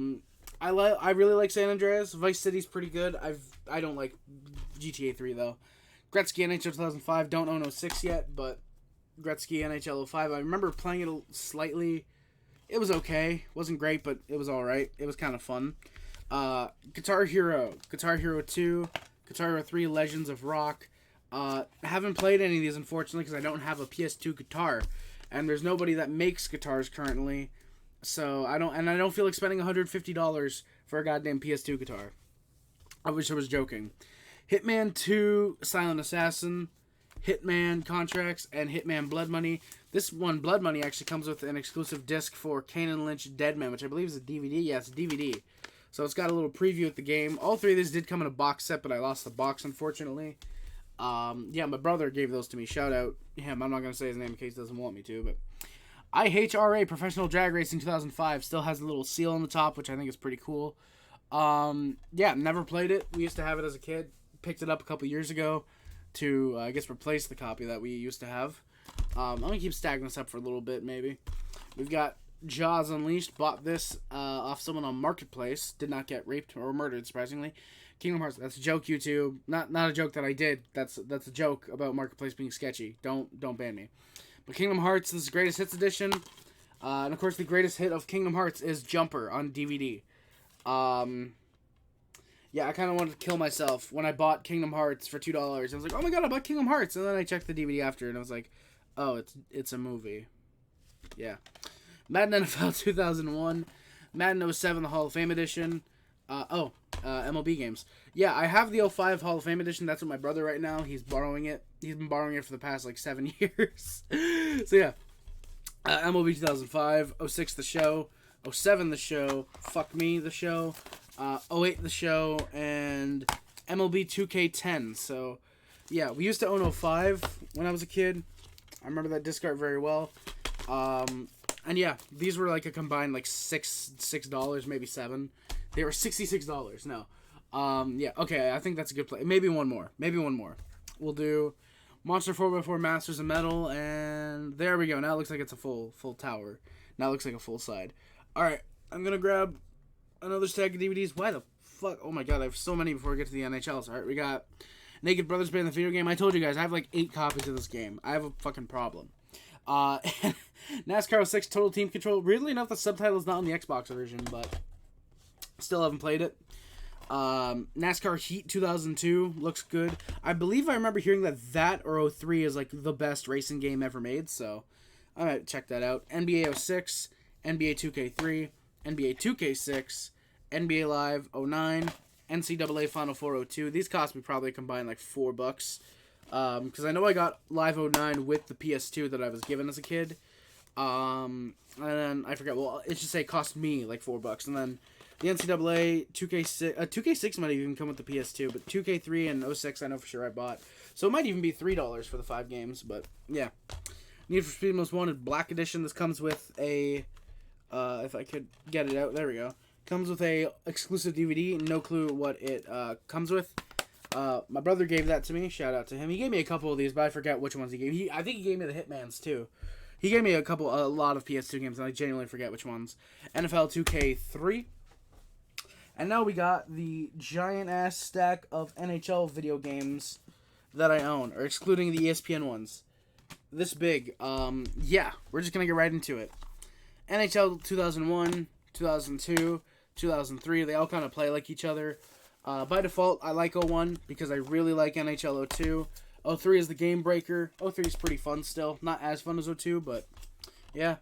really like San Andreas. Vice City's pretty good. I don't like GTA 3 though. Gretzky NHL 2005. Don't own 06 yet, but Gretzky NHL 05. I remember playing it slightly. It was okay. Wasn't great, but it was alright. It was kind of fun. Guitar Hero 2, Guitar Hero 3, Legends of Rock. Haven't played any of these, unfortunately, because I don't have a PS2 guitar. And there's nobody that makes guitars currently. So, I don't feel like spending $150 for a goddamn PS2 guitar. I wish I was joking. Hitman 2, Silent Assassin, Hitman Contracts, and Hitman Blood Money. This one, Blood Money, actually comes with an exclusive disc for Kane and Lynch Deadman, which I believe is a DVD. Yeah, it's a DVD. So it's got a little preview of the game. All three of these did come in a box set, but I lost the box, unfortunately. Yeah, my brother gave those to me. Shout out him. I'm not going to say his name in case he doesn't want me to, but IHRA Professional Drag Racing 2005 still has a little seal on the top, which I think is pretty cool. Yeah, never played it. We used to have it as a kid. Picked it up a couple years ago to, I guess, replace the copy that we used to have. I'm going to keep stacking this up for a little bit, maybe. We've got Jaws Unleashed. Bought this off someone on Marketplace. Did not get raped or murdered, surprisingly. Kingdom Hearts. That's a joke, YouTube. Not a joke that I did. That's a joke about Marketplace being sketchy. Don't ban me. But Kingdom Hearts, this is Greatest Hits Edition. And of course, the greatest hit of Kingdom Hearts is Jumper on DVD. Yeah, I kind of wanted to kill myself when I bought Kingdom Hearts for $2. I was like, oh my god, I bought Kingdom Hearts, and then I checked the DVD after, and I was like, oh, it's a movie. Yeah. Madden NFL 2001, Madden 07, the Hall of Fame edition. MLB games. Yeah, I have the 05 Hall of Fame edition. That's with my brother right now. He's borrowing it. He's been borrowing it for the past, 7 years. So, yeah. MLB 2005, 06 the show, 07 the show, Fuck Me the show, 08 the show, and MLB 2K10. So, yeah, we used to own 05 when I was a kid. I remember that disc art very well. And yeah, these were a combined $6, maybe $7. They were $66. No. Yeah, okay, I think that's a good play. Maybe one more. We'll do Monster 4x4 Masters of Metal, and there we go. Now it looks like it's a full tower. Now it looks like a full side. Alright, I'm gonna grab another stack of DVDs. Why the fuck? Oh my god, I have so many before we get to the NHLs. Alright, we got Naked Brothers Band, the video game. I told you guys, I have 8 copies of this game. I have a fucking problem. NASCAR 06 Total Team Control. Weirdly enough, the subtitle's not on the Xbox version, but still haven't played it. NASCAR Heat 2002 looks good. I believe I remember hearing that or 03 is the best racing game ever made, so I might check that out. NBA 06, NBA 2K3, NBA 2K6, NBA Live 09, NCAA Final Four 02. These cost me probably combined $4. Because I know I got Live 09 with the PS2 that I was given as a kid. And then I forget. Well, it should say it cost me $4. And then the NCAA 2K6, 2K6 might even come with the PS2, but 2K3 and 06 I know for sure I bought. So it might even be $3 for the 5 games. But yeah, Need for Speed Most Wanted Black Edition. This comes with a, if I could get it out, there we go. Comes with a exclusive DVD. No clue what it comes with. My brother gave that to me. Shout out to him. He gave me a couple of these, but I forget which ones he gave. I think he gave me the Hitmans too. He gave me a lot of PS2 games, and I genuinely forget which ones. NFL 2K3. And now we got the giant ass stack of NHL video games that I own, or excluding the ESPN ones. This big. Yeah, we're just gonna get right into it. NHL 2001, 2002, 2003. They all kind of play like each other. By default, I like 01 because I really like NHL 02. 03 is the game breaker. 03 is pretty fun still. Not as fun as 02, but yeah.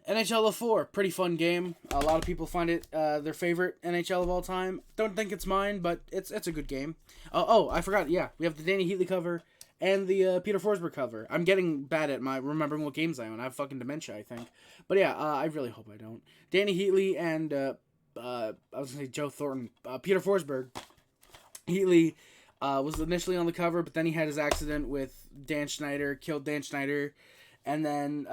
NHL 04, pretty fun game. A lot of people find it their favorite NHL of all time. Don't think it's mine, but it's a good game. Oh, I forgot. Yeah, we have the Danny Heatley cover and the Peter Forsberg cover. I'm getting bad at my remembering what games I own. I have fucking dementia, I think. But yeah, I really hope I don't. Danny Heatley and I was gonna say Joe Thornton. Peter Forsberg. Heatley was initially on the cover, but then he had his accident with Dan Schneider, killed Dan Schneider. And then,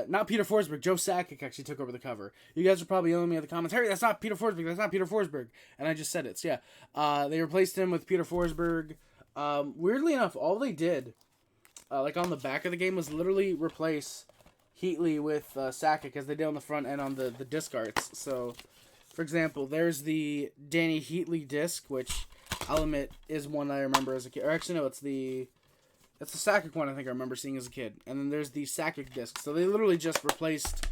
not Peter Forsberg, Joe Sakic actually took over the cover. You guys are probably yelling me in the comments, Harry, that's not Peter Forsberg, that's not Peter Forsberg. And I just said it, so yeah. They replaced him with Peter Forsberg. Weirdly enough, all they did, on the back of the game, was literally replace Heatley with Sakic, as they did on the front and on the disc arts. So, for example, there's the Danny Heatley disc, which I'll admit is one I remember as a kid. Or actually, no, it's the Sakic one I think I remember seeing as a kid. And then there's the Sakic disc. So they literally just replaced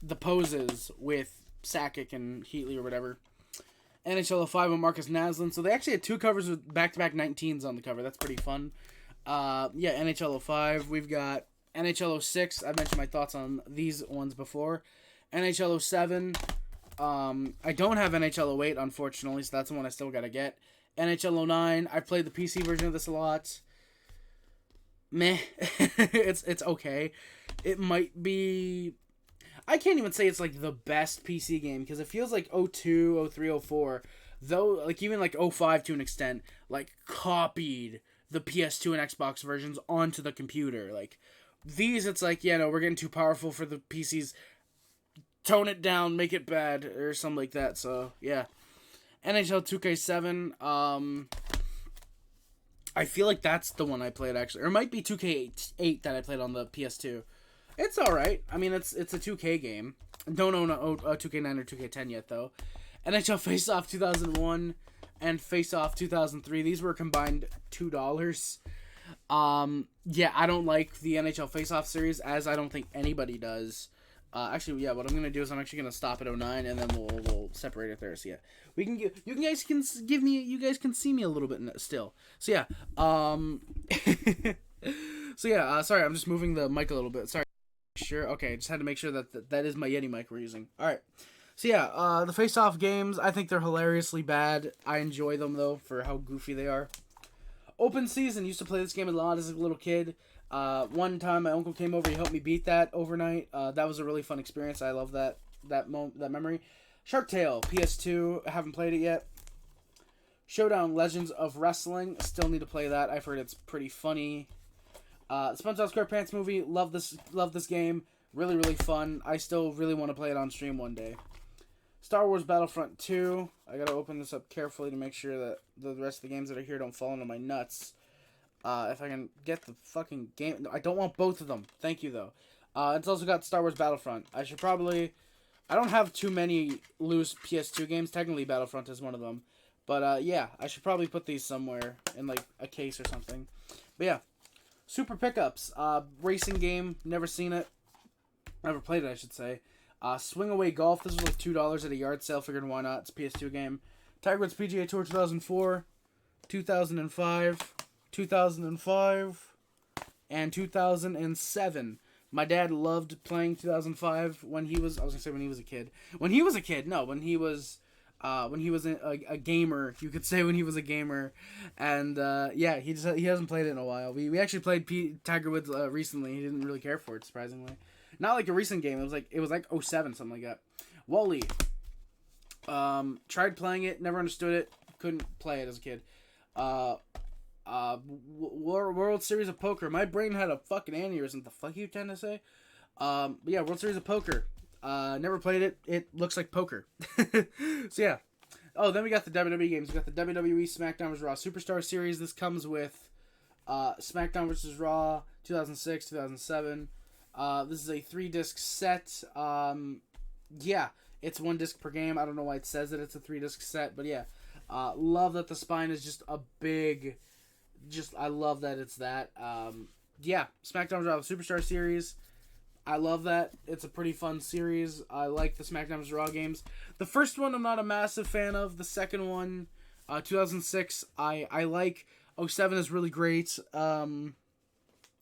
the poses with Sakic and Heatley or whatever. NHL 05 with Marcus Naslund. So they actually had 2 covers with back-to-back 19s on the cover. That's pretty fun. Yeah, NHL 05. We've got NHL 06. I mentioned my thoughts on these ones before. NHL 07. I don't have NHL 08, unfortunately, so that's the one I still gotta get. NHL 09. I've played the PC version of this a lot. Meh. it's okay. It might be... I can't even say it's the best PC game, because it feels like 02, 03, 04, though, even 05 to an extent, copied the PS2 and Xbox versions onto the computer. These, it's yeah, no, we're getting too powerful for the PCs. Tone it down, make it bad, or something like that, so, yeah. NHL 2K7, I feel like that's the one I played, actually. Or it might be 2K8 that I played on the PS2. It's alright. I mean, it's a 2K game. Don't own a 2K9 or 2K10 yet, though. NHL Face-Off 2001 and Face-Off 2003. These were combined $2. Yeah, I don't like the NHL Face-Off series, as I don't think anybody does. Actually, yeah. What I'm gonna do is I'm actually gonna stop at 09, and then we'll separate it there. So yeah, we can give you guys can give me you guys can see me a little bit still. So yeah, so yeah. Sorry, I'm just moving the mic a little bit. Sorry. Sure. Okay, just had to make sure that is my Yeti mic we're using. All right. So yeah, the face-off games, I think they're hilariously bad. I enjoy them though for how goofy they are. Open Season, used to play this game a lot as a little kid. One time my uncle came over, he helped me beat that overnight. That was a really fun experience. I love that memory. Shark Tale, PS2, I haven't played it yet. Showdown Legends of Wrestling, still need to play that. I've heard it's pretty funny. SpongeBob SquarePants movie, love this game. Really, really fun. I still really want to play it on stream one day. Star Wars Battlefront 2. I gotta open this up carefully to make sure that the rest of the games that are here don't fall into my nuts. If I can get the fucking game. I don't want both of them. Thank you, though. It's also got Star Wars Battlefront. I should probably... I don't have too many loose PS2 games. Technically, Battlefront is one of them. But, yeah. I should probably put these somewhere in, like, a case or something. But, yeah. Super Pickups. Racing game. Never seen it. Never played it, I should say. Swing Away Golf. This was like $2 at a yard sale. Figured why not. It's a PS2 game. Tiger Woods PGA Tour 2004, 2005, 2005, and 2007. My dad loved playing 2005 when he was... I was going to say when he was a kid. When he was a kid. No, when he was a gamer. You could say when he was a gamer. And, yeah, he hasn't played it in a while. We actually played Tiger Woods recently. He didn't really care for it, surprisingly. Not like a recent game. It was like 07, something like that. Wall-E. Tried playing it, never understood it, couldn't play it as a kid. World Series of Poker. My brain had a fucking aneurysm. The fuck you tend to say? But yeah, World Series of Poker. Never played it. It looks like poker. So yeah. Oh, then we got the WWE games. We got the WWE SmackDown vs. Raw Superstar Series. This comes with SmackDown vs. Raw 2006, 2007. This is a 3-disc set. Yeah, it's 1 disc per game. I don't know why it says that it's a 3-disc set, but yeah. Love that the spine is just a big... I love that it's that. Yeah, SmackDown vs. Raw Superstar Series. I love that. It's a pretty fun series. I like the SmackDown vs. Raw games. The first one I'm not a massive fan of. The second one, 2006, I like. 07 is really great. And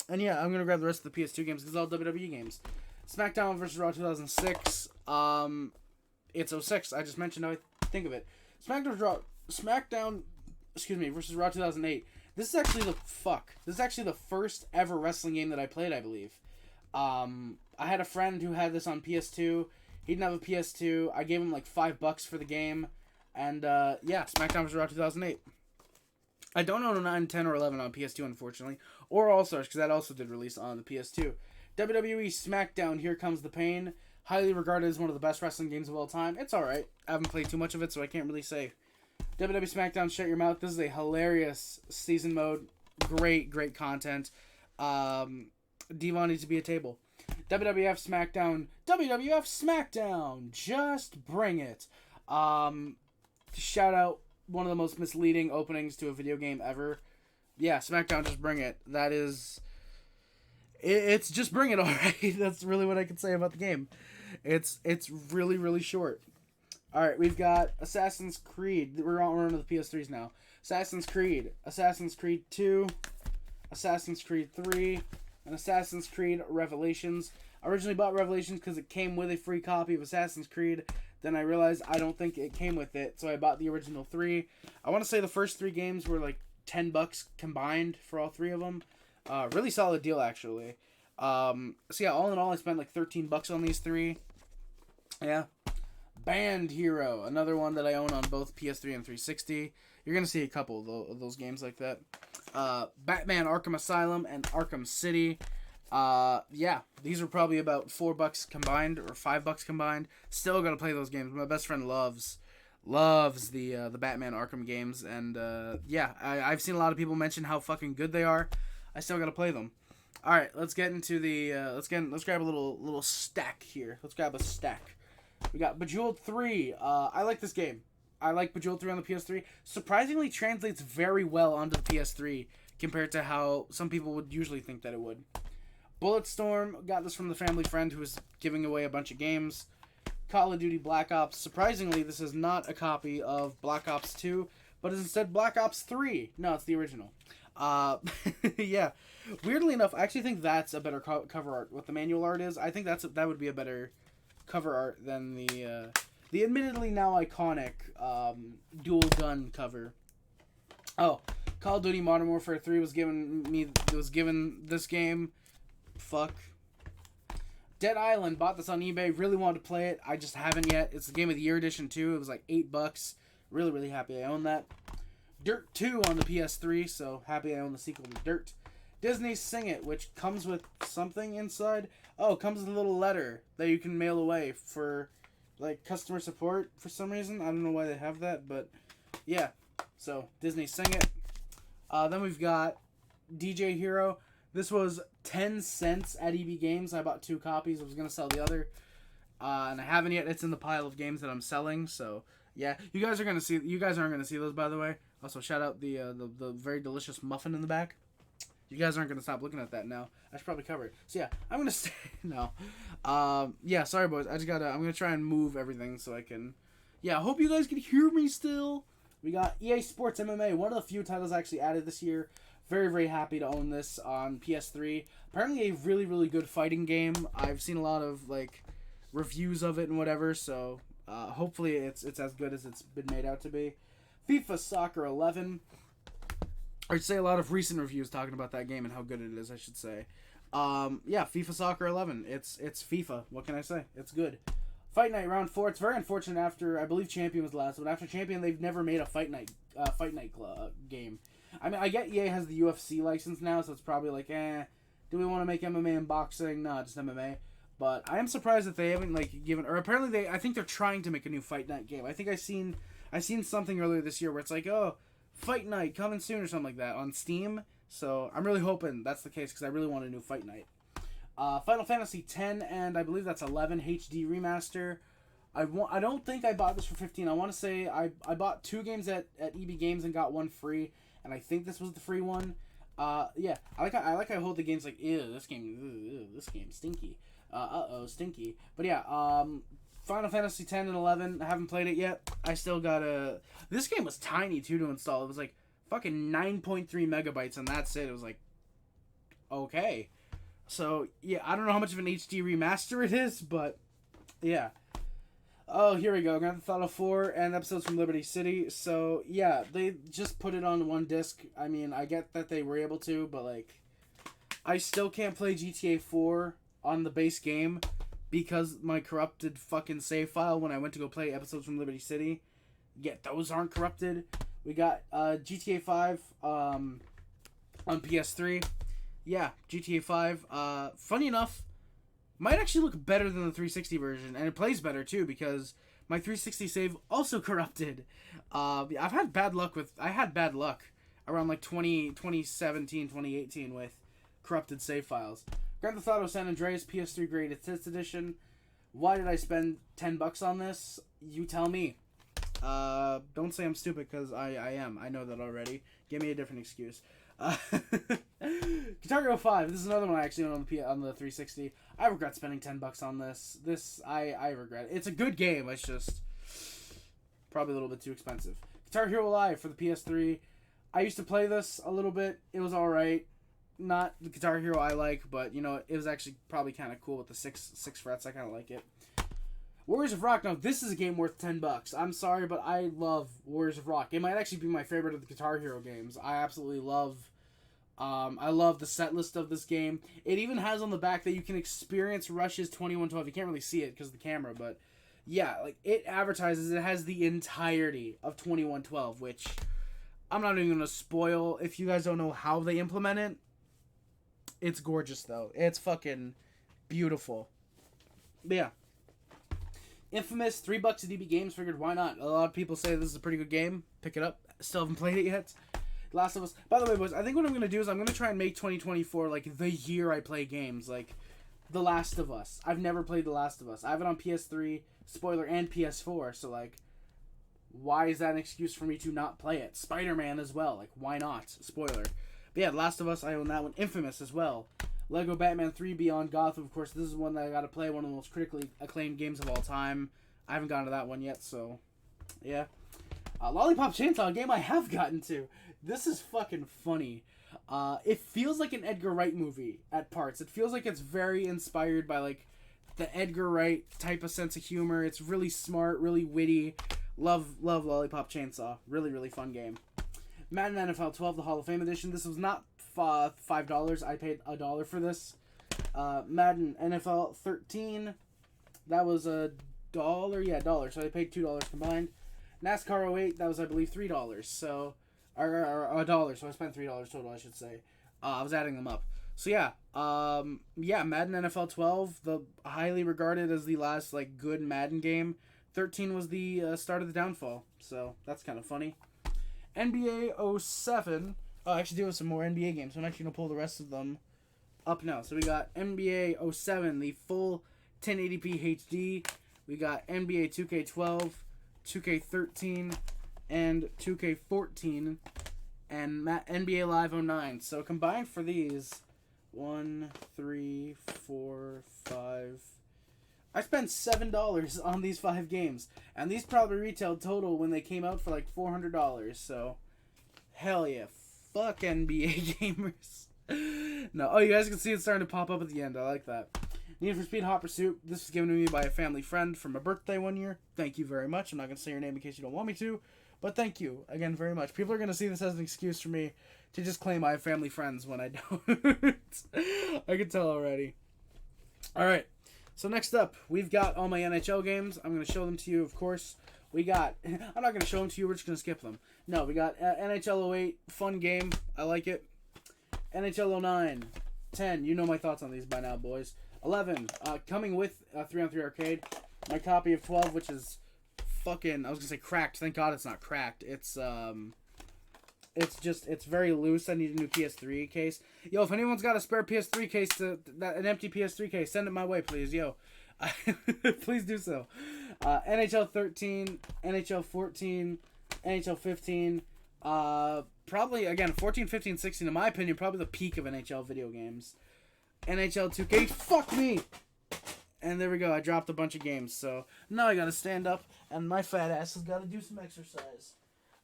yeah, I'm going to grab the rest of the PS2 games because it's all WWE games. SmackDown vs. Raw 2006. It's 06. I just mentioned how I think of it. SmackDown versus Raw 2008. This is actually the first ever wrestling game that I played, I believe. I had a friend who had this on PS2. He didn't have a PS2. I gave him like $5 for the game. And, yeah, SmackDown vs. Raw 2008. I don't own a 9, 10, or 11 on PS2, unfortunately. Or All-Stars, because that also did release on the PS2. WWE SmackDown, Here Comes the Pain. Highly regarded as one of the best wrestling games of all time. It's alright. I haven't played too much of it, so I can't really say. WWE SmackDown, Shut Your Mouth. This is a hilarious season mode. Great, great content. Devon needs to be a table. WWF SmackDown. Just bring it. Shout out one of the most misleading openings to a video game ever. Yeah, SmackDown, just bring it. That is... It's just bring it, alright? That's really what I can say about the game. It's really, really short. Alright, we've got Assassin's Creed. We're on to the PS3s now. Assassin's Creed 2, Assassin's Creed 3, and Assassin's Creed Revelations. I originally bought Revelations because it came with a free copy of Assassin's Creed. Then I realized I don't think it came with it, so I bought the original 3. I want to say the first 3 games were like $10 combined for all 3 of them. Really solid deal, actually. So yeah, all in all, I spent like $13 on these 3. Yeah. Band Hero, another one that I own on both PS3 and 360. You're going to see a couple of those games like that. Batman Arkham Asylum and Arkham City. Yeah, these are probably about $4 combined or $5 combined. Still going to play those games. My best friend loves the Batman Arkham games, and yeah, I've seen a lot of people mention how fucking good they are. I still got to play them. All right, let's get into the let's grab a little stack here. Let's grab a stack. We got Bejeweled 3. I like this game. I like Bejeweled 3 on the PS3. Surprisingly translates very well onto the PS3 compared to how some people would usually think that it would. Bulletstorm, got this from the family friend who was giving away a bunch of games. Call of Duty Black Ops. Surprisingly, this is not a copy of Black Ops 2, but is instead Black Ops 3. No, it's the original. Yeah. Weirdly enough, I actually think that's a better cover art. What the manual art is, I think that would be a better cover art than the admittedly now iconic dual gun cover. Oh, Call of Duty Modern Warfare 3 was given this game. Fuck. Dead Island, bought this on eBay. Really wanted to play it. I just haven't yet. It's the Game of the Year edition too. It was like $8. Really, really happy I own that. Dirt 2 on the PS3, so happy I own the sequel to Dirt. Disney's Sing It, which comes with something inside. Oh, it comes with a little letter that you can mail away for, like, customer support for some reason. I don't know why they have that, but yeah. So, Disney Sing It. Then we've got DJ Hero. This was 10 cents at EB Games. I bought 2 copies. I was going to sell the other. And I haven't yet. It's in the pile of games that I'm selling, so yeah. You guys aren't going to see those, by the way. Also, shout out the very delicious muffin in the back. You guys aren't going to stop looking at that now. I should probably cover it. So yeah, I'm going to stay now. Yeah, sorry boys. I'm going to try and move everything so I can, yeah, I hope you guys can hear me still. We got EA Sports MMA, one of the few titles I actually added this year. Very, very happy to own this on PS3. Apparently a really, really good fighting game. I've seen a lot of, like, reviews of it and whatever, so hopefully it's as good as it's been made out to be. FIFA Soccer 11. I'd say a lot of recent reviews talking about that game and how good it is, I should say. Yeah, FIFA Soccer 11. It's FIFA. What can I say? It's good. Fight Night Round 4. It's very unfortunate after, I believe Champion was the last one. After Champion, they've never made a Fight Night game. I mean, I get EA has the UFC license now, so it's probably like, do we want to make MMA and boxing? No, just MMA. But I am surprised that they haven't, like, given, or apparently I think they're trying to make a new Fight Night game. I think I seen something earlier this year where it's like, oh, Fight Night coming soon or something like that on Steam. So I'm really hoping that's the case because I really want a new Fight Night. Final Fantasy X and I believe that's 11 HD remaster. I don't think I bought this for $15. I want to say I bought 2 games at EB Games and got 1 free, and I think this was the free one. Yeah, I like how I hold the games like, ew, this game's stinky. Stinky. But yeah, Final Fantasy X and 11. I haven't played it yet. I still gotta. This game was tiny too to install. It was like fucking 9.3 megabytes, and that's it. It was like, okay. So yeah, I don't know how much of an HD remaster it is, but yeah. Oh, here we go. Grand Theft Auto 4 and episodes from Liberty City. So yeah, they just put it on one disc. I mean, I get that they were able to, but like, I still can't play GTA 4 on the base game because my corrupted fucking save file when I went to go play episodes from Liberty City. Yet those aren't corrupted. We got GTA 5 on PS3. Yeah, GTA 5. Funny enough, might actually look better than the 360 version, and it plays better too because my 360 save also corrupted. I've had bad luck around like 2017, 2018 with corrupted save files. Grand Theft Auto San Andreas PS3 Greatest Hits Edition. Why did I spend $10 on this? You tell me. Don't say I'm stupid because I am. I know that already. Give me a different excuse. Guitar Hero 5. This is another one I actually own on the 360. I regret spending $10 on this. I regret it. It's a good game. It's just probably a little bit too expensive. Guitar Hero Live for the PS3. I used to play this a little bit. It was alright. Not the Guitar Hero I like, but you know, it was actually probably kind of cool with the six frets. I kind of like it. Warriors of Rock. Now, this is a game worth $10. I'm sorry, but I love Warriors of Rock. It might actually be my favorite of the Guitar Hero games. I absolutely love. I love the set list of this game. It even has on the back that you can experience Rush's 2112. You can't really see it because of the camera, but yeah, like it advertises it has the entirety of 2112, which I'm not even gonna spoil if you guys don't know how they implement it. It's gorgeous though. It's fucking beautiful. But yeah. Infamous, $3 at DB Games. Figured why not? A lot of people say this is a pretty good game. Pick it up. Still haven't played it yet. Last of Us. By the way, boys, I think what I'm gonna do is I'm gonna try and make 2024 like the year I play games. Like The Last of Us. I've never played The Last of Us. I have it on PS3, spoiler, and PS4. So like, why is that an excuse for me to not play it? Spider-Man as well. Like, why not? Spoiler. But yeah, The Last of Us. I own that one. Infamous as well. Lego Batman 3 Beyond Gotham. Of course, this is one that I got to play. One of the most critically acclaimed games of all time. I haven't gotten to that one yet, so yeah. Lollipop Chainsaw, a game I have gotten to. This is fucking funny. It feels like an Edgar Wright movie at parts. It feels like it's very inspired by like the Edgar Wright type of sense of humor. It's really smart, really witty. Love Lollipop Chainsaw. Really, really fun game. Madden NFL 12, the Hall of Fame edition. This was not $5. I paid $1 for this. Madden NFL 13. That was $1. Yeah, $1. So I paid $2 combined. NASCAR 08. That was, I believe, $3. So, or $1. So I spent $3 total, I should say. I was adding them up. So yeah, Madden NFL 12, the highly regarded as the last like good Madden game. 13 was the start of the downfall. So that's kind of funny. NBA 07. Oh, actually, there was some more NBA games. So I'm actually gonna pull the rest of them up now. So we got NBA 07, the full 1080p HD. We got NBA 2K12, 2K13, and 2K14, and NBA Live 09. So combined for these, 1, 3, 4, 5. I spent $7 on these 5 games, and these probably retailed total when they came out for like $400. So, hell yeah, fuck NBA gamers. No, oh, you guys can see it starting to pop up at the end. I like that. Need for Speed Hot Pursuit. This was given to me by a family friend for my birthday one year. Thank you very much. I'm not gonna say your name in case you don't want me to, but thank you again very much. People are gonna see this as an excuse for me to just claim I have family friends when I don't. I can tell already. All right. So next up, we've got all my NHL games. I'm going to show them to you, of course. We got... I'm not going to show them to you. We're just going to skip them. No, we got NHL 08. Fun game. I like it. NHL 09. 10. You know my thoughts on these by now, boys. 11. Coming with 3-on-3 Arcade. My copy of 12, which is fucking... I was going to say cracked. Thank God it's not cracked. It's very loose. I need a new PS3 case. Yo, if anyone's got a spare PS3 case, an empty PS3 case, send it my way, please. Yo, please do so. NHL 13, NHL 14, NHL 15. Probably, again, 14, 15, 16, in my opinion, probably the peak of NHL video games. NHL 2K, fuck me! And there we go, I dropped a bunch of games, so now I gotta stand up, and my fat ass has gotta do some exercise.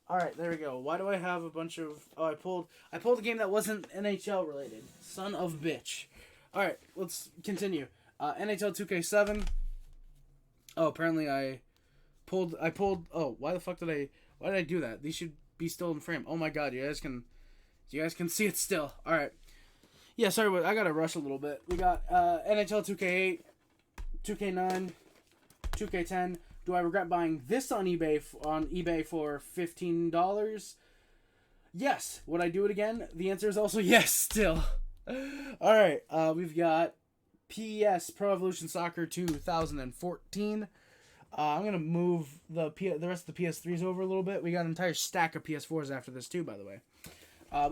Alright, there we go. Why do I have a bunch of... Oh, I pulled a game that wasn't NHL related. Son of bitch. Alright, let's continue. NHL 2K7. Oh, apparently I pulled... Oh, why the fuck did I... Why did I do that? These should be still in frame. Oh my god, you guys can see it still. Alright. Yeah, sorry, but I gotta rush a little bit. We got NHL 2K8, 2K9, 2K10... Do I regret buying this on eBay for $15? Yes. Would I do it again? The answer is also yes still. All right. We've got PES Pro Evolution Soccer 2014. I'm going to move the rest of the PS3s over a little bit. We got an entire stack of PS4s after this too, by the way.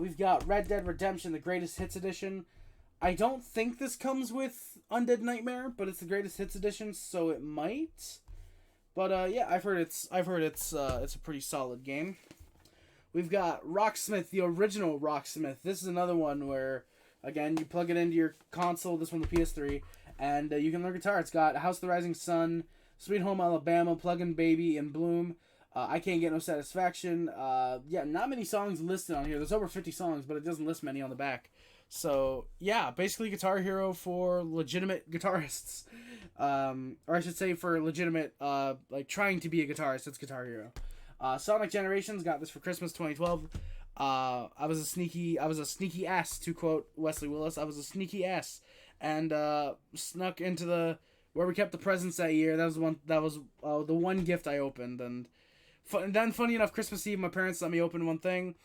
We've got Red Dead Redemption, the Greatest Hits Edition. I don't think this comes with Undead Nightmare, but it's the Greatest Hits Edition, so it might. But yeah, I've heard it's a pretty solid game. We've got Rocksmith, the original Rocksmith. This is another one where, again, you plug it into your console. This one, the PS3, and you can learn guitar. It's got House of the Rising Sun, Sweet Home Alabama, Plugin' Baby, and Bloom. I Can't Get No Satisfaction. Yeah, not many songs listed on here. There's over 50 songs, but it doesn't list many on the back. So yeah, basically Guitar Hero for legitimate guitarists. Or I should say for legitimate, like trying to be a guitarist. It's Guitar Hero. Sonic Generations, got this for Christmas 2012. I was a sneaky ass, to quote Wesley Willis. I was a sneaky ass, and snuck into where we kept the presents that year. That was the one gift I opened, and then funny enough, Christmas Eve, my parents let me open one thing.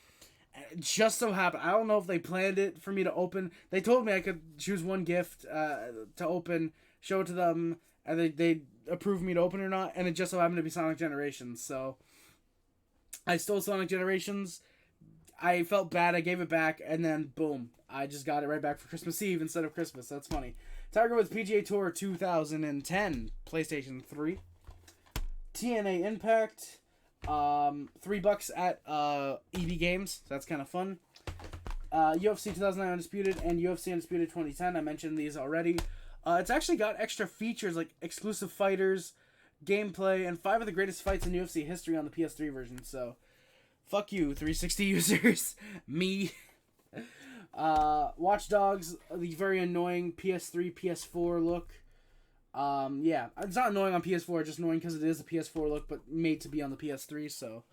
It just so happened, I don't know if they planned it for me to open. They told me I could choose one gift to open, show it to them, and they approved me to open it or not, and it just so happened to be Sonic Generations. So I stole Sonic Generations. I felt bad. I gave it back, and then boom, I just got it right back for Christmas Eve instead of Christmas. That's funny. Tiger Woods PGA Tour 2010, PlayStation 3. TNA Impact, $3 at EB Games. So that's kind of fun. UFC 2009 Undisputed and UFC Undisputed 2010. I mentioned these already. It's actually got extra features like exclusive fighters, gameplay, and 5 of the greatest fights in UFC history on the PS3 version. So, fuck you, 360 users. Me. Watch Dogs, the very annoying PS3, PS4 look. Yeah, it's not annoying on PS4, just annoying because it is a PS4 look, but made to be on the PS3, so...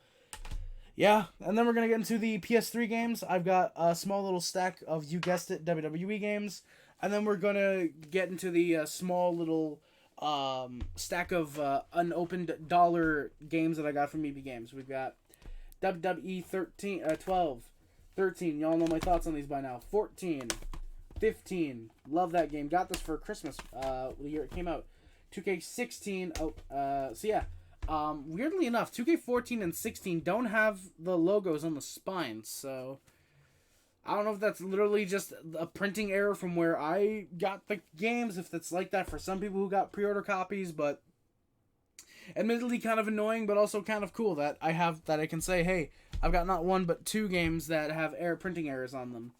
Yeah, and then we're going to get into the PS3 games. I've got a small little stack of, you guessed it, WWE games. And then we're going to get into the small little stack of unopened dollar games that I got from EB Games. We've got WWE 12, 13. Y'all know my thoughts on these by now. 14, 15. Love that game. Got this for Christmas the year it came out. 2K16. So yeah. Weirdly enough, 2K14 and 16 don't have the logos on the spines, so I don't know if that's literally just a printing error from where I got the games, if that's like that for some people who got pre-order copies, but admittedly kind of annoying, but also kind of cool that I can say, hey, I've got not one but 2 games that have printing errors on them.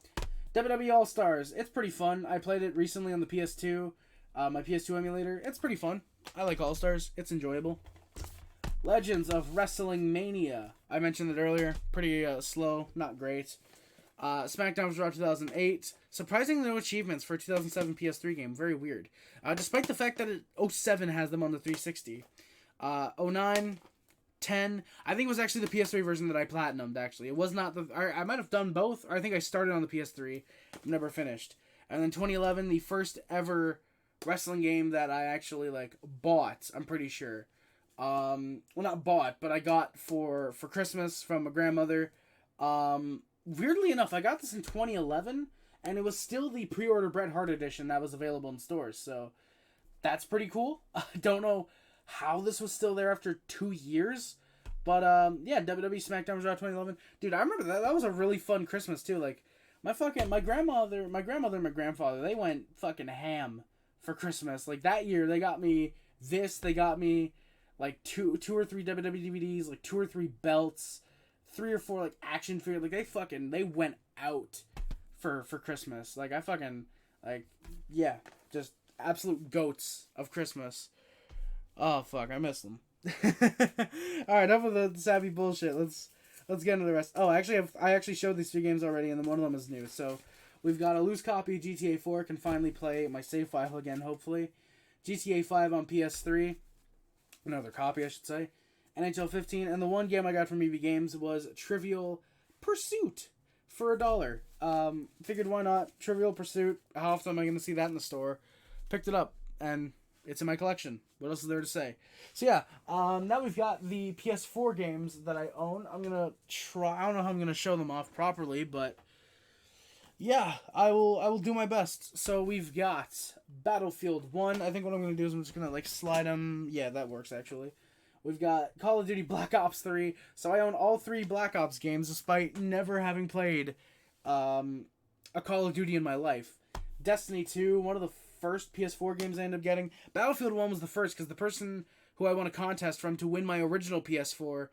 WWE All-Stars, it's pretty fun. I played it recently on the PS2, my PS2 emulator. It's pretty fun. I like All-Stars. It's enjoyable. Legends of Wrestling Mania. I mentioned it earlier. Pretty slow, not great. SmackDown vs. Raw 2008. Surprisingly no achievements for a 2007 PS3 game. Very weird. Despite the fact that 07 has them on the 360. 09, 10. I think it was actually the PS3 version that I platinumed, actually. It was not the... I might have done both, or I think I started on the PS3. Never finished. And then 2011, the first ever wrestling game that I actually, bought, I'm pretty sure. Well, not bought, but I got for Christmas from my grandmother. Weirdly enough, I got this in 2011, and it was still the pre-order Bret Hart edition that was available in stores, so that's pretty cool. I don't know how this was still there after 2 years, but, yeah, WWE SmackDown vs. Raw 2011. Dude, I remember that. That was a really fun Christmas, too. Like, my grandmother and my grandfather, they went fucking ham for Christmas. Like, that year, they got me this, they got me... two or three WWE DVDs, 2 or 3 belts, 3 or 4 action figures. They went out for Christmas. Yeah, just absolute goats of Christmas. Oh fuck, I miss them. All right, enough of the savvy bullshit. Let's get into the rest. Oh, actually, I actually showed these 2 games already, and then one of them is new. So we've got a loose copy of GTA 4. Can finally play my save file again, hopefully. GTA 5 on PS3. Another copy, I should say. NHL 15, and the one game I got from EB Games was Trivial Pursuit for $1. Figured why not? Trivial Pursuit. How often am I going to see that in the store? Picked it up, and it's in my collection. What else is there to say? So yeah, now we've got the PS4 games that I own. I'm going to try... I don't know how I'm going to show them off properly, but... yeah, I will do my best. So we've got Battlefield 1. I think what I'm going to do is I'm just going to slide them. Yeah, that works actually. We've got Call of Duty Black Ops 3. So I own all 3 Black Ops games despite never having played a Call of Duty in my life. Destiny 2, one of the first PS4 games I ended up getting. Battlefield 1 was the first because the person who I won a contest from to win my original PS4,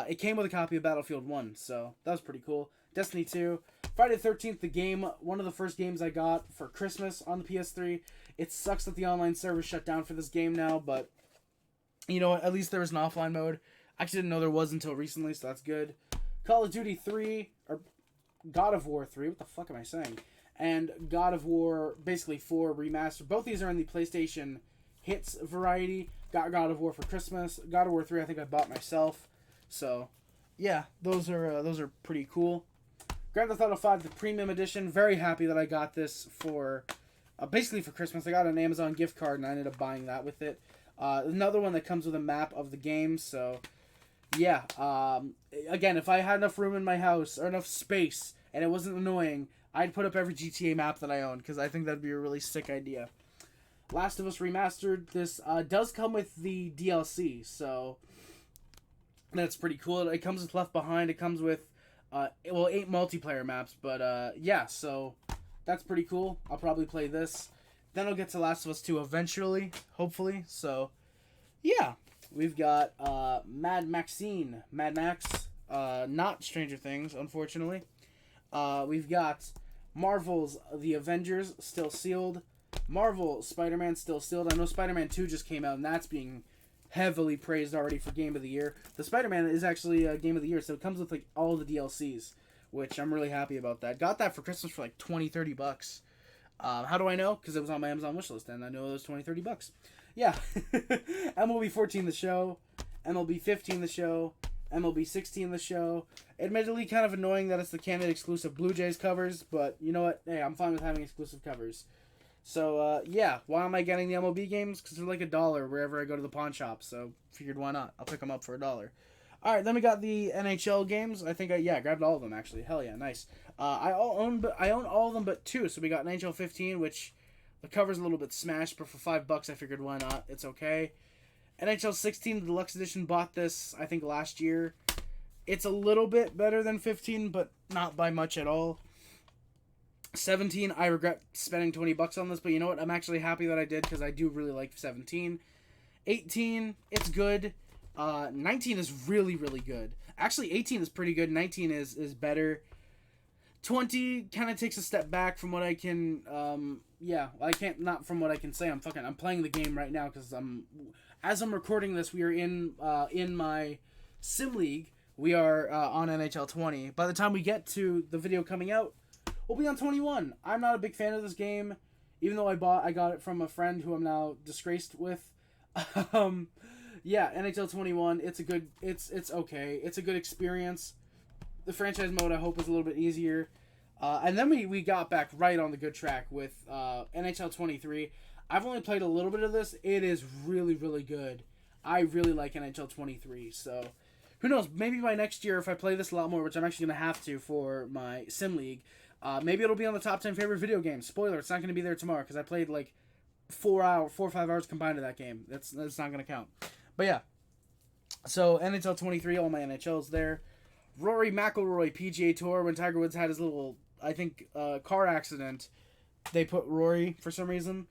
it came with a copy of Battlefield 1. So that was pretty cool. Destiny 2. Friday the 13th, the game, one of the first games I got for Christmas on the PS3. It sucks that the online server shut down for this game now, but you know what? At least there was an offline mode. I actually didn't know there was until recently, so that's good. Call of Duty 3, or God of War 3, what the fuck am I saying? And God of War, basically 4 remastered. Both these are in the PlayStation Hits variety. Got God of War for Christmas. God of War 3 I think I bought myself. So, yeah, those are pretty cool. Grand Theft Auto 5, the premium edition. Very happy that I got this for, basically for Christmas. I got an Amazon gift card and I ended up buying that with it. Another one that comes with a map of the game. So, yeah. Again, if I had enough room in my house or enough space and it wasn't annoying, I'd put up every GTA map that I own because I think that'd be a really sick idea. Last of Us Remastered. This does come with the DLC, so that's pretty cool. It comes with Left Behind. It comes with 8 multiplayer maps, but yeah, so that's pretty cool. I'll probably play this. Then I'll get to Last of Us 2 eventually, hopefully. So, yeah. We've got Mad Max, not Stranger Things, unfortunately. We've got Marvel's The Avengers still sealed. Marvel Spider-Man still sealed. I know Spider-Man 2 just came out, and that's being heavily praised already for Game of the Year. The Spider-Man is actually Game of the Year, so it comes with like all the DLCs, which I'm really happy about that. Got that for Christmas for like $20-$30. How do I know? Because it was on my Amazon wishlist, and I know it was $20-$30. Yeah. MLB 14 the show, MLB 15 the show, MLB 16 the show. Admittedly, kind of annoying that it's the Canada exclusive Blue Jays covers, but you know what? Hey, I'm fine with having exclusive covers. So, yeah, why am I getting the MLB games? Because they're like $1 wherever I go to the pawn shop, so figured why not? I'll pick them up for $1. Alright, then we got the NHL games. I think I grabbed all of them, actually. Hell yeah, nice. I own all of them but 2, so we got NHL 15, which the cover's a little bit smashed, but for $5 I figured why not? It's okay. NHL 16, the Deluxe Edition, bought this, I think, last year. It's a little bit better than 15, but not by much at all. 17, I regret spending $20 on this, but you know what? I'm actually happy that I did because I do really like 17. 18, it's good. 19 is really, really good. Actually, 18 is pretty good. 19 is better. 20 kind of takes a step back from what I can, not from what I can say. I'm playing the game right now because as I'm recording this, we are in my sim league. We are on NHL 20. By the time we get to the video coming out, we'll be on 21. I'm not a big fan of this game, even though I got it from a friend who I'm now disgraced with. Yeah, NHL 21. It's okay. It's a good experience. The franchise mode I hope is a little bit easier. And then we got back right on the good track with NHL 23. I've only played a little bit of this. It is really, really good. I really like NHL 23. So, who knows? Maybe by next year, if I play this a lot more, which I'm actually going to have to for my Sim League, maybe it'll be on the top 10 favorite video games. Spoiler, it's not going to be there tomorrow because I played like 4 or 5 hours combined of that game. That's not going to count. But yeah. So, NHL 23, all my NHLs there. Rory McIlroy PGA Tour, when Tiger Woods had his little, I think, car accident, they put Rory for some reason.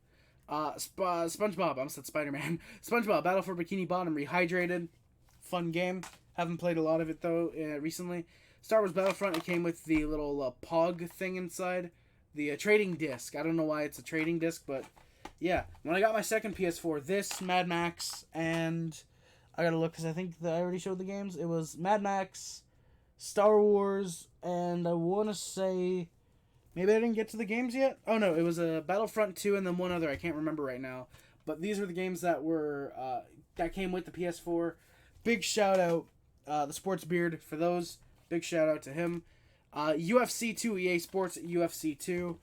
SpongeBob, I almost said Spider-Man. SpongeBob, Battle for Bikini Bottom, Rehydrated. Fun game. Haven't played a lot of it, though, recently. Star Wars Battlefront, it came with the little POG thing inside. The trading disc. I don't know why it's a trading disc, but yeah. When I got my second PS4, this, Mad Max, and I gotta look because I think that I already showed the games. It was Mad Max, Star Wars, and I want to say maybe I didn't get to the games yet. Oh no, it was a Battlefront 2 and then one other I can't remember right now. But these were the games that were that came with the PS4. Big shout out the Sports Beard for those. Big shout out to him. UFC 2, EA Sports UFC 2.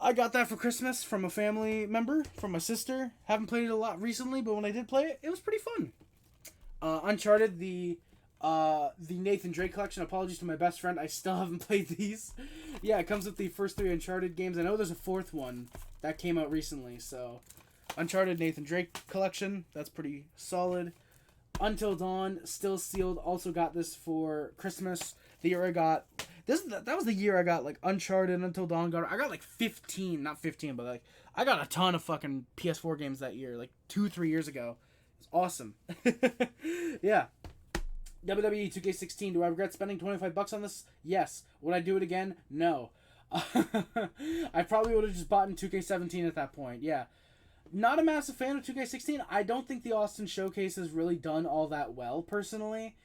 I got that for Christmas from a family member, from my sister. Haven't played it a lot recently, but when I did play it, it was pretty fun. Uncharted, the Nathan Drake collection. Apologies to my best friend. I still haven't played these. Yeah, it comes with the first 3 Uncharted games. I know there's a 4th one that came out recently. So, Uncharted Nathan Drake collection. That's pretty solid. Until Dawn, still sealed. Also got this for Christmas. The year I got that was the year I got like Uncharted, Until Dawn. I got like 15, not 15, but like I got a ton of fucking PS4 games that year, like 2-3 years ago. It's awesome. Yeah. WWE 2K16. Do I regret spending $25 on this? Yes. Would I do it again? No. I probably would have just bought in 2K17 at that point. Yeah. Not a massive fan of 2K16. I don't think the Austin Showcase has really done all that well, personally.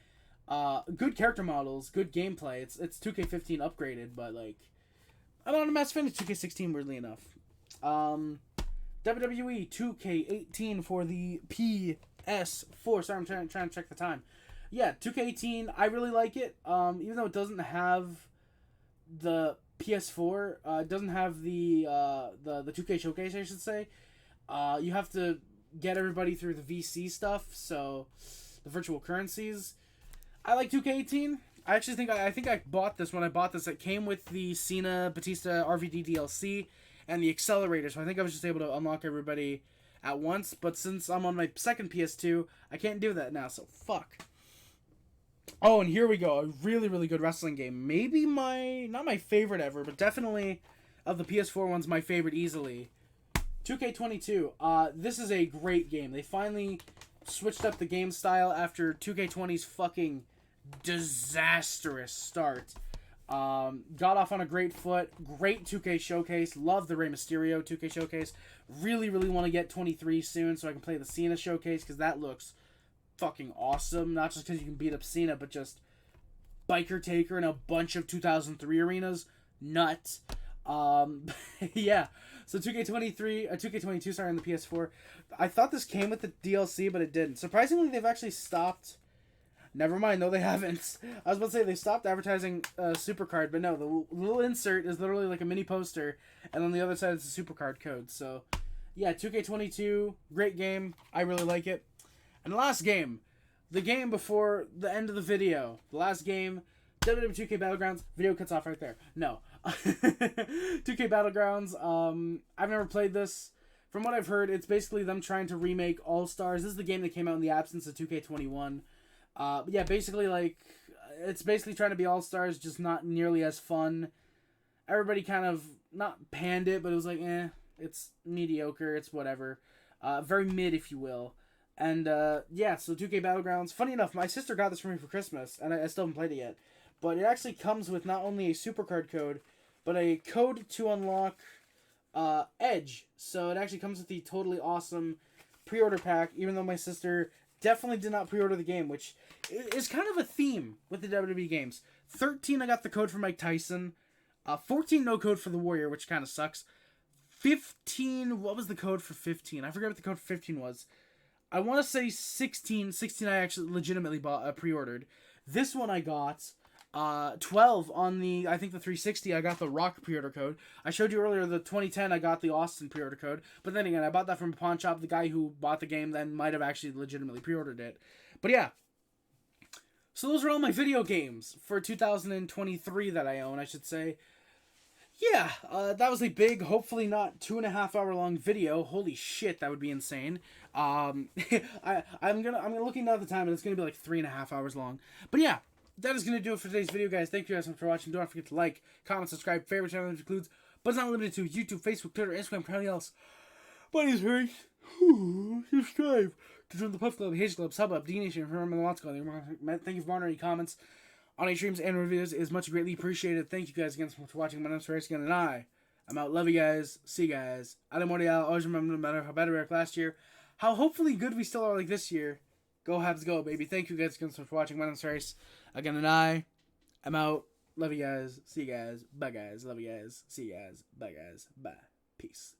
Good character models, good gameplay. It's 2K15 upgraded, but like, I'm not a massive fan of 2K16, weirdly enough. WWE 2K18 for the PS4. Sorry, I'm trying to check the time. Yeah, 2K18, I really like it. Even though it doesn't have the PS4, it doesn't have the 2K Showcase, I should say. You have to get everybody through the VC stuff, so the virtual currencies. I like 2K18. I think I bought this when I bought this. It came with the Cena Batista RVD DLC and the accelerator, so I think I was just able to unlock everybody at once. But since I'm on my second PS2, I can't do that now, so fuck. Oh, and here we go. A really, really good wrestling game. Maybe not my favorite ever, but definitely of the PS4 ones, my favorite easily. 2K22. This is a great game. They finally switched up the game style after 2K20's fucking disastrous start. Got off on a great foot. Great 2K showcase. Love the Rey Mysterio 2K showcase. Really, really want to get 23 soon so I can play the Cena showcase because that looks fucking awesome. Not just because you can beat up Cena, but just Biker Taker in a bunch of 2003 arenas. Nuts. Yeah. So 2K22, sorry, on the PS4. I thought this came with the DLC, but it didn't. Surprisingly, they've actually stopped. Never mind, no, they haven't. I was about to say they stopped advertising Supercard, but no, the little insert is literally like a mini poster, and on the other side it's a Supercard code. So, yeah, 2K22, great game. I really like it. And the last game, the game before the end of the video, the last game, WWE 2K Battlegrounds. Video cuts off right there. No. 2K Battlegrounds. I've never played this. From what I've heard, it's basically them trying to remake All Stars. This is the game that came out in the absence of 2K21. But yeah, basically, like, it's basically trying to be All Stars, just not nearly as fun. Everybody kind of, not panned it, but it was like, it's mediocre, it's whatever. Very mid, if you will. And, yeah, so 2K Battlegrounds. Funny enough, my sister got this for me for Christmas, and I still haven't played it yet. But it actually comes with not only a Supercard code, but a code to unlock Edge. So it actually comes with the totally awesome pre-order pack, even though my sister definitely did not pre-order the game, which is kind of a theme with the WWE games. 13, I got the code for Mike Tyson. 14, no code for the Warrior, which kind of sucks. 15, what was the code for 15? I forget what the code for 15 was. I want to say 16. 16 I actually legitimately bought, pre-ordered. This one I got 12 on the, I think the 360, I got the Rock pre-order code. I showed you earlier the 2010, I got the Austin pre-order code. But then again, I bought that from a pawn shop. The guy who bought the game then might have actually legitimately pre-ordered it. But yeah. So those are all my video games for 2023 that I own, I should say. Yeah, that was a big, hopefully not 2.5 hour long video. Holy shit, that would be insane. I'm looking now at the time and it's gonna be like 3.5 hours long. But yeah. That is going to do it for today's video, guys. Thank you guys so much for watching. Don't forget to like, comment, subscribe, favorite channel, which includes, but it's not limited to, YouTube, Facebook, Twitter, Instagram, anything else. My name is Harry. Subscribe to join the Puff Club, Hazel Club, Sub Up, D Nation, remember the lots going. Thank you for monitoring any comments on any streams and reviews. It is much greatly appreciated. Thank you guys again so much for watching. My name is Harry again, and I'm out. Love you guys. See you guys. Adamordial. Always remember, no matter how bad we were last year, how hopefully good we still are like this year. Go Habs, go, baby. Thank you guys again so much for watching. My name is Harry. Again, and I'm out. Love you guys. See you guys. Bye, guys. Love you guys. See you guys. Bye, guys. Bye. Peace.